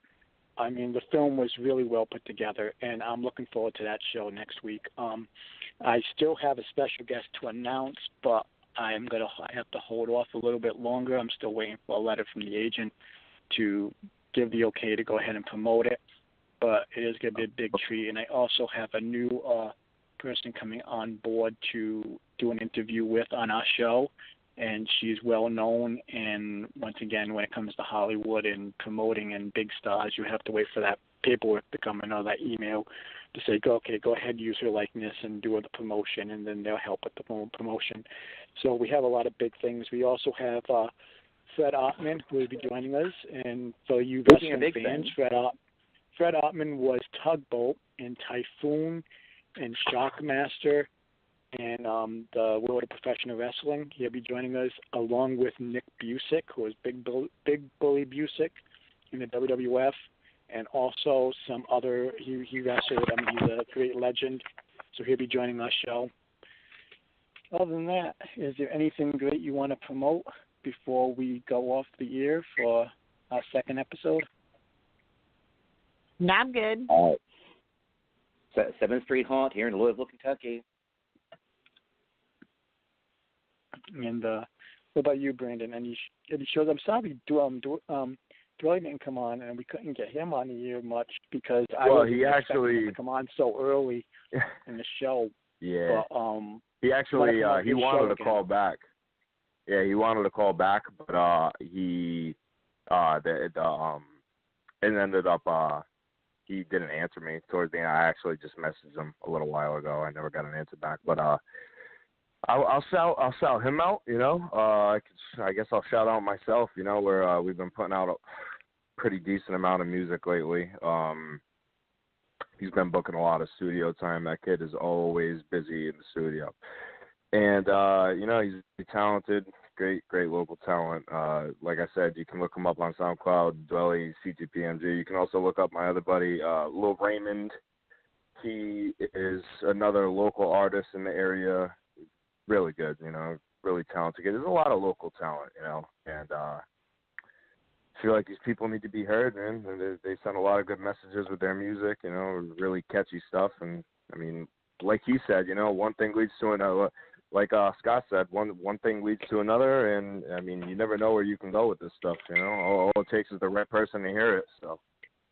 I mean, the film was really well put together, and I'm looking forward to that show next week. I still have a special guest to announce, but I have to hold off a little bit longer. I'm still waiting for a letter from the agent to give the okay to go ahead and promote it. But it is going to be a big treat. And I also have a new person coming on board to do an interview with on our show. And she's well known. And once again, when it comes to Hollywood and promoting and big stars, you have to wait for that paperwork to come in or that email to say, go ahead, use her likeness and do the promotion. And then they'll help with the promotion. So we have a lot of big things. We also have Fred Ottman, who will be joining us. And for you wrestling fans, Fred Ottman was Tugboat in Typhoon and Shockmaster and the World of Professional Wrestling. He'll be joining us along with Nick Busick, who is Big Bully Busick in the WWF, and also some other, he wrestled, I mean, he's a great legend, so he'll be joining our show. Other than that, is there anything great you want to promote before we go off the air for our second episode? No, I'm good. 7th Street Haunt here in Louisville, Kentucky. And what about you, Brandon? Any shows? I'm sorry, Dwayne didn't come on, and we couldn't get him on the air much because I wasn't expecting him to come on so early in the show. Yeah. But, he actually he wanted to call back. Yeah, he wanted to call back, but he it ended up he didn't answer me towards the end. I actually just messaged him a little while ago. I never got an answer back, but I'll shout him out. I guess I'll shout out myself. Where we've been putting out a pretty decent amount of music lately. He's been booking a lot of studio time. That kid is always busy in the studio, and he's talented, great local talent. Like I said, you can look him up on SoundCloud, Dwelly, C2PMG. You can also look up my other buddy, Lil Raymond. He is another local artist in the area. Really good, really talented. There's a lot of local talent, and I feel like these people need to be heard, man. They send a lot of good messages with their music, really catchy stuff. And, I mean, like he said, one thing leads to another. Like Scott said, one thing leads to another, and, I mean, you never know where you can go with this stuff, All it takes is the right person to hear it, so.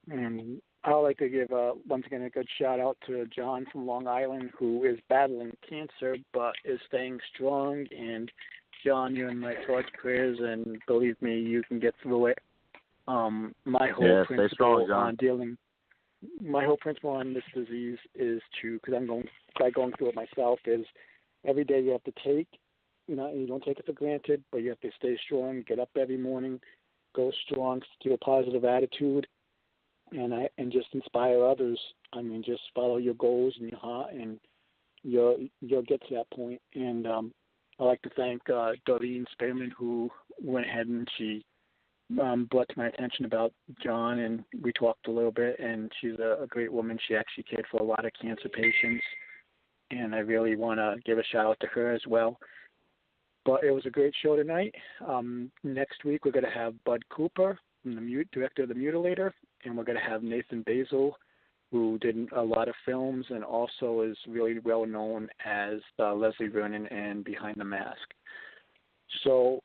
And I'd like to give, once again, a good shout-out to John from Long Island, who is battling cancer but is staying strong. And, John, you're in my thoughts, prayers, and believe me, you can get through it. My whole principle on this disease is because I'm going through it myself, is every day you have to take, and you don't take it for granted, but you have to stay strong, get up every morning, go strong, keep a positive attitude, and just inspire others. I mean, just follow your goals and your heart, and you'll get to that point. And I'd like to thank Doreen Spearman, who went ahead and she brought to my attention about John, and we talked a little bit, and she's a great woman. She actually cared for a lot of cancer patients, and I really want to give a shout-out to her as well. But it was a great show tonight. Next week we're going to have Bud Cooper, director of The Mutilator, and we're going to have Nathan Basil, who did a lot of films and also is really well known as Leslie Vernon and Behind the Mask. So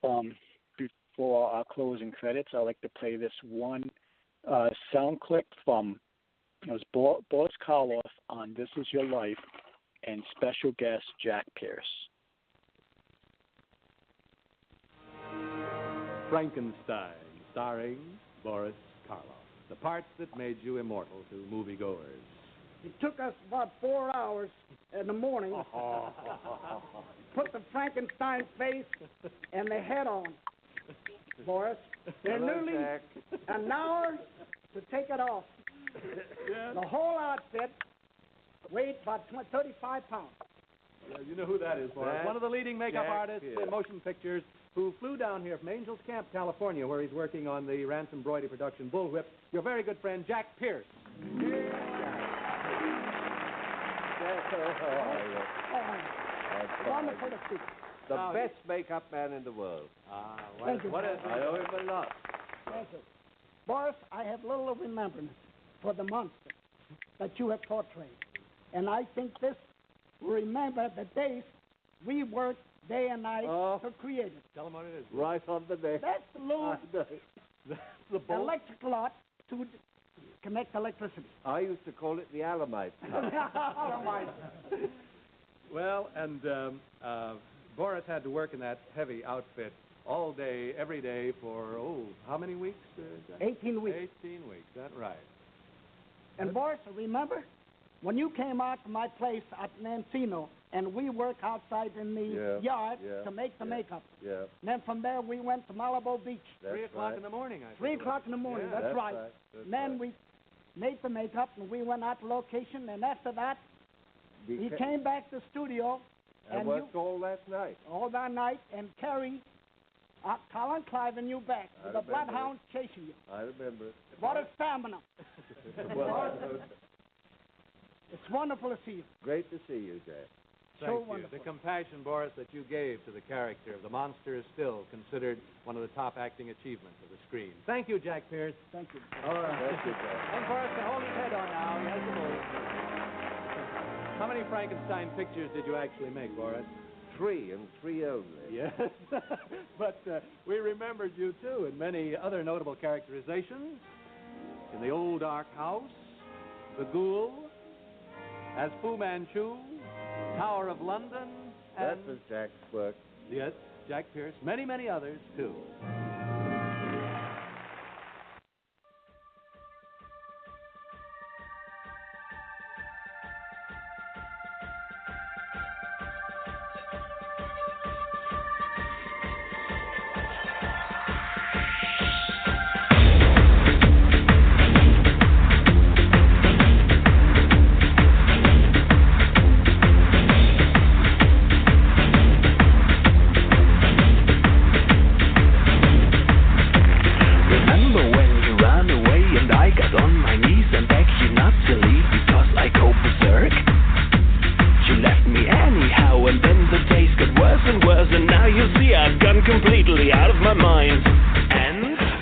before our closing credits, I'd like to play this one sound clip from Boris Karloff on This Is Your Life and special guest Jack Pierce. Frankenstein, starring Boris Karloff. The parts that made you immortal to moviegoers. It took us about 4 hours in the morning. Put the Frankenstein face and the head on, Boris. And nearly an hour to take it off. Yes. The whole outfit weighed about 35 pounds. Yeah, you know who that is, Boris. One of the leading makeup artists in motion pictures who flew down here from Angels Camp, California, where he's working on the Ransom Broidy production Bullwhip. Your very good friend, Jack Pierce. Wonderful to see. The best makeup man in the world. Thank you. I owe him a lot. Thank you. Boris, I have little of remembrance for the monster that you have portrayed. And I think this will remember the days we worked day and night to create it. Tell him what it is. Right on the neck. That's the little That's the bolt. electric lot to connect electricity. I used to call it the Alamite. Well, and Boris had to work in that heavy outfit all day, every day for, how many weeks? 18 weeks. 18 weeks, that's right. And Boris, remember when you came out to my place at Nancino and we worked outside in the yard to make the makeup. Yeah. And then from there we went to Malibu Beach. That's 3 o'clock in the morning, I think. 3 o'clock in the morning, that's right. And then we made the makeup and we went out to location, and after that he came back to the studio and worked all that night. All that night, and carried Colin Clive and you back with the bloodhounds chasing you. I remember it. What a stamina. It's wonderful to see you. Great to see you, Jack. Thank you. The compassion, Boris, that you gave to the character of the monster is still considered one of the top acting achievements of the screen. Thank you, Jack Pierce. Thank you. All right. Thank you, Jack. And Boris can hold his head on now. He has to move. How many Frankenstein pictures did you actually make, Boris? 3, and 3 only. Yes. But we remembered you, too, in many other notable characterizations. In The Old Dark House, The Ghoul, as Fu Manchu, Tower of London, and... That was Jack's work. Yes, Jack Pierce. Many, many others, too.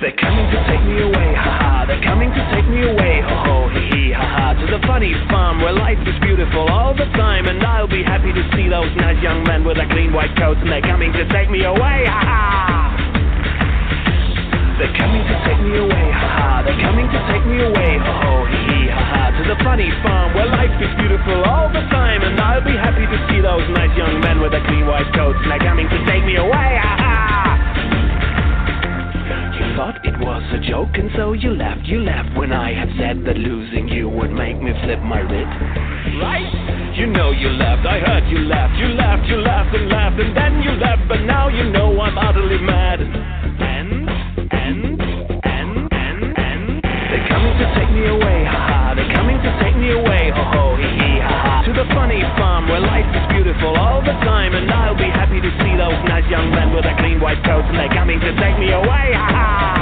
They're coming to take me away, ha ha. They're coming to take me away, ho ho, hee hee, ha ha. To the funny farm where life is beautiful all the time, and I'll be happy to see those nice young men with their clean white coats, and they're coming to take me away, ha ha. They're coming to take me away, ha ha. They're coming to take me away, ho ho, hee hee, ha ha. To the funny farm where life is beautiful all the time, and I'll be happy to see those nice young men with their clean white coats, and they're coming to take me away, ha ha. You thought it was a joke, and so you laughed when I had said that losing you would make me flip my writ. Right? You know you laughed, I heard you laughed and laughed, and then you left, but now you know I'm utterly mad. They're coming to take me away, ha ha. They're coming to take me away, ho ho, hee hee, ha ha. To the funny farm where life is beautiful all the time, and I'll be happy to see those nice young men with their clean white coats, and they're coming to take me away, ha ha.